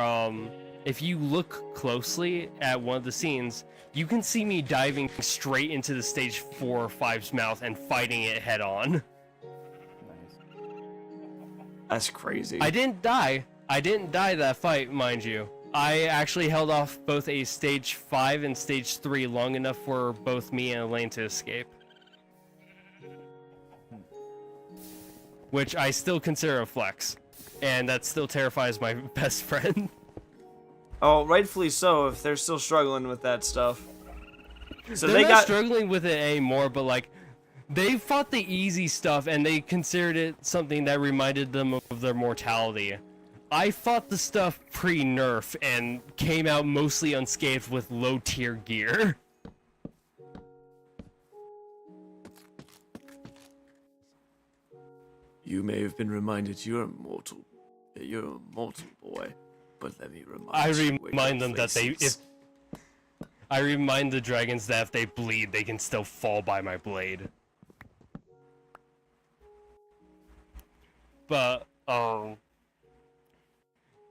if you look closely at one of the scenes, you can see me diving straight into the stage 4 or 5's mouth and fighting it head on.
That's crazy.
I didn't die that fight, mind you. I actually held off both a stage 5 and stage 3 long enough for both me and Elaine to escape. Which I still consider a flex. And that still terrifies my best friend.
Oh, rightfully so, if they're still struggling with that stuff. So
They're not struggling with it anymore, but like, they fought the easy stuff and they considered it something that reminded them of their mortality. I fought the stuff pre-nerf and came out mostly unscathed with low-tier gear.
You may have been reminded you're immortal. You're a mortal boy, but let me remind you.
I remind them that I remind the dragons that if they bleed, they can still fall by my blade. But,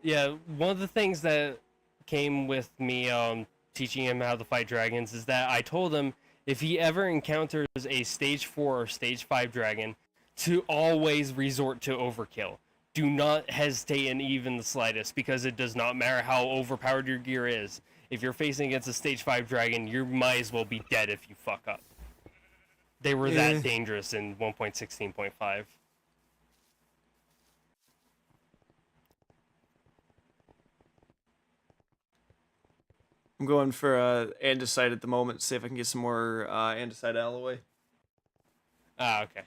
yeah, one of the things that came with me teaching him how to fight dragons is that I told him if he ever encounters a stage 4 or stage 5 dragon, to always resort to overkill. Do not hesitate in even the slightest, because it does not matter how overpowered your gear is. If you're facing against a stage 5 dragon, you might as well be dead if you fuck up. They were that dangerous in 1.16.5.
I'm going for andesite at the moment, see if I can get some more andesite alloy.
Ah, okay.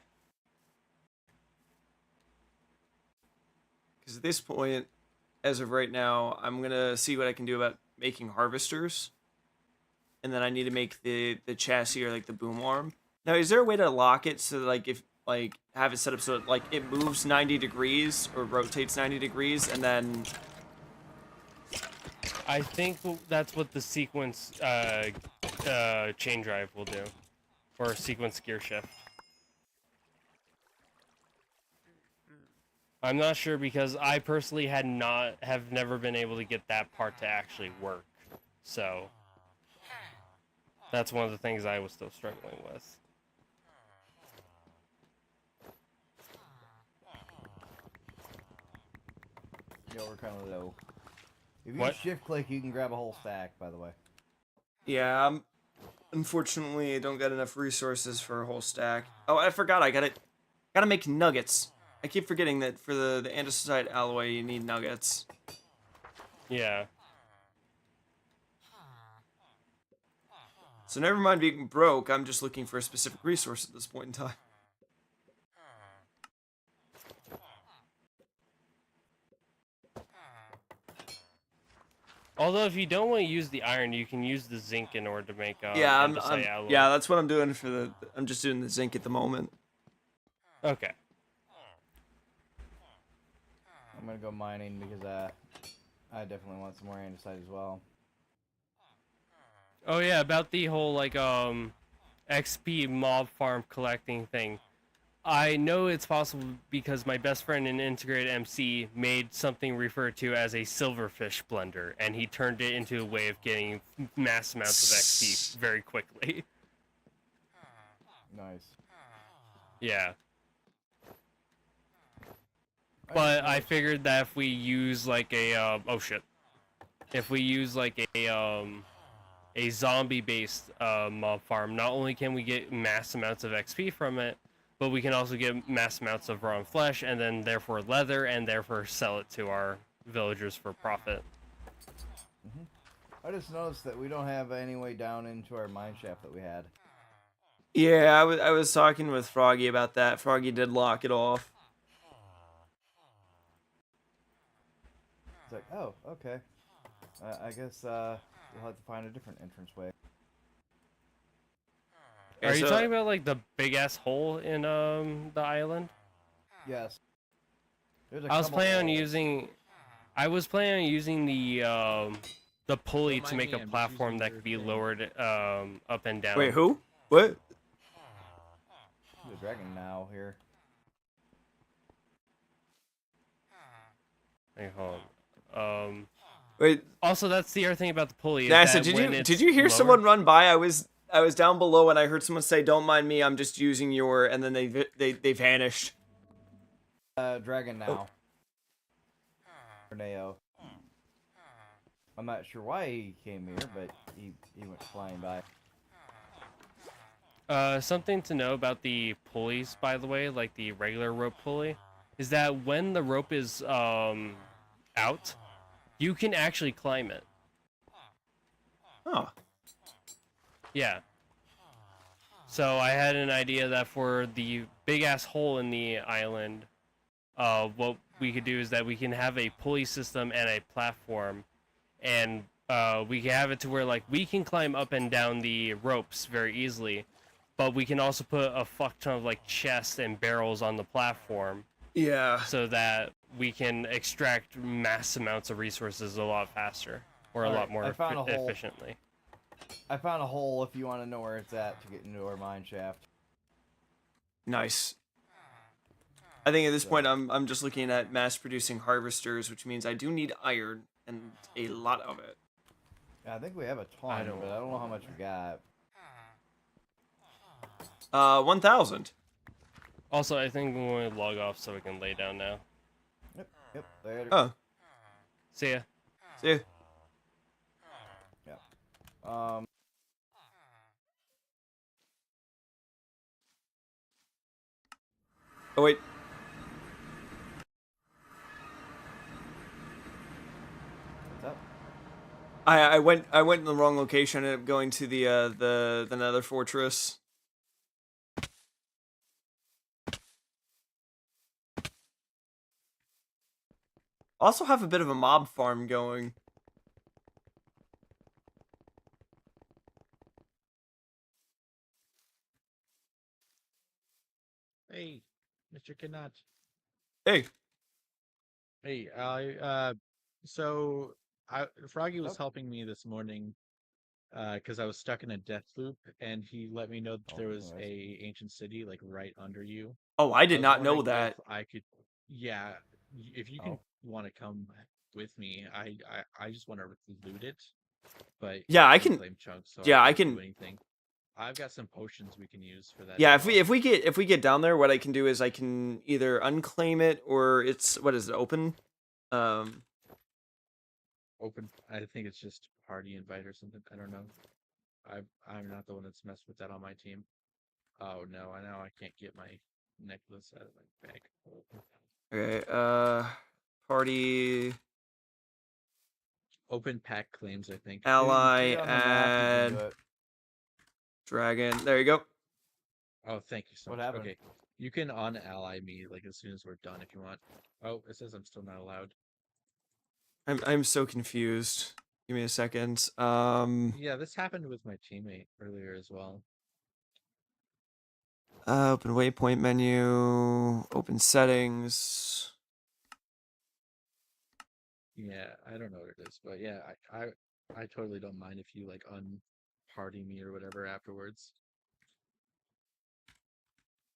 Because at this point, as of right now, I'm going to see what I can do about making harvesters. And then I need to make the chassis or like the boom arm. Now, is there a way to lock it so that, like, if like have it set up so that, like, it moves 90 degrees or rotates 90 degrees and then...
I think that's what the sequence chain drive will do. Or sequence gear shift. I'm not sure because I personally have never been able to get that part to actually work. So that's one of the things I was still struggling with.
Yeah, we're kind of low. If you
What?
shift click, you can grab a whole stack. By the way.
Yeah, unfortunately, I don't got enough resources for a whole stack. Oh, I forgot. Gotta make nuggets. I keep forgetting that for the andesite alloy, you need nuggets.
Yeah.
So never mind being broke. I'm just looking for a specific resource at this point in time.
Although if you don't want to use the iron, you can use the zinc in order to make
Yeah,
andesite alloy.
yeah, that's what I'm doing for the. I'm just doing the zinc at the moment.
Okay.
I'm gonna go mining because I definitely want some more andesite as well.
Oh yeah, about the whole like XP mob farm collecting thing. I know it's possible because my best friend in Integrated MC made something referred to as a silverfish blender, and he turned it into a way of getting mass amounts of XP very quickly.
Nice.
Yeah. But I figured that if we use like a oh shit, if we use like a zombie-based mob farm, not only can we get mass amounts of XP from it, but we can also get mass amounts of raw flesh, and then therefore leather, and therefore sell it to our villagers for profit.
I just noticed that we don't have any way down into our mine shaft that we had.
Yeah, I was talking with Froggy about that. Froggy did lock it off.
It's like, oh, okay. I guess we'll have to find a different entranceway.
Are you talking about like the big ass hole in the island?
Yes.
I was planning on using the pulley to make a platform that could be lowered up and down.
Wait, who? What?
The dragon now here.
Hey, hold on.
Wait,
Also, that's the other thing about the pulley. Is
NASA,
that
did
when
you
it's
did you hear
lowered-
someone run by? I was down below and I heard someone say, "Don't mind me, I'm just using your," and then they vanished.
Dragon now. Reneo. I'm not sure why he came here, but he went flying by.
Something to know about the pulleys, by the way, like the regular rope pulley, is that when the rope is out, you can actually climb it.
Oh.
Yeah. So I had an idea that for the big ass hole in the island, what we could do is that we can have a pulley system and a platform, and we can have it to where like we can climb up and down the ropes very easily, but we can also put a fuck ton of like chests and barrels on the platform,
Yeah.
so that we can extract mass amounts of resources a lot faster or a lot more efficiently.
I found a hole if you want to know where it's at to get into our mine shaft.
Nice. I think at this point I'm just looking at mass producing harvesters, which means I do need iron and a lot of it.
Yeah, I think we have a ton, but I don't know how much we got.
1,000.
Also, I think when we log off so we can lay down now.
Yep, later.
Oh.
See ya.
See ya.
Yeah.
Oh wait.
What's up?
I went in the wrong location. I ended up going to the Nether fortress. Also have a bit of a mob farm going.
Hey, Mr.CanKnotNot.
Hey.
Hey, Froggy was helping me this morning, because I was stuck in a death loop, and he let me know that there was a ancient city like right under you.
Oh, I did
was
not know
wondering
that.
if I could, yeah, if you can want to come with me, I just want to loot it, but
Yeah, I
you
can.
claim chunks, so
Yeah, I
can't
can.
do anything. I've got some potions we can use for that.
Yeah,
as
if we get down there, what I can do is I can either unclaim it or it's what is it open?
Open. I think it's just party invite or something. I don't know. I'm not the one that's messed with that on my team. Oh no! Now I can't get my necklace out of my bag.
Okay. Party
Open pack claims. I think.
ally
On the map, you can do
add
it.
dragon. There you go.
Oh, thank you so
What
much.
happened?
Okay, you can unally me like as soon as we're done if you want. Oh, it says I'm still not allowed.
I'm so confused. Give me a second.
Yeah, this happened with my teammate earlier as well.
Open waypoint menu. Open settings.
Yeah, I don't know what it is, but yeah, I totally don't mind if you like unparty me or whatever afterwards.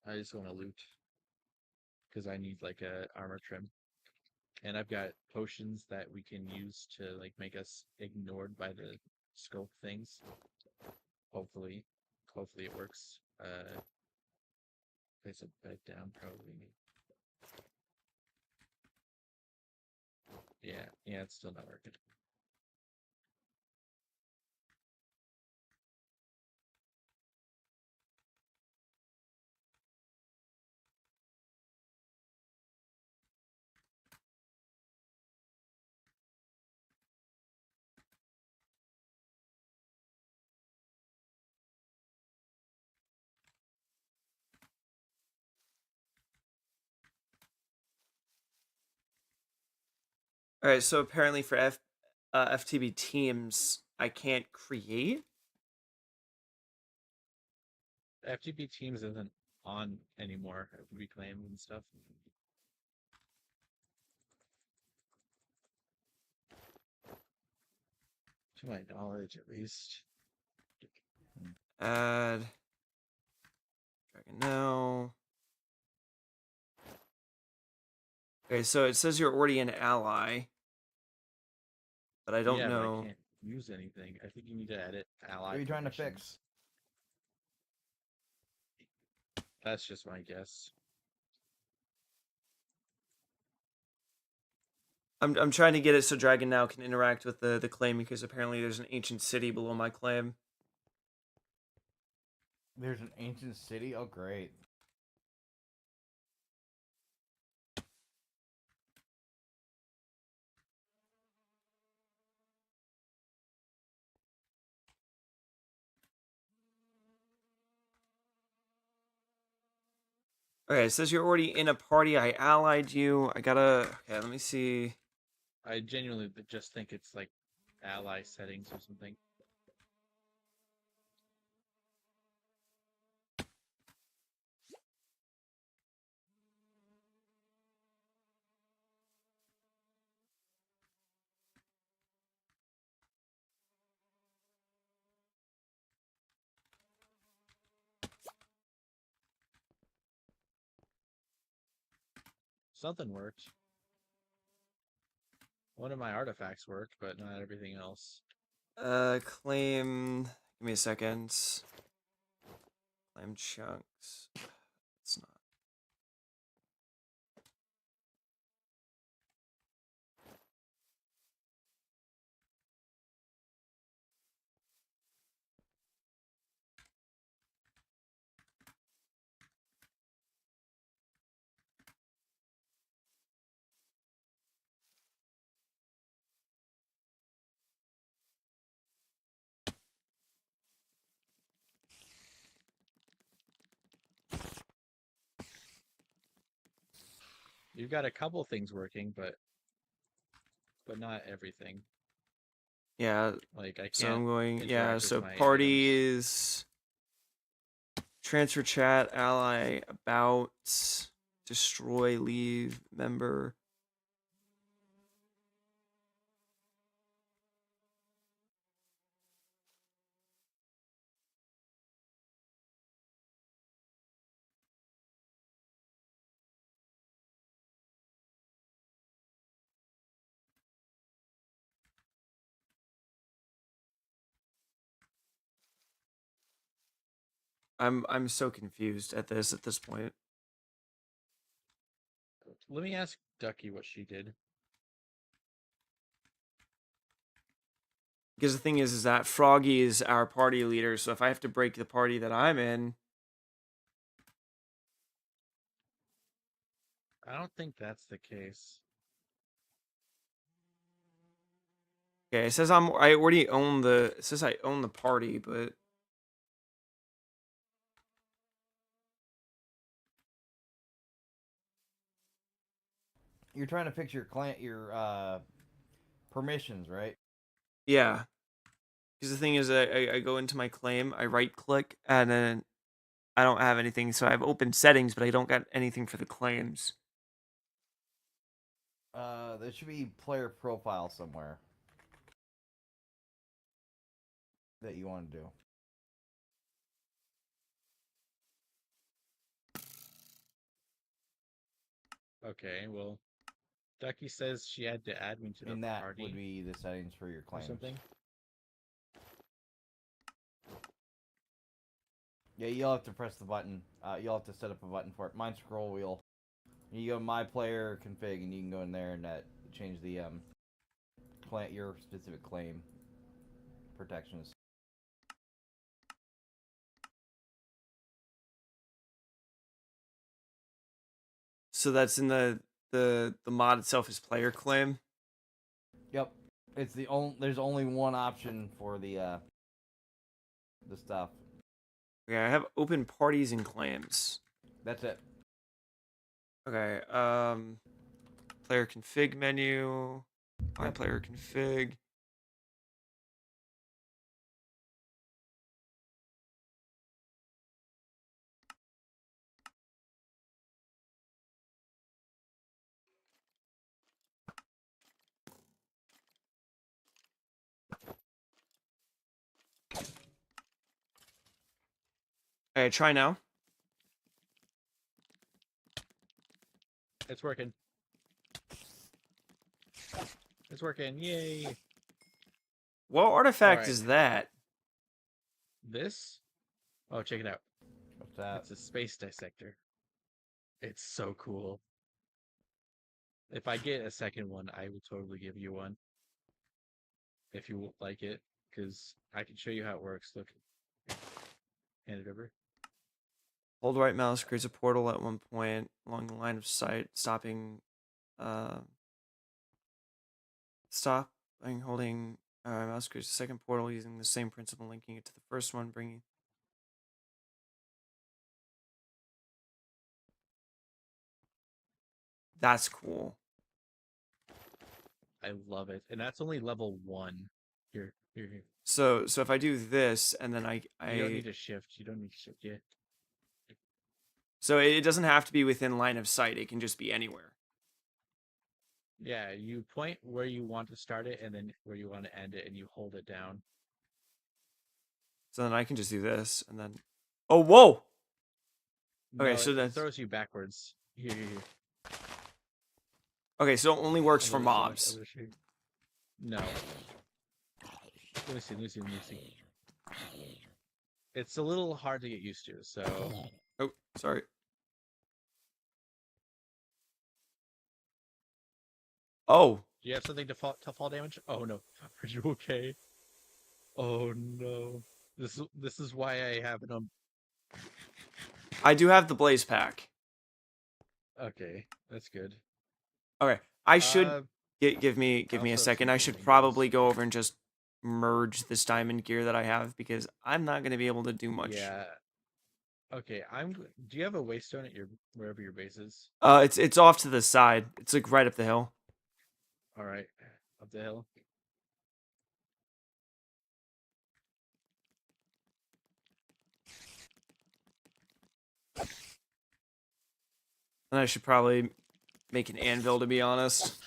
I just want to loot because I need like a armor trim, and I've got potions that we can use to like make us ignored by the scope things. Hopefully, hopefully it works. Place a bed down probably. Yeah, it's still not working.
All right. So apparently for FTB teams, I can't create.
FGP Teams isn't on anymore. Reclaim and stuff. To my knowledge, at least.
Add dragon now. Okay, so it says you're already an ally, but I don't
Yeah,
know.
but I can't use anything. I think you need to edit ally.
What are you trying to
permissions.
fix?
That's just my guess.
I'm trying to get it so Dragon now can interact with the claim because apparently there's an ancient city below my claim.
There's an ancient city? Oh, great.
Okay, it says you're already in a party. I allied you. I gotta. Okay, let me see.
I genuinely just think it's like ally settings or something. Something worked. One of my artifacts worked, but not everything else.
Claim. Give me a second. Claim chunks. It's not.
You've got a couple things working, but not everything.
Yeah.
Like I can't.
So I'm going. Yeah.
interact with
So
my items.
parties. Transfer chat. Ally. About. Destroy. Leave. Member. I'm so confused at this point.
Let me ask Ducky what she did.
Because the thing is that Froggy is our party leader, so if I have to break the party that I'm in,
I don't think that's the case.
okay, it says I already own the. It says I own the party, but
You're trying to fix your permissions, right?
yeah. Because the thing is, I go into my claim, I right click, and then I don't have anything. So I have open settings, but I don't got anything for the claims.
There should be player profile somewhere that you want to do.
Okay, well, Ducky says she had to add me to the
And that
party
would be the settings for your
or
claims.
something.
Yeah, you'll have to press the button. You'll have to set up a button for it. Mine's scroll wheel. You go my player config, and you can go in there and change the your specific claim protections.
So that's in the mod itself is player claim.
Yep, it's the only. There's only one option for the stuff.
Okay, I have open parties and claims.
That's it.
Okay, player config menu, my player config. Okay, try now.
It's working. It's working. Yay!
What artifact
Alright.
is that?
This? Oh, check it out.
What's that?
It's a space dissector. It's so cool. If I get a second one, I will totally give you one. If you like it, because I can show you how it works. Look. Hand it over.
Hold right mouse creates a portal at one point along the line of sight, stopping. Holding mouse creates a second portal using the same principle, linking it to the first one, bringing. That's cool.
I love it. And that's only level 1. Here.
So if I do this and then
You don't need to shift. You don't need to shift yet.
So it doesn't have to be within line of sight. It can just be anywhere.
Yeah, you point where you want to start it and then where you want to end it, and you hold it down.
So then I can just do this and then. Oh, whoa! Okay,
No,
so
it
that's.
throws you backwards. Here.
Okay, so it only works
I'm
for
gonna- I'm gonna-
mobs.
I'm gonna show you. No. Let me see. It's a little hard to get used to, so
Oh, sorry. Oh,
do you have something to fall damage? Oh no. Are you okay? Oh no. This is why I have it on.
I do have the blaze pack.
Okay, that's good.
Okay, I should
Uh,
give me
I
a
also have
second.
some
I should
building
probably
tools.
go over and just merge this diamond gear that I have because I'm not going to be able to do much.
Yeah. Okay, do you have a waystone at wherever your base is?
It's off to the side. It's like right up the hill.
All right, up the hill.
And I should probably make an anvil, to be honest.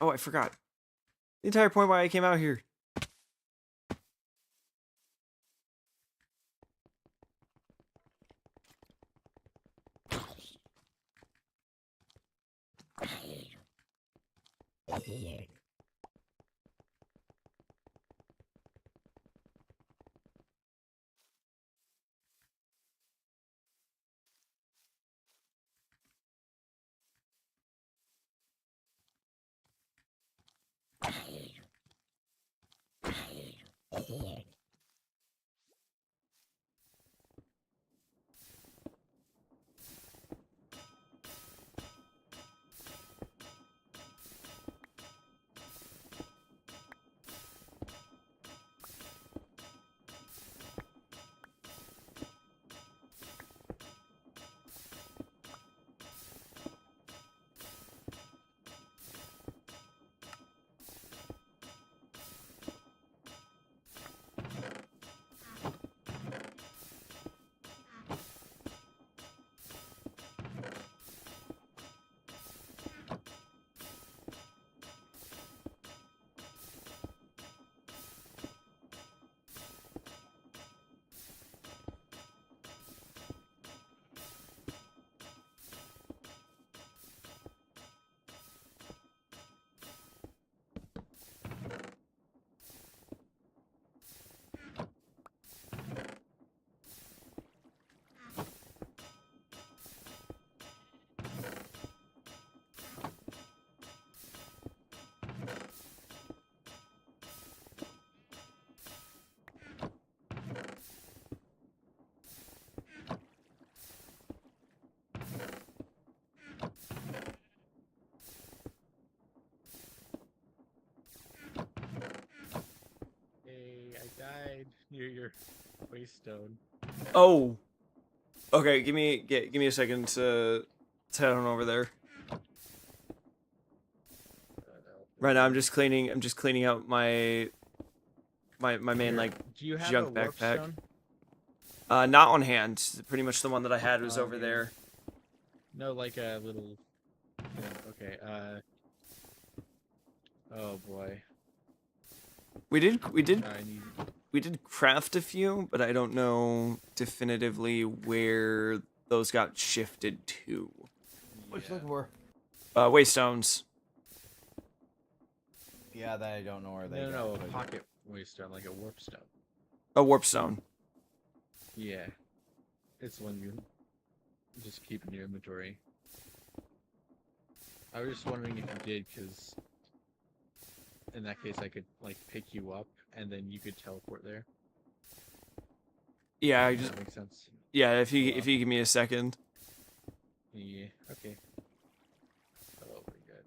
Oh, I forgot. The entire point why I came out here.
Hey, I died near your waystone.
Oh. Okay, give me a second to head on over there. Right now I'm just cleaning out my main
Here,
like
do you have
junk
a warp
backpack.
stone?
Not on hand. Pretty much the one that I had was
Oh,
over
man.
there.
No, like a little. Yeah, okay. Oh boy.
We did
I need.
we did craft a few, but I don't know definitively where those got shifted to.
What you
Yeah.
looking for?
Waystones.
Yeah, that I don't know where they
No,
go.
no, a
but-
pocket waystone, like a warp stone.
A warp stone.
Yeah. It's one you just keep in your inventory. I was just wondering if you did, because in that case I could like pick you up and then you could teleport there.
Yeah,
Does that make sense?
if you
Go up.
give me a second.
Yeah. Okay. Oh, very good.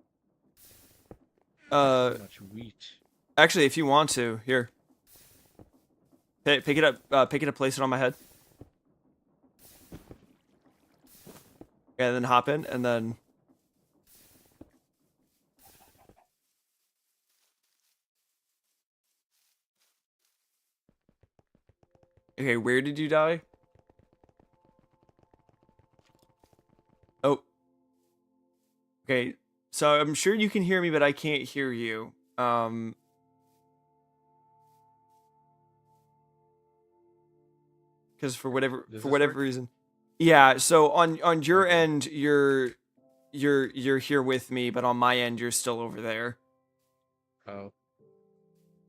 So much wheat.
Actually, if you want to, here. Pick it up. Pick it up. Place it on my head. And then hop in, and then. Okay, where did you die? Oh. Okay, so I'm sure you can hear me, but I can't hear you. Because for whatever
Does
for
this
whatever
work?
reason. Yeah. So on your
Okay.
end, you're here with me, but on my end, you're still over there.
Oh,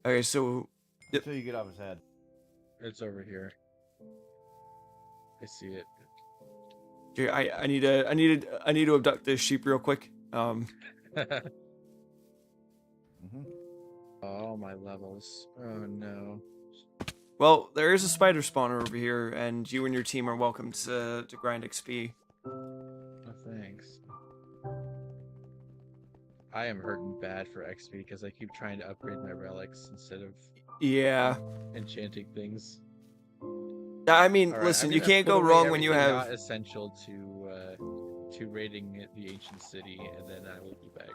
Okay, so Yep.
Until you get off his head.
it's over here. I see it.
okay, I need to abduct this sheep real quick.
Mm-hmm.
All my levels. Oh no.
Well, there is a spider spawner over here, and you and your team are welcome to grind XP.
Oh, thanks. I am hurting bad for XP because I keep trying to upgrade my relics instead of
Yeah.
enchanting things.
I mean,
All right,
listen,
I'm
you
gonna
can't
put
go
away
wrong when you
everything
have.
not essential to raiding the ancient city, and then I will be back.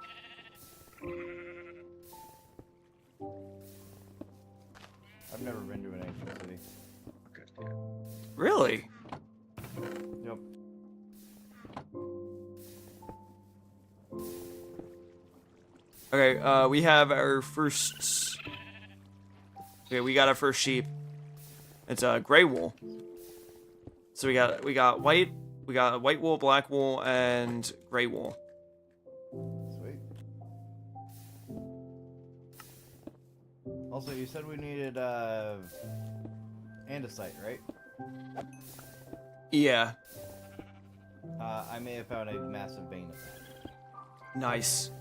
I've never been to an ancient city.
Okay. Yeah.
Really?
Yep.
Okay, we have our first. Okay, we got our first sheep. It's a gray wool. So we got white, wool, black wool, and gray wool.
Sweet. Also, you said we needed andesite, right?
Yeah,
I may have found a massive vein of that.
nice.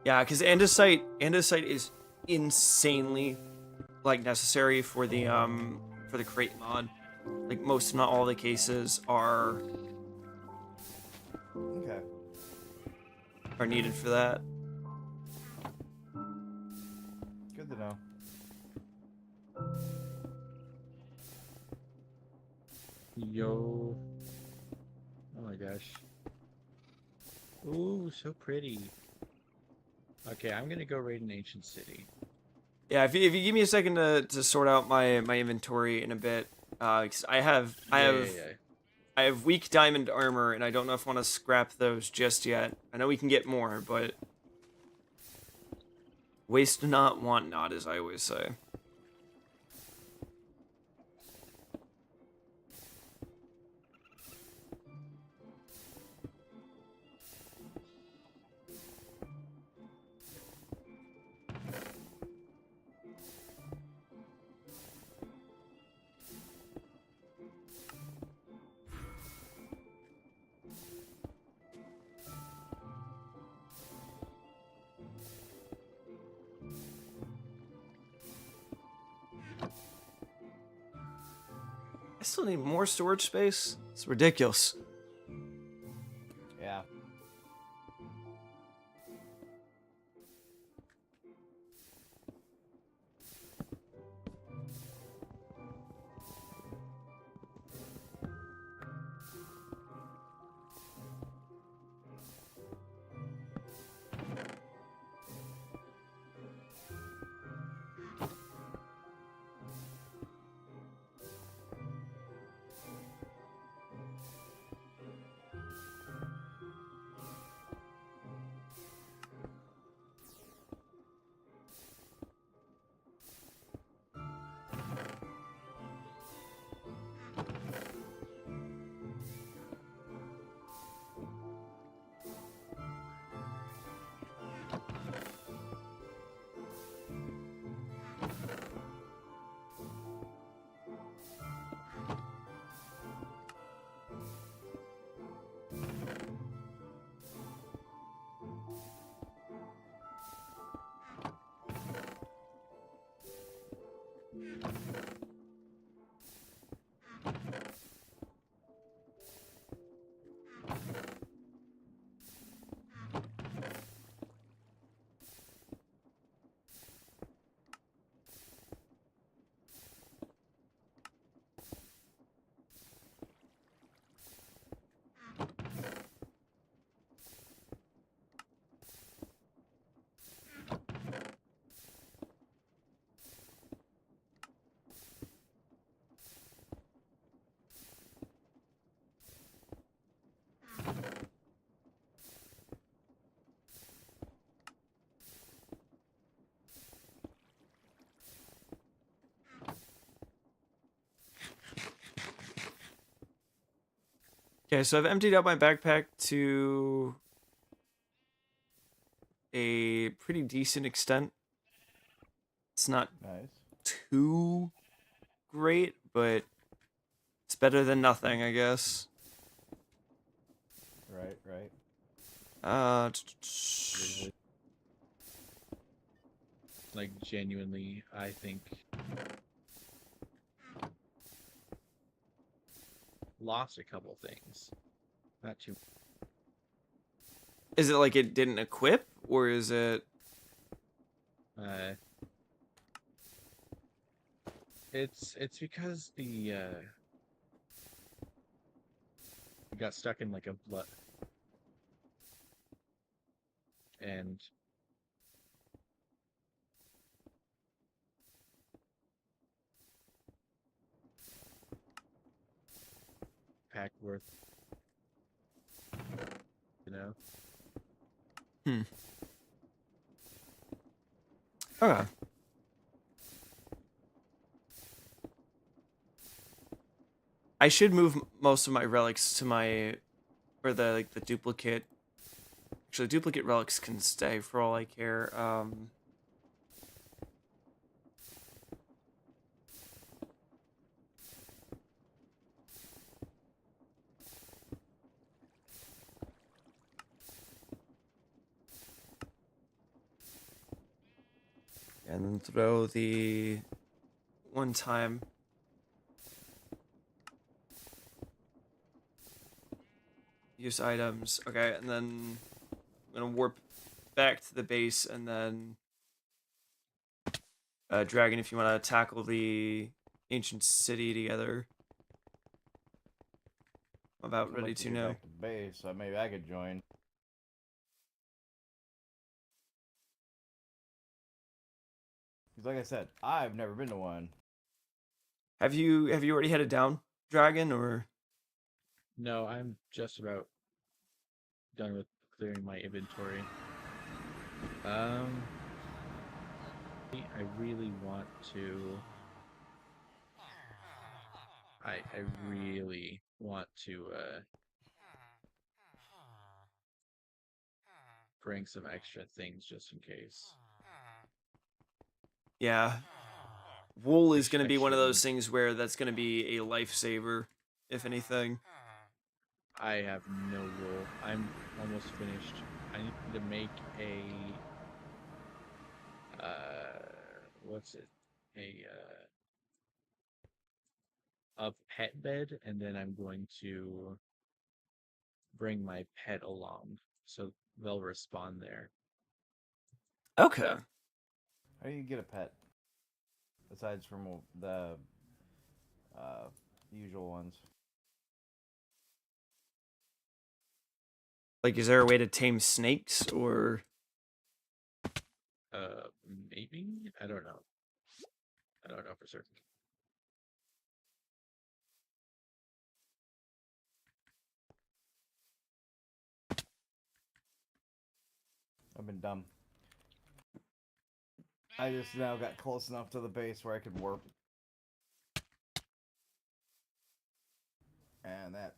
Yeah, because andesite is insanely like necessary for the crate mod. Like most, not all the cases are
Okay.
needed for that.
Good to know.
Yo. Oh my gosh. Ooh, so pretty. Okay, I'm gonna go raid an ancient city.
Yeah, if you give me a second to sort out my inventory in a bit, 'cause I have weak diamond armor, and I don't know if I want to scrap those just yet. I know we can get more, but waste not, want not, as I always say. I still need more storage space. It's ridiculous.
Yeah.
Okay, so I've emptied out my backpack to a pretty decent extent. It's not
Nice.
too great, but it's better than nothing, I guess.
Right, right.
Uh,
Like, genuinely, I think lost a couple things. Not too.
is it like it didn't equip, or is it?
Uh, it's because the got stuck in like a blood and pack worth, you know.
Hmm. Okay. I should move most of my relics to my, or the duplicate. Actually, duplicate relics can stay for all I care. And then throw the one time. Use items. Okay, and then I'm gonna warp back to the base, and then Dragon, if you want to tackle the ancient city together. I'm about
I'd
ready
like to
to
get
know.
back to base, so maybe I could join. Because like I said, I've never been to one.
Have you already headed down, Dragon, or?
No, I'm just about done with clearing my inventory. I really want to. I really want to bring some extra things just in case.
Yeah. Wool is going to
I
be one of those
shouldn't.
things where that's going to be a lifesaver, if anything.
I have no wool. I'm almost finished. I need to make what's it? A pet bed, and then I'm going to bring my pet along so they'll respawn there.
Okay.
How do you get a pet? Besides from the usual ones.
Like, is there a way to tame snakes, or?
Maybe? I don't know. I don't know for certain.
I've been dumb. I just now got close enough to the base where I could warp. And that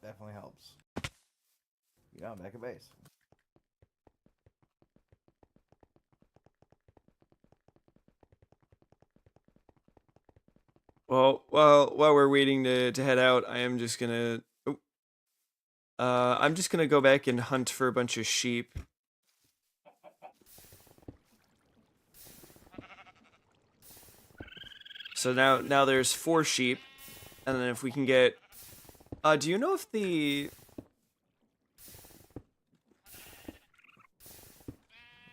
definitely helps. Yeah, I'm back at base.
Well, while we're waiting to head out, I am just gonna. Oh, I'm just gonna go back and hunt for a bunch of sheep. So now there's 4 sheep, and then if we can get, do you know if the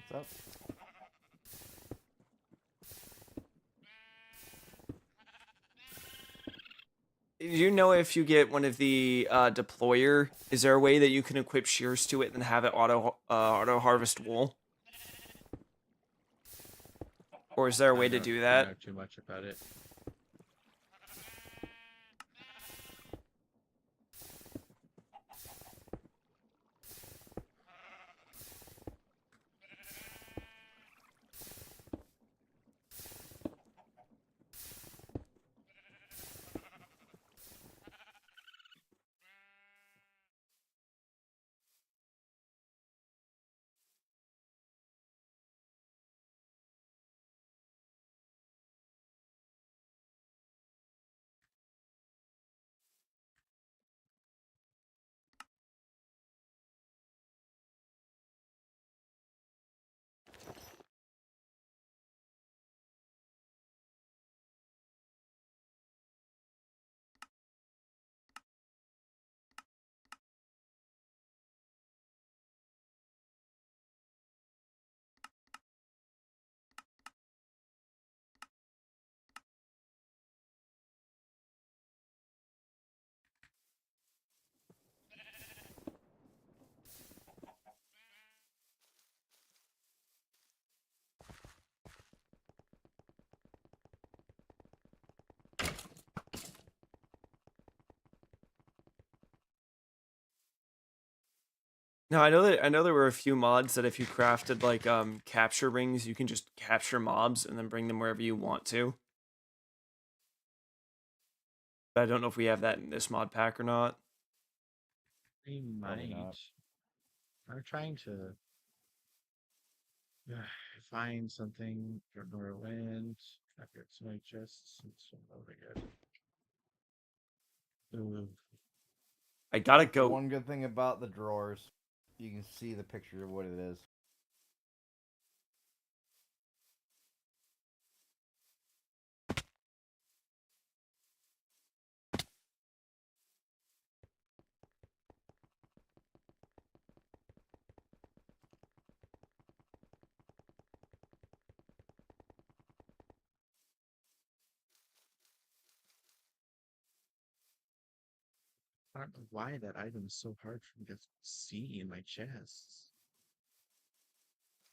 What's up?
do you know if you get one of the deployer, is there a way that you can equip shears to it and have it auto harvest wool? Or is there a way to do
I don't
that?
know too much about it.
No, I know there were a few mods that if you crafted like capture rings, you can just capture mobs and then bring them wherever you want to. But I don't know if we have that in this mod pack or not.
We
Probably
might.
not.
I'm trying to find something. Don't know where it went. I've got so many chests. It's so good. Ooh.
I gotta
The
go.
one good thing about the drawers, you can see the picture of what it is.
I don't know why that item is so hard for me to see in my chests.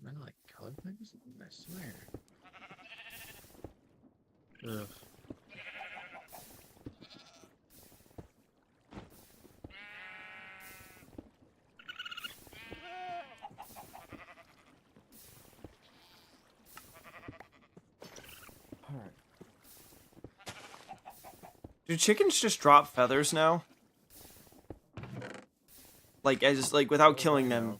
Am I like colorblind or something? I swear. Ugh.
Alright.
Do chickens just drop feathers now? Like as like without killing them.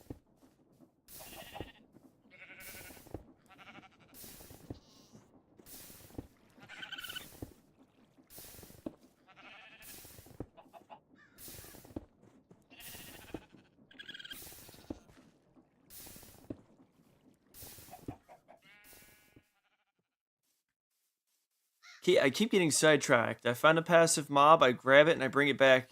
I keep getting sidetracked. I find a passive mob, I grab it, and I bring it back.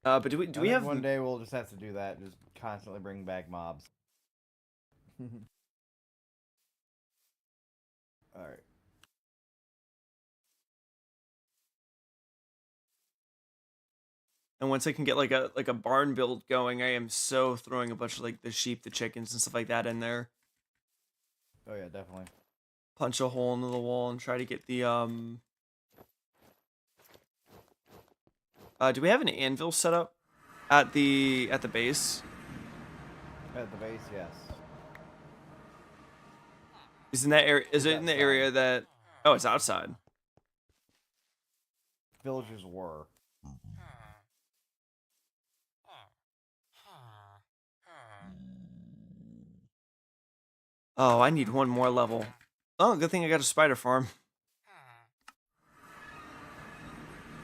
But do we
I think
have
one day we'll just have to do that, just constantly bring back mobs. Alright.
And once I can get like a barn build going, I am so throwing a bunch of like the sheep, the chickens, and stuff like that in there.
Oh yeah, definitely.
Punch a hole into the wall and try to get the do we have an anvil set up at the base?
At the base, yes.
Is in that area? Is
It's
it in the
outside.
area that? Oh, it's outside.
Villagers were.
Oh, I need one more level. Oh, good thing I got a spider farm.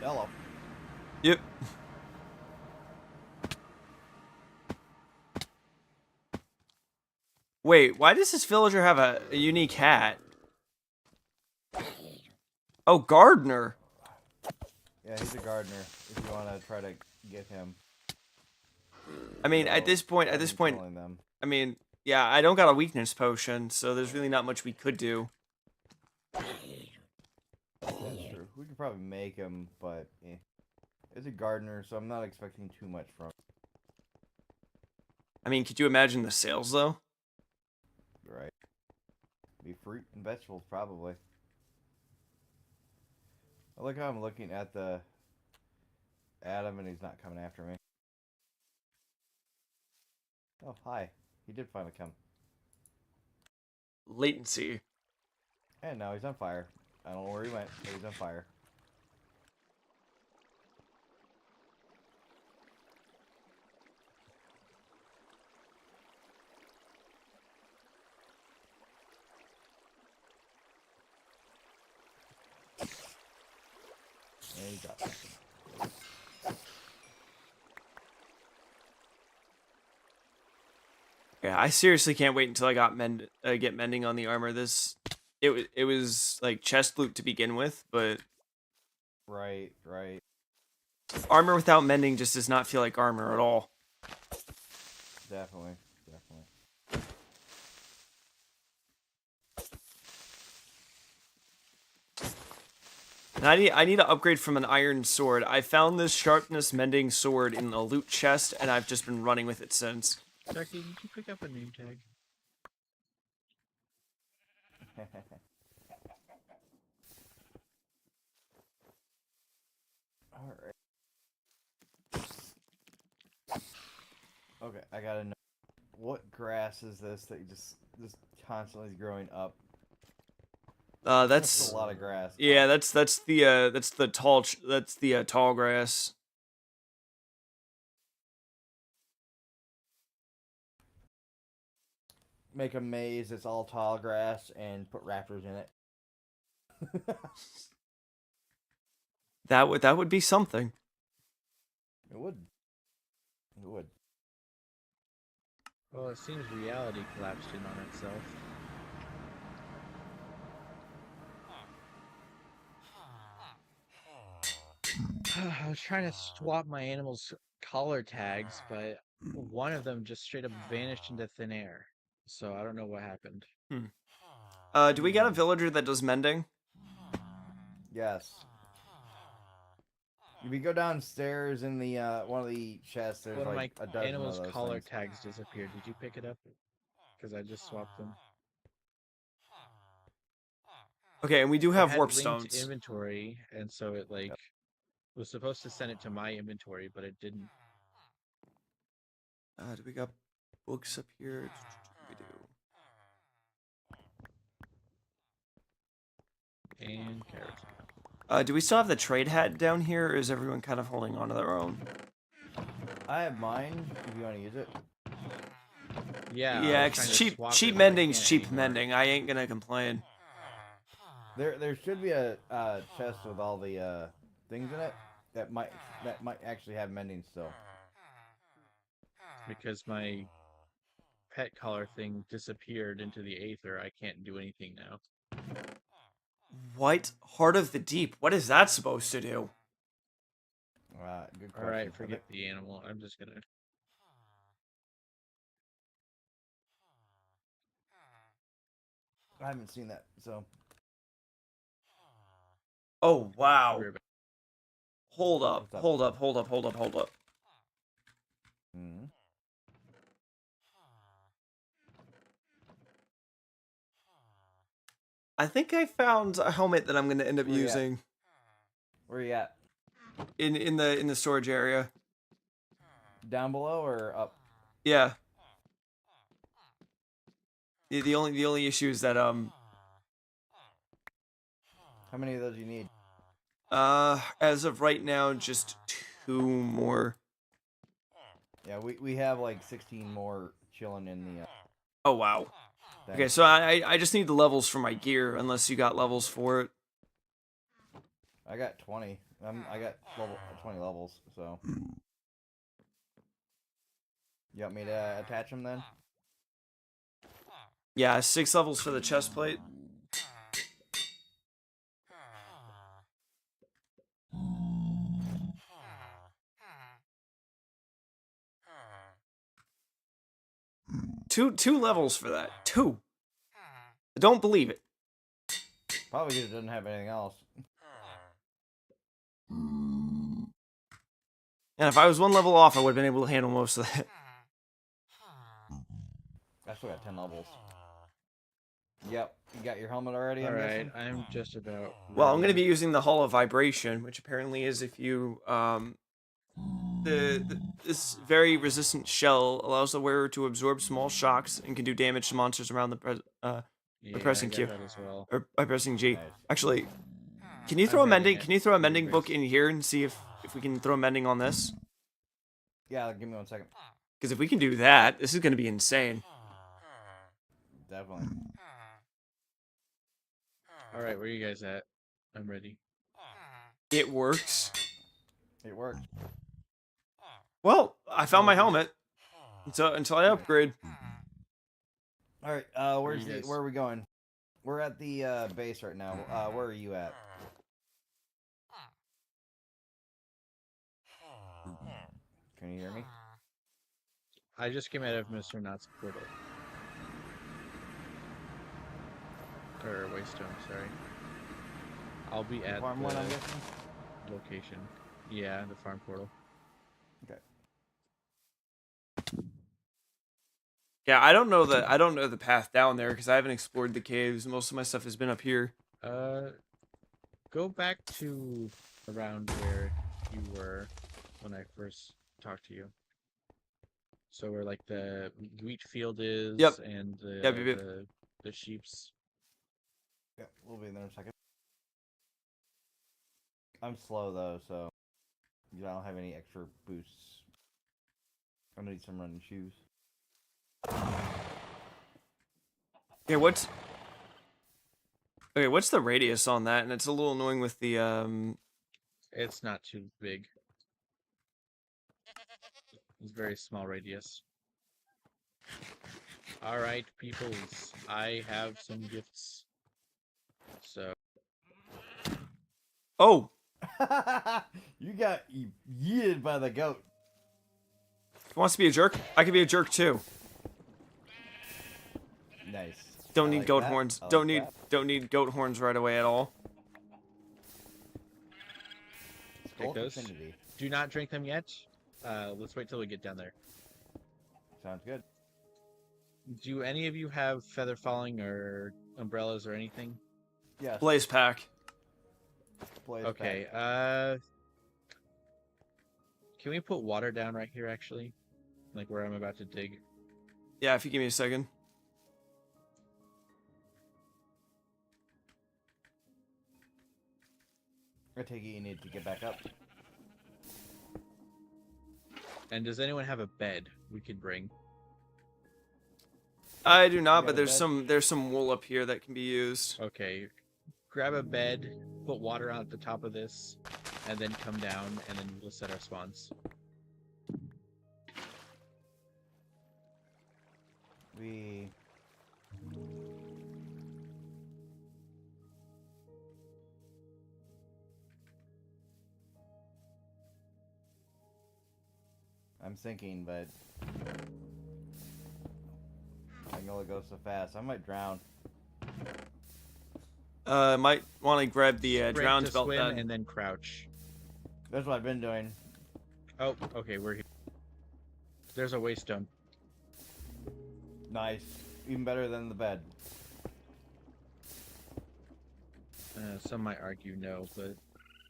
Hello.
Yep. Wait, why does this villager have a unique hat? Oh, gardener.
Yeah, he's a gardener. If you want to try to get him.
I mean, at this point,
killing them.
I mean, yeah, I don't got a weakness potion, so there's really not much we could do.
That's true. We could probably make him, but it's a gardener, so I'm not expecting too much from him.
I mean, could you imagine the sales though?
Right. Be fruit and vegetables, probably. I like how I'm looking at the Adam and he's not coming after me. Oh, hi. He did finally come.
Latency.
And now he's on fire. I don't know where he went, but he's on fire. And he got something.
Yeah, I seriously can't wait until I got get mending on the armor. It was like chest loot to begin with, but
Right, right.
armor without mending just does not feel like armor at all.
Definitely, definitely.
And I need to upgrade from an iron sword. I found this sharpness mending sword in a loot chest, and I've just been running with it since.
Ducky, did you pick up a name tag?
Alright. Okay, I gotta know what grass is this that you just constantly is growing up. That's
That's
a lot of grass.
yeah, that's the tall grass.
Make a maze that's all tall grass and put raptors in it.
That would be something.
It would. It would.
Well, it seems reality collapsed in on itself. I was trying to swap my animals' collar tags, but one of them just straight up vanished into thin air. So I don't know what happened.
Do we got a villager that does mending?
Yes. If you go downstairs in the one of the chests, there's
One of my
like a dozen
animals'
of those
collar
things.
tags disappeared. Did you pick it up? Because I just swapped them.
Okay, and we do
It
have
had
warp
linked
stones.
inventory, and so it like was supposed to send it to my inventory, but it didn't.
Do we got books up here? We do.
And carrots.
Do we still have the trade hat down here, or is everyone kind of holding on to their own?
I have mine. If you want to use it.
Yeah.
Yeah,
I was trying
'cause
to swap
cheap
it, but I
mending's
can't
cheap
anymore.
mending. I ain't gonna complain.
There should be a chest with all the things in it that might actually have mending still.
Because my pet collar thing disappeared into the aether. I can't do anything now.
What? Heart of the Deep. What is that supposed to do?
Good question.
All right, forget the animal. I'm just gonna.
I haven't seen that, so.
Oh wow.
Worry about-
Hold up.
What's up?
Hold up. Hold up. Hold up. Hold up.
Hmm.
I think I found a helmet that I'm gonna end up
Where you at?
using
Where you at?
in the storage area.
Down below or up?
Yeah. The only issue is that
How many of those do you need?
as of right now, just 2 more.
Yeah, we have like 16 more chilling in the.
Oh wow.
Thing.
Okay, so I just need the levels for my gear, unless you got levels for it.
I got 20. I got 20 levels, so. You want me to attach them then?
Yeah, 6 levels for the chest plate. Two levels for that. 2. I don't believe it.
Probably because it doesn't have anything else.
And if I was 1 level off, I would have been able to handle most of that.
I still got 10 levels. Yep. You got your helmet already?
All
I'm
right,
guessing?
I'm just about.
Well, I'm going to be
ready.
using the Hall of Vibration, which apparently is if you this very resistant shell allows the wearer to absorb small shocks and can do damage to monsters around the
Yeah,
pressing
I got
Q.
that as well.
Or by pressing G.
Nice.
Actually, can you
I'm
throw a
having
mending?
it.
Can you throw a mending
Ludicrous.
book in here and see if we can throw mending on this?
Yeah, give me 1 second.
Because if we can do that, this is going to be insane.
Definitely.
All right, where are you guys at? I'm ready.
It works.
It worked.
Well, I found my helmet. Until I upgrade.
All right.
Where you guys?
Where are we going? We're at the base right now. Where are you at? Can you hear me?
I just came out of Mr.CanKnot's portal. Or Waystone, sorry. I'll be at
Farm one, I'm guessing.
the location. Yeah, the farm portal.
Okay.
Yeah, I don't know the path down there because I haven't explored the caves. Most of my stuff has been up here.
Go back to around where you were when I first talked to you. So where like the wheat field is,
Yep.
and
Yep, yep, yep.
the sheep's.
Yeah, we'll be there in a second. I'm slow though, so I don't have any extra boosts. I'm gonna need some running shoes.
Yeah, what's the radius on that? And it's a little annoying with the
It's not too big. It's very small radius. All right, peoples, I have some gifts. So
Oh,
You got yeeted by the goat.
who wants to be a jerk? I could be a jerk too.
Nice.
Don't
I
need
like
goat
that.
horns.
I
Don't
like
need
that.
don't need goat horns right away at all.
Skull
those.
Infinity.
do not drink them yet. Let's wait till we get down there.
Sounds good.
Do any of you have feather falling or umbrellas or anything?
Yes.
Blaze pack.
Blaze
Okay.
pack.
Can we put water down right here, actually? Like where I'm about to dig.
Yeah, if you give me a second.
I take it you need to get back up.
And does anyone have a bed we could bring?
I do not,
got
but
a
there's some wool up here that can be used.
Okay. Grab a bed, put water on at the top of this, and then come down, and then we'll set our spawns.
We. I'm thinking, but I can only go so fast. I might drown.
Might want to grab the
Sprint
drown
to
belt
swim
then.
and then crouch.
That's what I've been doing.
Oh, okay, we're here. There's a waystone.
Nice. Even better than the bed.
Some might argue no, but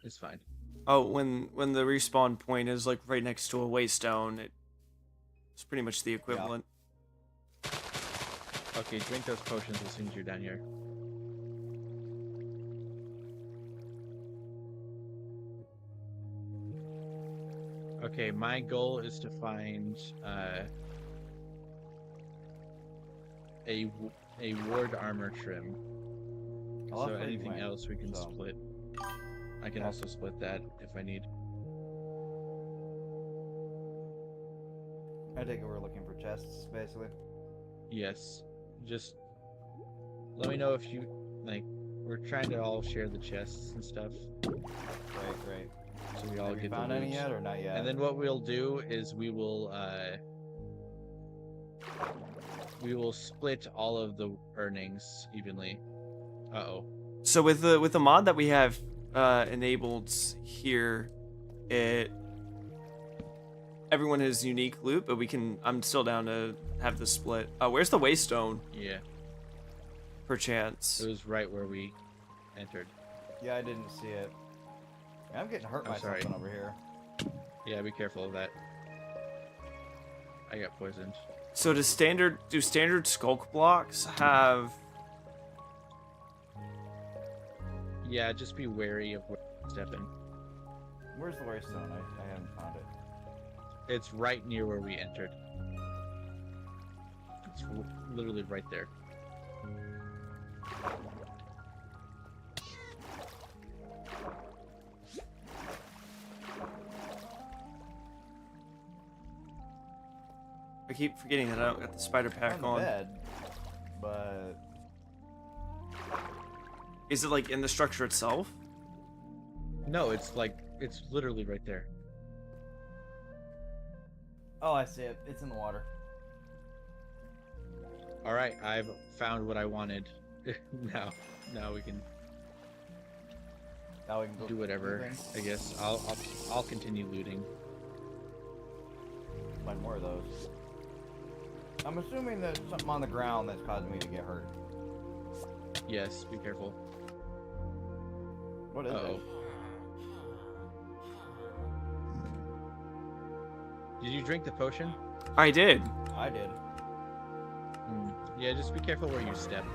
it's fine.
Oh, when the respawn point is like right next to a waystone, it's pretty much the equivalent.
Okay, drink those potions as soon as you're down here. Okay, my goal is to find a ward armor trim.
I love
So
where you
anything
went,
else we can
so.
split. I can
Yeah.
also split that if I need.
I take it we're looking for chests, basically.
Yes. Just let me know if you like. We're trying to all share the chests and stuff,
Great.
so we all
Have you
get
found
the
any
loot.
yet, or not yet?
And then what we'll do is we will split all of the earnings evenly. Uh-oh.
So with the mod that we have enabled here, everyone has unique loot, but I'm still down to have the split. Where's the waystone?
Yeah.
Perchance.
It was right where we entered.
Yeah, I didn't see it. I'm getting hurt
I'm
by
sorry.
something over here.
Yeah, be careful of that. I got poisoned.
So do standard skulk blocks have?
Yeah, just be wary of where you step in.
Where's the waystone? I haven't found it.
It's right near where we entered. It's literally right there.
I keep forgetting that I don't got the spider pack
On the
on.
bed, but
Is it like in the structure itself?
No, it's literally right there.
oh, I see it. It's in the water.
All right, I've found what I wanted. now we can
Now we can go
do whatever.
moving.
I guess I'll continue looting.
Find more of those. I'm assuming there's something on the ground that's causing me to get hurt.
Yes, be careful.
What is
Uh-oh.
it?
Did you drink the potion?
I did.
I did.
Yeah, just be careful where you step.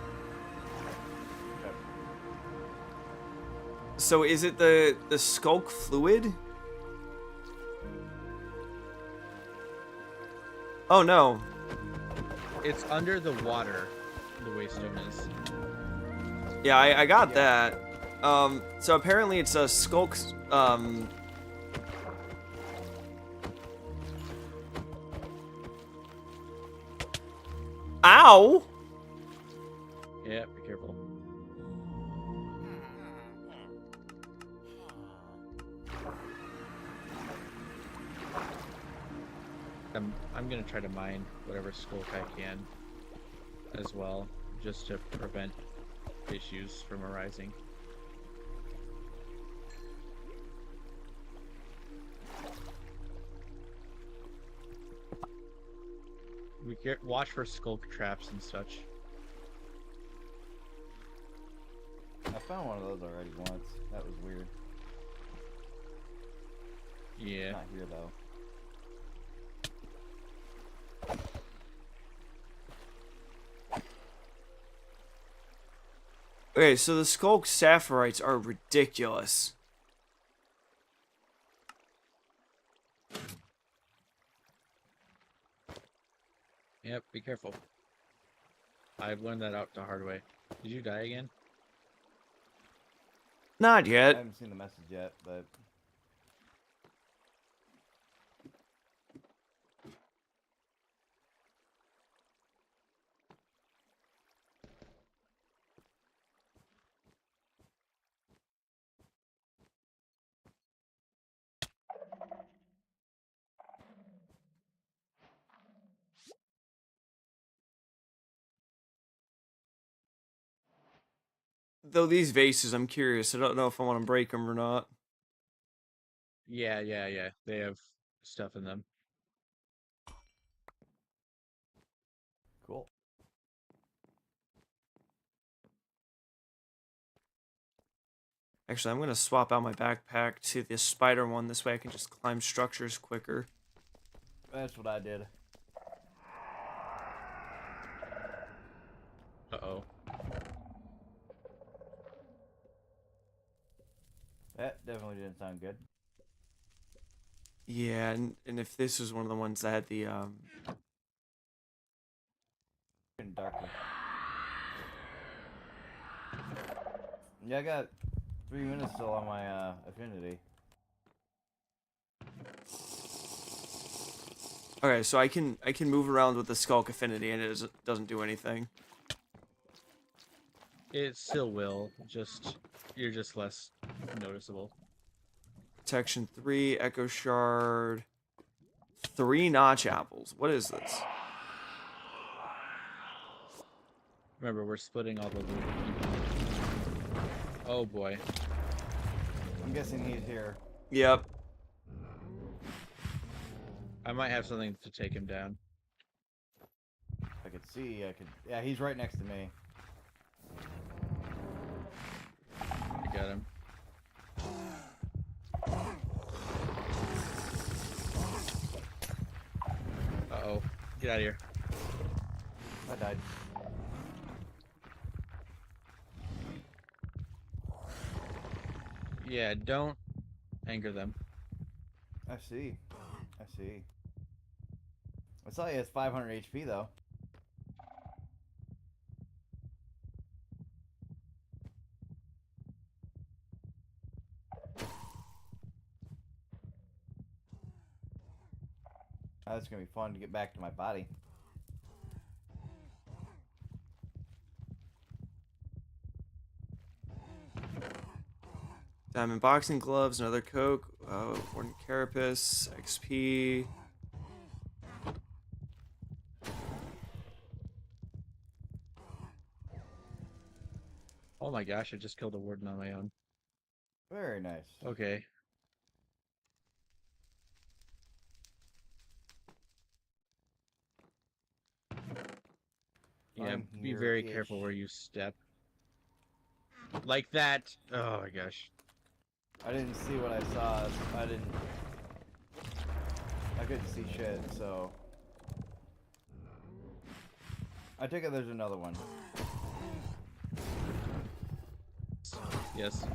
Okay.
So is it the skulk fluid? Oh no.
It's under the water, the waystone is.
Yeah, I got
Yeah.
that. So apparently it's a skulk. Ow!
Yeah, be careful. I'm gonna try to mine whatever skulk I can as well, just to prevent issues from arising. Watch for skulk traps and such.
I found one of those already once. That was weird.
Yeah.
Not here though.
Okay, so the skulk sapphirites are ridiculous.
Yep, be careful. I've learned that out the hard way. Did you die again?
Not
I
yet.
haven't seen the message yet, but
Though these vases, I'm curious. I don't know if I want to break them or not.
Yeah. They have stuff in them.
cool.
Actually, I'm gonna swap out my backpack to the spider one. This way I can just climb structures quicker.
That's what I did.
Uh-oh.
That definitely didn't sound good.
Yeah, and if this was one of the ones that had the
Getting darker. Yeah, I got 3 minutes still on my affinity.
Okay, so I can move around with the skulk affinity and it doesn't do anything.
It still will, you're just less noticeable.
Protection 3, Echo Shard, 3 Notch Apples. What is this?
Remember, we're splitting all the loot. Oh boy.
I'm guessing he's here.
Yep.
I might have something to take him down.
I could see, yeah, he's right next to me.
I got him. Uh-oh. Get out of here.
I died.
Yeah, don't anger them.
I see. I see. I saw he has 500 HP though. Oh, it's gonna be fun to get back to my body.
Diamond boxing gloves, another Coke, Warden Carapace, XP.
Oh my gosh, I just killed a warden on my own.
Very nice.
Okay. Yeah,
I'm
be very
here-ish.
careful where you step. Like that. Oh my gosh.
I didn't see what I saw. I couldn't see shit, so I take it there's another one.
Yes.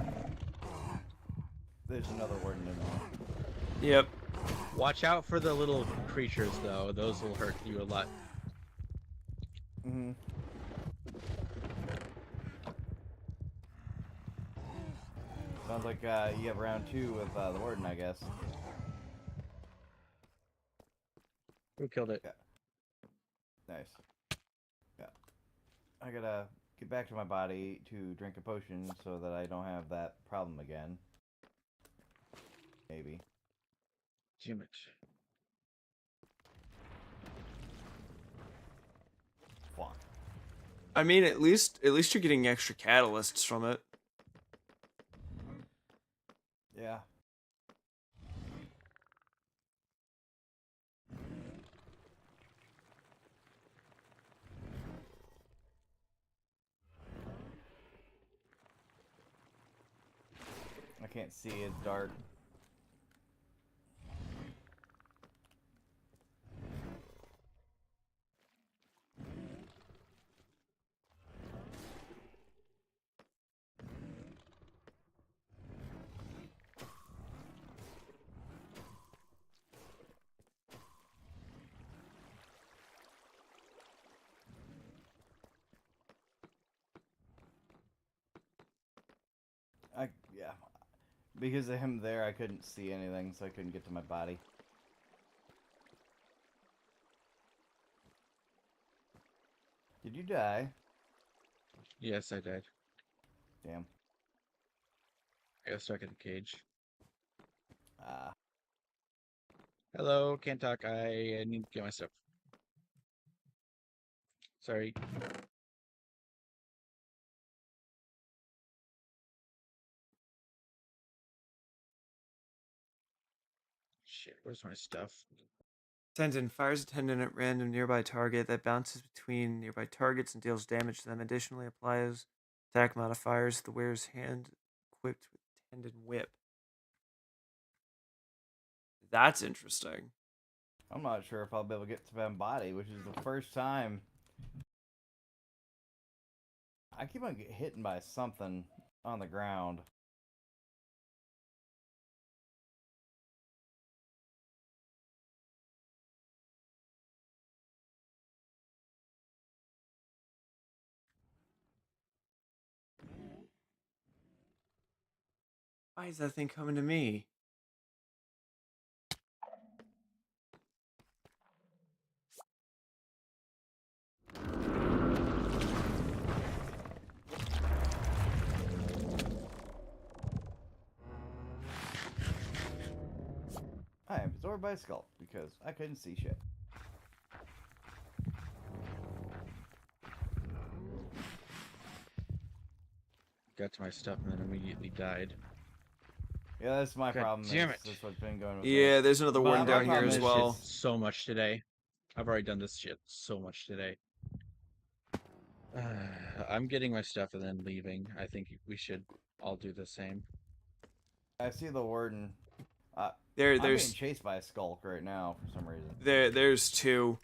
There's another warden in there.
Yep.
Watch out for the little creatures, though. Those will hurt you a lot.
Mm-hmm. Sounds like you have round 2 with the warden, I guess.
Who killed it?
Yeah. Nice. Yeah. I gotta get back to my body to drink a potion so that I don't have that problem again. Maybe.
Damn it.
Fuck.
I mean, at least you're getting extra catalysts from it.
Yeah. I can't see, it's dark. Yeah. Because of him there, I couldn't see anything, so I couldn't get to my body. Did you die?
Yes, I died.
Damn.
I got stuck in the cage.
Ah.
Hello, can't talk. I need to get my stuff. Sorry. Shit, where's my stuff?
Tendon fires a tendon at random nearby target that bounces between nearby targets and deals damage to them. Additionally, applies attack modifiers to the wearer's hand equipped with tendon whip. That's interesting.
I'm not sure if I'll be able to get to my body, which is the first time. I keep on getting hit by something on the ground.
Why is that thing coming to me?
I am absorbed by a skull because I couldn't see shit.
Got to my stuff and then immediately died.
Yeah, that's my
God
problem.
damn it.
That's what's been going with
Yeah,
me.
there's another
But
one
my
down here
problem
as
is
well.
So much today. I've already done this shit so much today. I'm getting my stuff and then leaving. I think we should all do the same.
I see the warden. I'm being
There's
chased by a skulk right now for some reason.
there's two.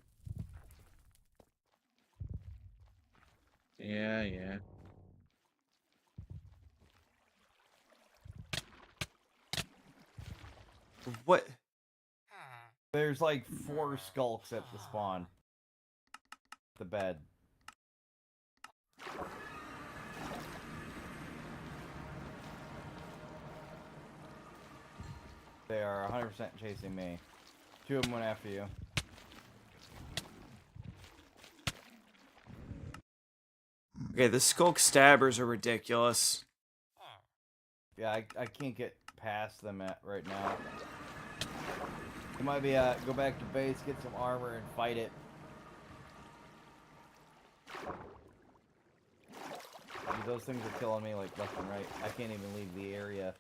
Yeah.
What?
There's like 4 skulks at the spawn. The bed. They are 100% chasing me. 2 of them went after you.
Okay, the skulk stabbers are ridiculous.
Yeah, I can't get past them right now. It might be go back to base, get some armor, and fight it. Those things are killing me like left and right. I can't even leave the area.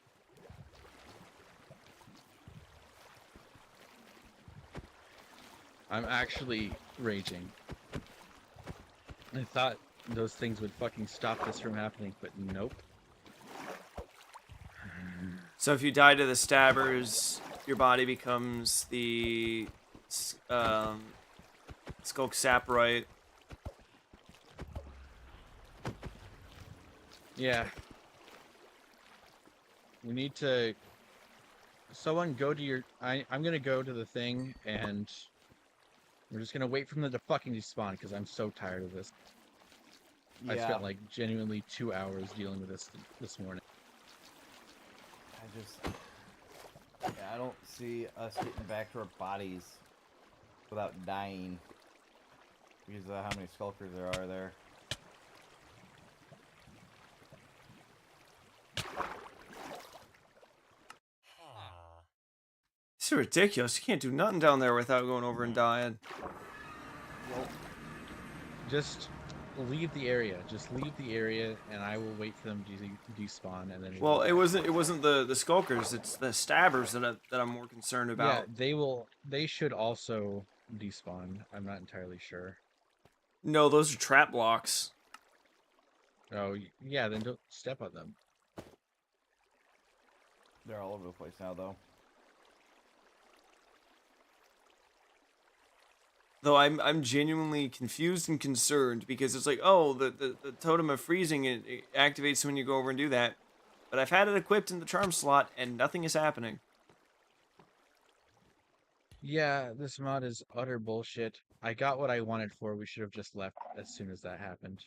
I'm actually raging. I thought those things would fucking stop this from happening, but nope.
So if you die to the stabbers, your body becomes the skulk saprite.
Yeah. We need to... Someone go to your... I'm gonna go to the thing, and we're just gonna wait for them to fucking despawn, because I'm so tired of this. I
Yeah.
spent, like, genuinely 2 hours dealing with this morning.
I just... Yeah, I don't see us getting back to our bodies without dying. Because of how many skulkers there are there.
This is ridiculous. You can't do nothing down there without going over and dying.
Well,
Just leave the area. Just leave the area, and I will wait for them to despawn, and then...
Well, it wasn't the skulkers. It's the stabbers that I'm more concerned
Yeah,
about.
they should also despawn. I'm not entirely sure.
No, those are trap blocks.
Oh, yeah, then don't step on them.
they're all over the place now, though.
Though I'm genuinely confused and concerned because it's like, oh, the totem of freezing it activates when you go over and do that. But I've had it equipped in the charm slot and nothing is happening.
Yeah, this mod is utter bullshit. I got what I wanted for. We should have just left as soon as that happened.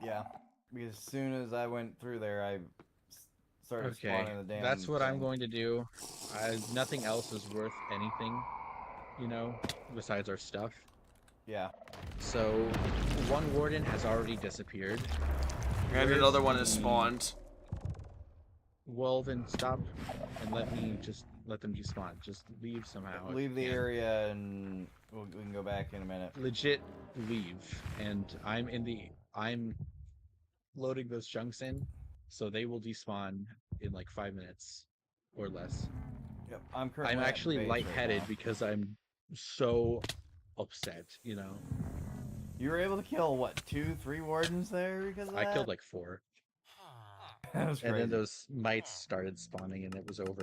Yeah. Because as soon as I went through there, I started
Okay,
spawning the damn
that's what I'm
thing.
going to do. Nothing else is worth anything, you know, besides our stuff.
Yeah.
So, one warden has already disappeared.
And
Where's
another one is
the-
spawned.
Well, then stop and let them despawn. Just leave somehow. if
Leave
you
the
can.
area and we can go back in a minute.
Legit leave. And I'm loading those chunks in, so they will despawn in like 5 minutes or less.
Yep. I'm currently
I'm
at
actually
base right
lightheaded
now.
because I'm so upset, you know.
You were able to kill, what, 2, 3 wardens there because of
I
that?
killed like 4.
That was
And
crazy.
then those mites started spawning and it was over.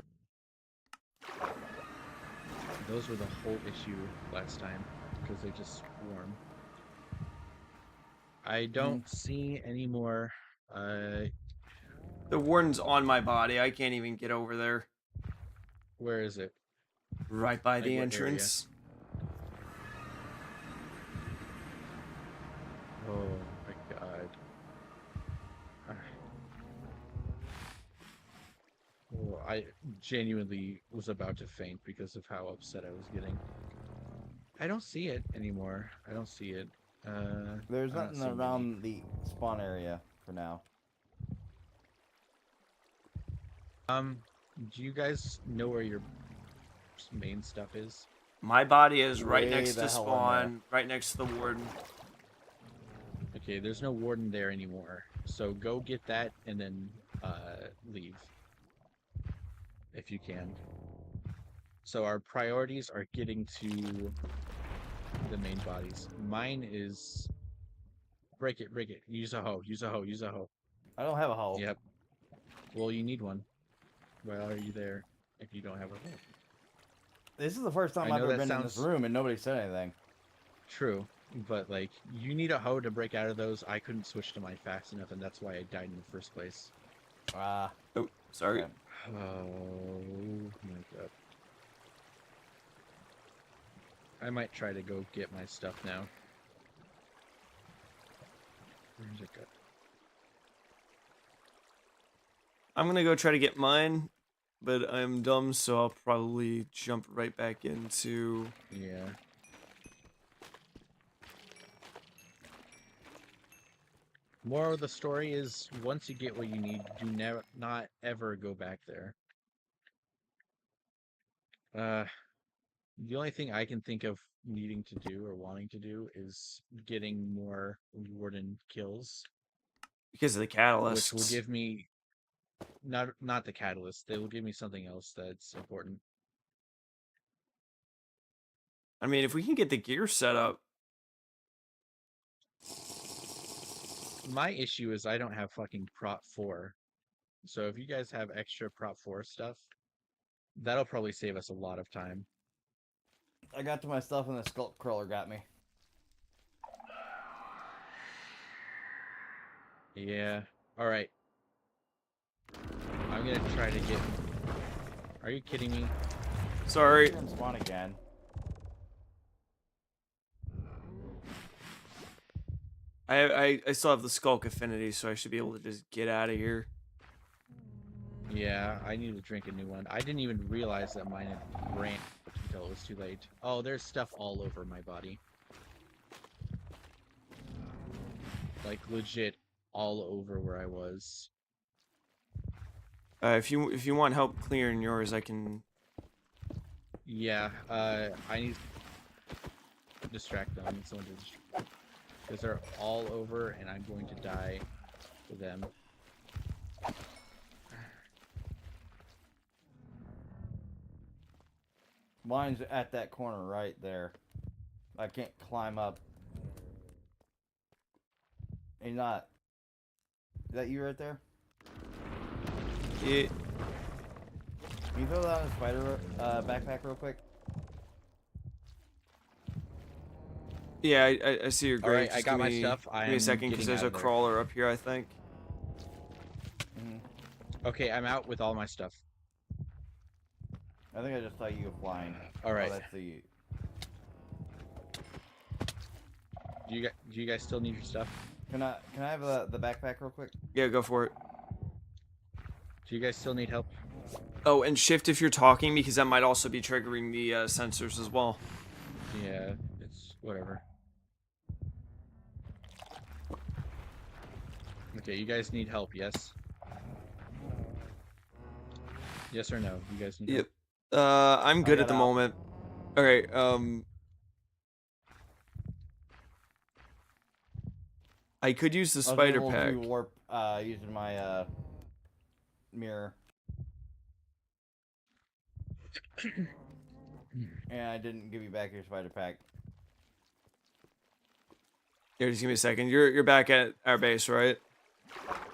Those were the whole issue last time, because they just swarm. I don't see any more.
The warden's on my body. I can't even get over there.
Where is it?
Right by
Like
the
what
entrance.
Oh my god. Oh, I genuinely was about to faint because of how upset I was getting. I don't see it anymore. I don't see it.
There's
I'm not
nothing
seeing any.
around the spawn area for now.
Do you guys know where your main stuff is?
My body is right
Way
next
the
to
hell in
spawn, right next to the warden.
Okay, there's no warden there anymore. So go get that and then leave. If you can. So our priorities are getting to the main bodies. Mine is break it, break it. Use a hoe, use a hoe, use a hoe.
I don't have a hoe.
Yep. Well, you need one. Why are you there if you don't have a hoe?
This is the first time
I
I've
know
ever
that
been in this
sounds-
room and nobody said anything.
True, but like you need a hoe to break out of those. I couldn't switch to mine fast enough, and that's why I died in the first place.
Ah.
Oh, sorry.
Okay.
Oh my god. I might try to go get my stuff now. Where's it go?
I'm gonna go try to get mine, but I'm dumb, so I'll probably jump right back into.
Yeah. Moral of the story is, once you get what you need, do never, not ever go back there. The only thing I can think of needing to do or wanting to do is getting more warden kills,
Because of the
which
catalysts.
will give me not the catalyst. They will give me something else that's important.
I mean, if we can get the gear set up.
My issue is I don't have fucking prop 4. So if you guys have extra prop 4 stuff, that'll probably save us a lot of time.
I got to my stuff and the skull crawler got me.
Yeah. All right. I'm gonna try to get. Are you kidding me?
Sorry.
You're gonna spawn again.
I still have the Skulk affinity, so I should be able to just get out of here.
Yeah, I need to drink a new one. I didn't even realize that mine had ran until it was too late. Oh, there's stuff all over my body. Like legit all over where I was.
If you want help clearing yours, I can.
Yeah, I need to distract them. I need someone to distract because they're all over and I'm going to die to them.
Mine's at that corner right there. I can't climb up. He's not. Is that you right there?
Yeah.
Can you throw that on a spider backpack real quick?
Yeah, I see your grave.
Alright, I
Just
got
give
my
me-
stuff.
Give me a
I'm
second, because
getting
there's
out
a
of there.
crawler up here, I think.
Okay, I'm out with all my stuff.
I think I just saw you flying.
Alright.
Oh, that's the.
Do you guys still need your stuff?
Can I have the backpack real quick?
Yeah, go for it.
Do you guys still need help?
Oh, and shift if you're talking, because that might also be triggering the sensors as well.
Yeah, it's whatever. Okay, you guys need help, yes? Yes or no? You guys need
Yep.
help?
I'm good
got
at the
out.
moment. Okay, I could use the
I was
spider
able
pack.
to warp using my mirror. And I didn't give you back your spider pack.
Here, just give me a second. You're back at our base, right?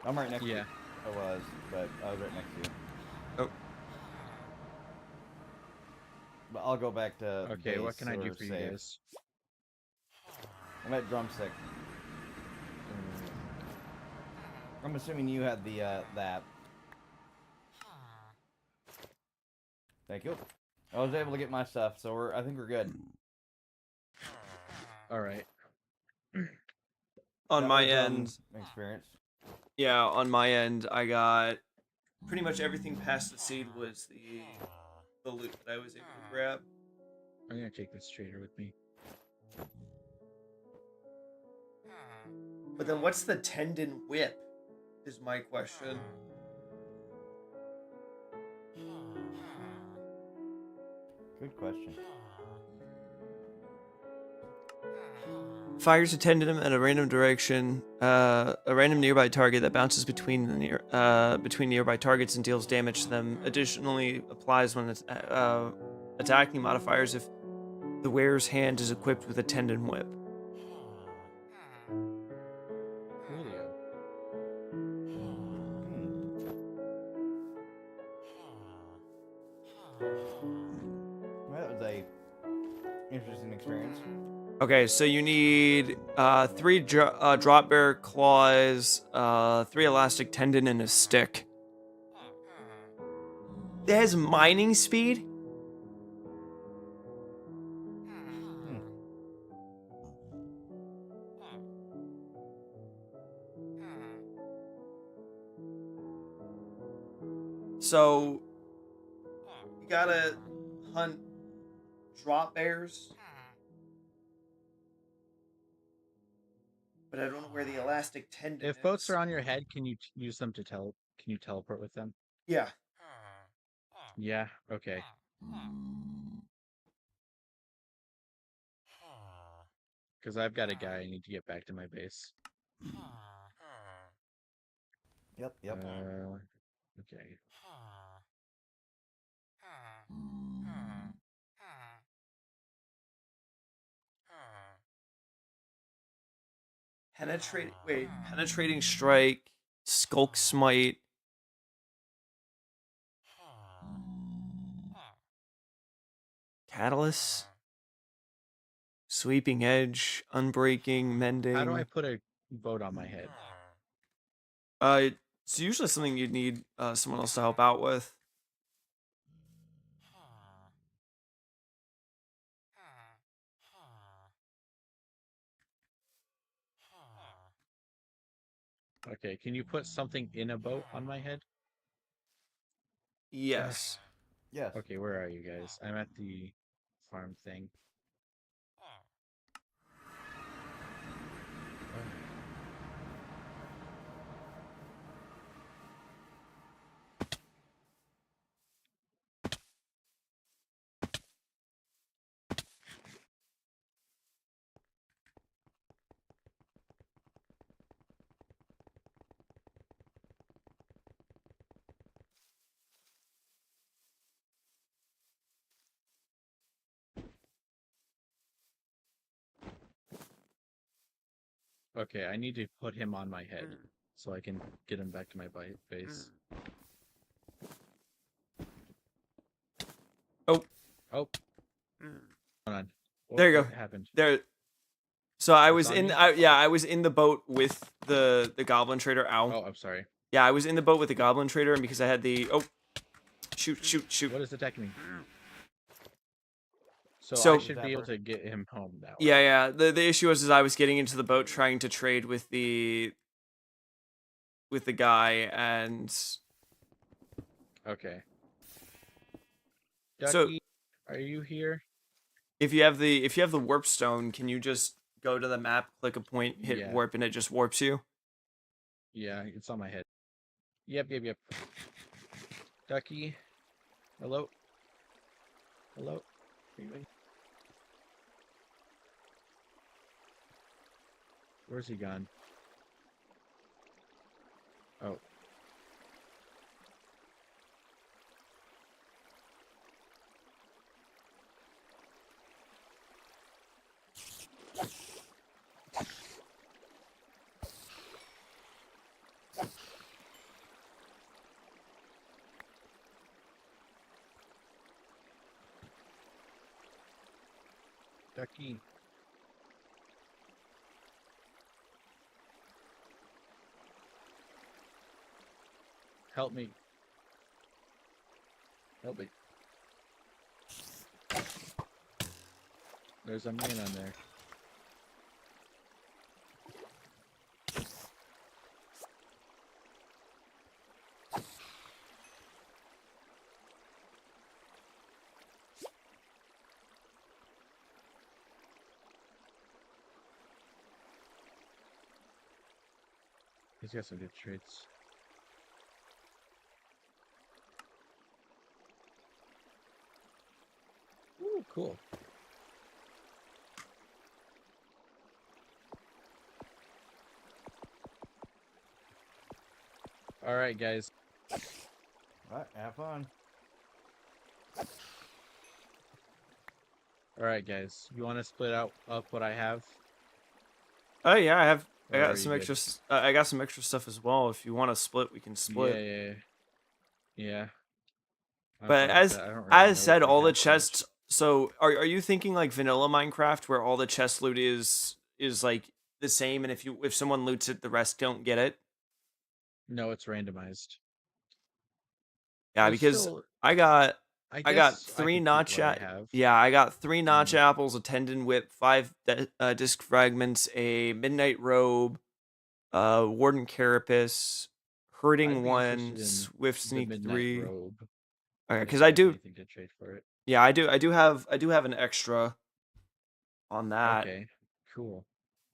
I'm right next to you.
Yeah.
I was, but I was right next to you.
Oh.
But I'll go back to
Okay, what
base
can I do
or
for you
save.
guys?
I'm at drumstick. I'm assuming you had the that. Thank you. I was able to get my stuff, so I think we're good.
All right.
On
That
my
was,
end,
experience.
yeah, on my end, I got pretty much everything past the seed was the loot that I was able to grab.
I'm gonna take this trader with me.
But then, what's the tendon whip? Is my question.
Good question.
Fires a tendon at a random direction, a random nearby target that bounces between between nearby targets and deals damage to them. Additionally, applies when it's attacking modifiers if the wearer's hand is equipped with a tendon whip.
Julio.
Well, that was a interesting experience.
Okay, so you need 3 drop bear claws, 3 elastic tendon, and a stick. It has mining speed? So, you gotta hunt drop bears. But I don't know where the elastic tendon
If
is.
boats are on your head, can you use them to Can you teleport with them?
Yeah.
Yeah. Okay. Because I've got a guy I need to get back to my base.
Yep.
Okay.
Penetrating strike, skulk smite. Catalyst. Sweeping edge, unbreaking, mending.
How do I put a boat on my head?
It's usually something you'd need someone else to help out with.
Okay, can you put something in a boat on my head?
Yes.
Yes.
Okay, where are you guys? I'm at the farm thing. Okay, I need to put him on my head so I can get him back to my base.
Oh,
Oh, hold on.
there you
What
go.
happened?
There. So I
It's
was
on
in.
me?
I was in the boat with the goblin trader. Ow.
Oh, I'm sorry.
Yeah, I was in the boat with the goblin trader, and because I had the shoot.
What is attacking me? So I
So
should be able to get him home that way.
yeah. The issue was I was getting into the boat trying to trade with the guy, and
Okay.
So-
Ducky, are you here?
if you have the warp stone, can you just go to the map, click a point, hit
Yeah.
warp, and it just warps you?
Yeah, it's on my head. Yep. Ducky, hello? Hello? Where's he gone? Oh. Ducky. Help me. Help me. There's a man on there. He's got some good traits. Ooh, cool. All right, guys.
Alright, have fun.
All right, guys. You want to split out up what I have?
Oh yeah, I
Or are
got some
you
extra.
good?
I got some extra stuff as well. If you want to split, we can split.
Yeah. I'm
But
fine with that. I don't really
as
know
said,
if we
all the
have so much.
chests. So are you thinking like vanilla Minecraft, where all the chest loot is like the same, and if someone loots it, the rest don't get it?
No, it's randomized.
Yeah,
There's
because
still,
I got
I
I got
guess I
three
could keep
notch.
what I have.
Yeah, I got 3 notch
Mm.
apples, a tendon whip, 5 disc fragments, a midnight robe, warden carapace,
I'd
hurting
be
1,
interested in
swift
the
sneak
midnight
3.
robe.
Okay,
If
because
you
I
have
do.
anything to trade for it.
Yeah, I do have an extra on that.
Okay, cool.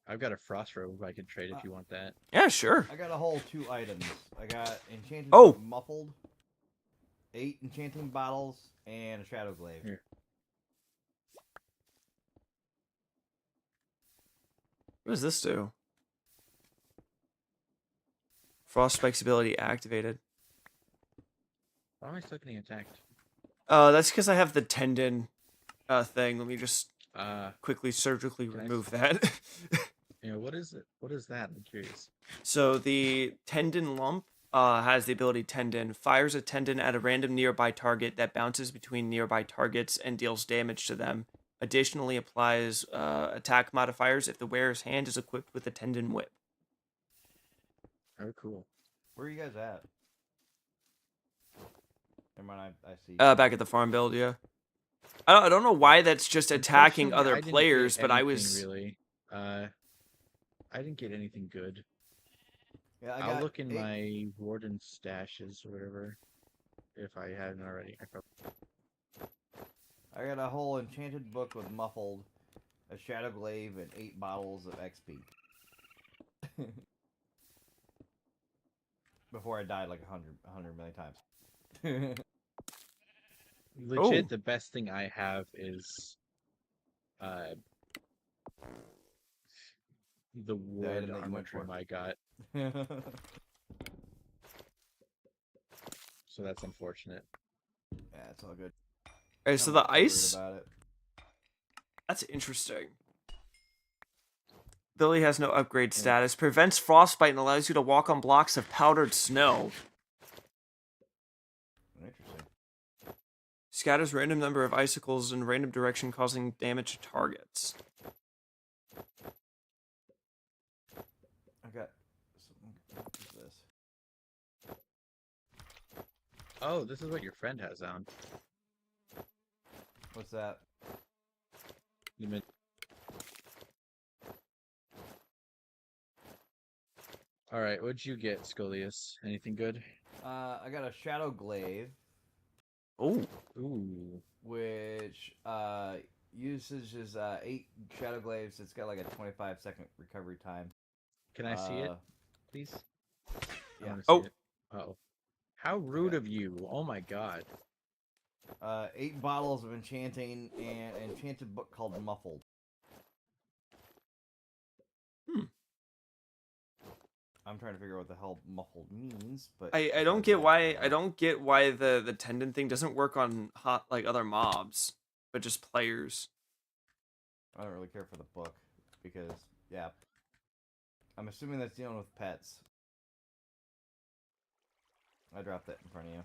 I've got a frost robe I could trade if you want that.
Yeah, sure.
I got a whole 2 items. I got enchanting
Oh!
muffled, 8 enchanting bottles, and a shadow glaive.
Here.
What does this do? Frost Spike's ability activated.
Why am I still getting attacked?
That's because I have the tendon thing. Let me just quickly surgically
Can I
remove that.
What is it? What is that? I'm curious.
So the tendon lump has the ability tendon, fires a tendon at a random nearby target that bounces between nearby targets and deals damage to them. Additionally, applies attack modifiers if the wearer's hand is equipped with a tendon whip.
Oh, cool.
Where are you guys at? Never mind, I see.
Back at the farm build, yeah. I don't know why that's just attacking
Unfortunately,
other
I didn't
players,
get
but I
anything
was.
really. I didn't get anything good.
Yeah, I
I'll
got
look in
8.
my warden stashes or whatever, if I hadn't already.
I got a whole enchanted book with muffled, a shadow glaive, and 8 bottles of XP. Before I died like 100 million times.
Legit,
Oh.
the best thing I have is uh the ward
item that you
armor
went for.
trim I got, so that's unfortunate.
Yeah, it's all good.
Alright, so
I'm
the
not too worried
ice.
about it.
That's interesting. Lily has no upgrade status. Prevents frostbite and allows you to walk on blocks of powdered snow.
Interesting.
Scatters random number of icicles in random direction, causing damage to targets.
I got something. What is this?
Oh, this is what your friend has on.
What's that?
You meant... All right, what'd you get, Scolius? Anything good?
I got a shadow glaive,
Oh.
Ooh.
which uses 8 shadow glaives. It's got like a 25-second recovery time.
Can I see it, please? I
Yeah.
wanna see
Oh.
it. Uh-oh. How rude of you. Oh my god.
8 bottles of enchanting and an enchanted book called Muffled. I'm trying to figure out what the hell muffled means, but
I don't get why the tendon thing doesn't work on other mobs, but just players.
I don't really care for the book because yeah, I'm assuming that's dealing with pets. I dropped that in front of you.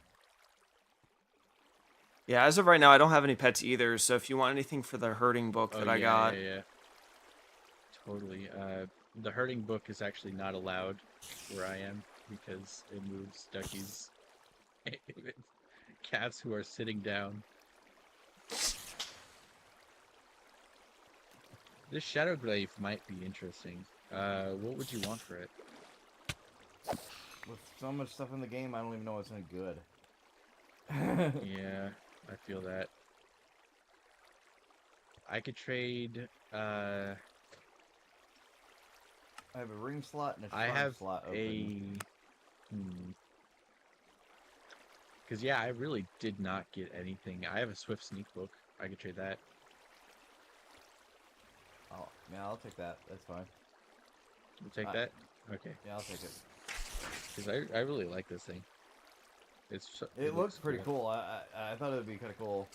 Yeah, as of right now, I don't have any pets either. So if you want anything for the herding book that I got,
Yeah. Totally. The herding book is actually not allowed where I am because it moves duckies, cats who are sitting down. This shadow glaive might be interesting. What would you want for it?
With so much stuff in the game, I don't even know what's any good.
Yeah, I feel that. I could trade.
I have a ring slot and a
I
charm
have
slot open.
Because yeah, I really did not get anything. I have a swift sneak book. I could trade that.
Oh, yeah, I'll take that. That's fine.
You take that? Okay.
Yeah, I'll take it.
Because I really like this thing.
It looks pretty cool. I thought it would be kind of cool.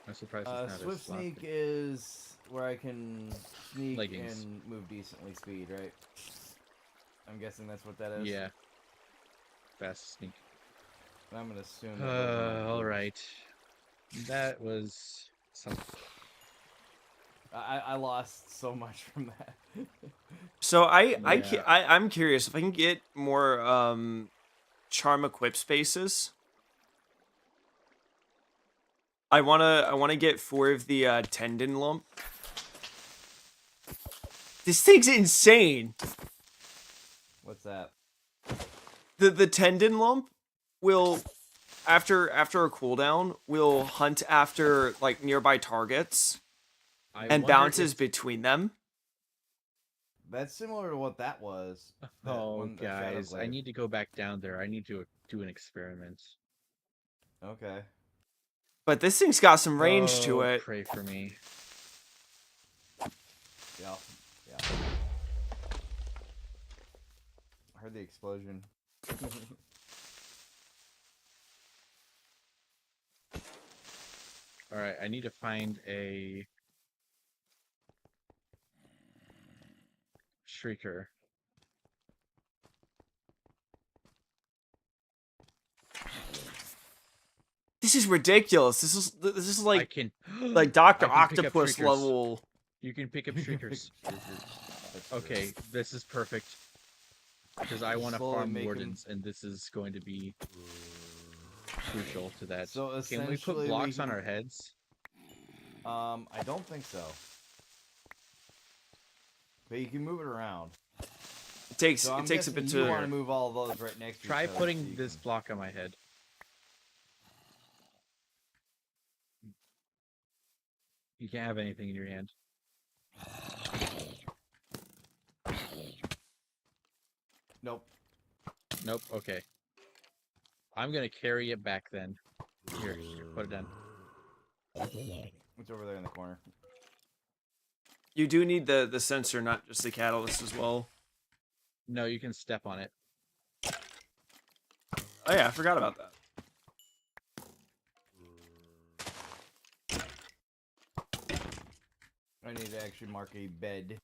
I'm surprised it's not
Swift
a slot
sneak
thing.
is where I can sneak
Leggings.
and move decently speed, right? I'm guessing that's what that is.
Yeah. Fast sneak.
I'm gonna assume. That those are my
All
boots.
right. That was some.
I lost so much from that.
so
Yeah.
I'm curious if I can get more charm equip spaces. I wanna get 4 of the tendon lump. This thing's insane.
What's that?
The tendon lump will after a cooldown will hunt after like nearby targets
I
and
wonder
bounces
if-
between them.
That's similar to what that was.
Oh,
the Shadow
guys, I
Glaive.
need to go back down there. I need to do an experiment.
Okay.
But this thing's got some range to it.
Pray for me.
Yeah. Yeah. I heard the explosion.
All right, I need to find a shrieker.
This is ridiculous. This is
I
like
can
Dr.
I can pick up
Octopus
shriekers.
level.
You can pick up shriekers. Okay, this is perfect. Because I want to
Slowly
farm
make 'em-
wardens, and this is going to be crucial to that.
So
Can we put
essentially
blocks on
can-
our heads?
I don't think so. But you can move it around.
It takes
So I'm
it takes a
guessing
bit
you want
to.
to move all those right next to
Try
each other. so
putting
you
this
can-
block on my head. You can't have anything in your hand.
Nope.
Nope. Okay. I'm gonna carry it back then. Here, put it down.
It's over there in the corner.
You do need the sensor, not just the catalyst as well.
No, you can step on it.
Oh yeah, I forgot about that.
I need to actually mark a bed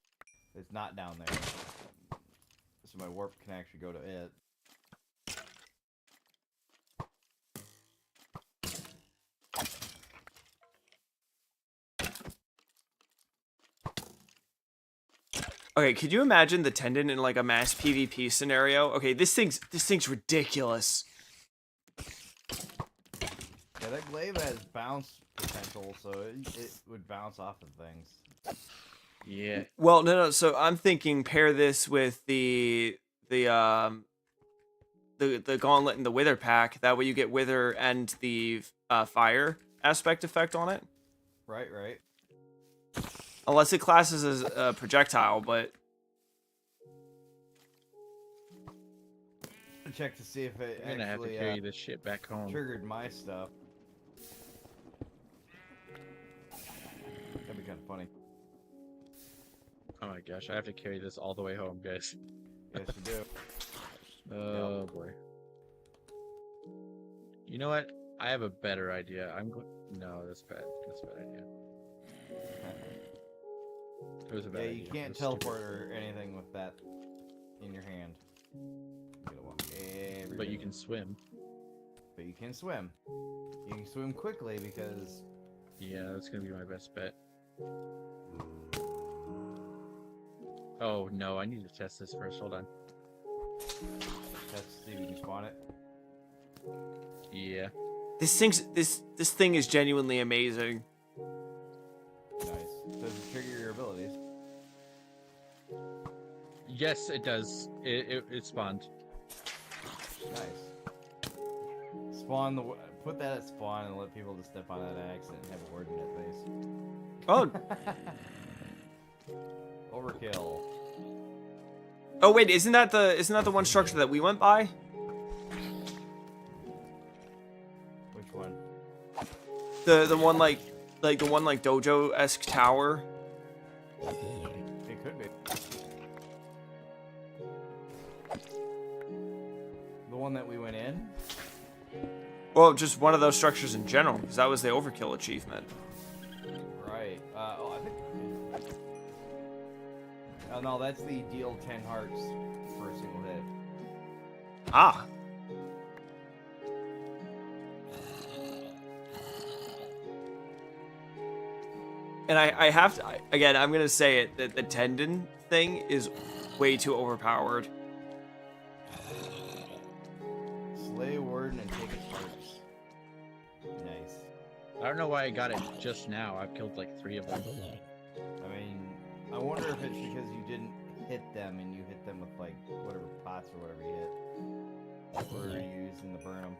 that's not down there. So my warp can actually go to it.
Okay, could you imagine the tendon in like a mass PvP scenario? Okay, this thing's ridiculous.
Yeah, that glaive has bounce potential, so it would bounce off of things.
Yeah.
Well, no. So I'm thinking pair this with the gauntlet and the wither pack. That way you get wither and the fire aspect effect on it.
Right, right.
Unless it classes as a projectile, but
Check to see if it
I'm gonna have to
actually
carry this shit back home.
triggered my stuff. That'd be kind of funny.
Oh my gosh, I have to carry this all the way home, guys.
Yes, you do.
Oh boy. You know what? I have a better idea. No, that's bad. That's a bad idea. It was a bad
Yeah,
idea.
you can't
It was stupid.
teleport or anything with that in your hand. You gotta walk every
But you
bit.
can swim.
But you can swim. You can swim quickly because
Yeah, that's gonna be my best bet. Oh no, I need to test this first. Hold on.
that's to see if you can spawn it.
Yeah.
this thing is genuinely amazing.
Nice. Does it trigger your abilities?
Yes, it does. It spawned.
Nice. Spawn the. Put that at spawn and let people just step on that accident and have a word in their face.
Oh,
Overkill.
oh wait, isn't that the one structure that we went by?
Which one?
The one like the one like dojo-esque tower.
It could be. The one that we went in?
Well, just one of those structures in general, because that was the overkill achievement.
Right. Oh, I think. Oh, no, that's the deal 10 hearts for a single hit.
Ah. And I have to, again, I'm going to say it, that the tendon thing is way too overpowered.
Slay a warden and take its hearts. Nice.
I don't know why I got it just now. I've killed like 3 of them.
I mean, I wonder if it's because you didn't hit them and you hit them with like whatever pots or whatever you hit. Or you using the burn 'em.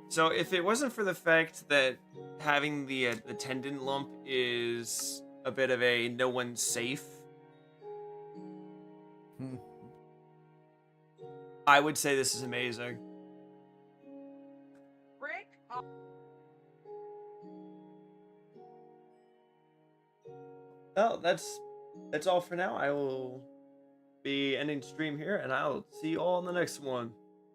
So if it wasn't for the fact that having the tendon lump is a bit of a no one's safe, I would say this is amazing. Well, that's all for now. I will be ending stream here, and I'll see you all in the next one.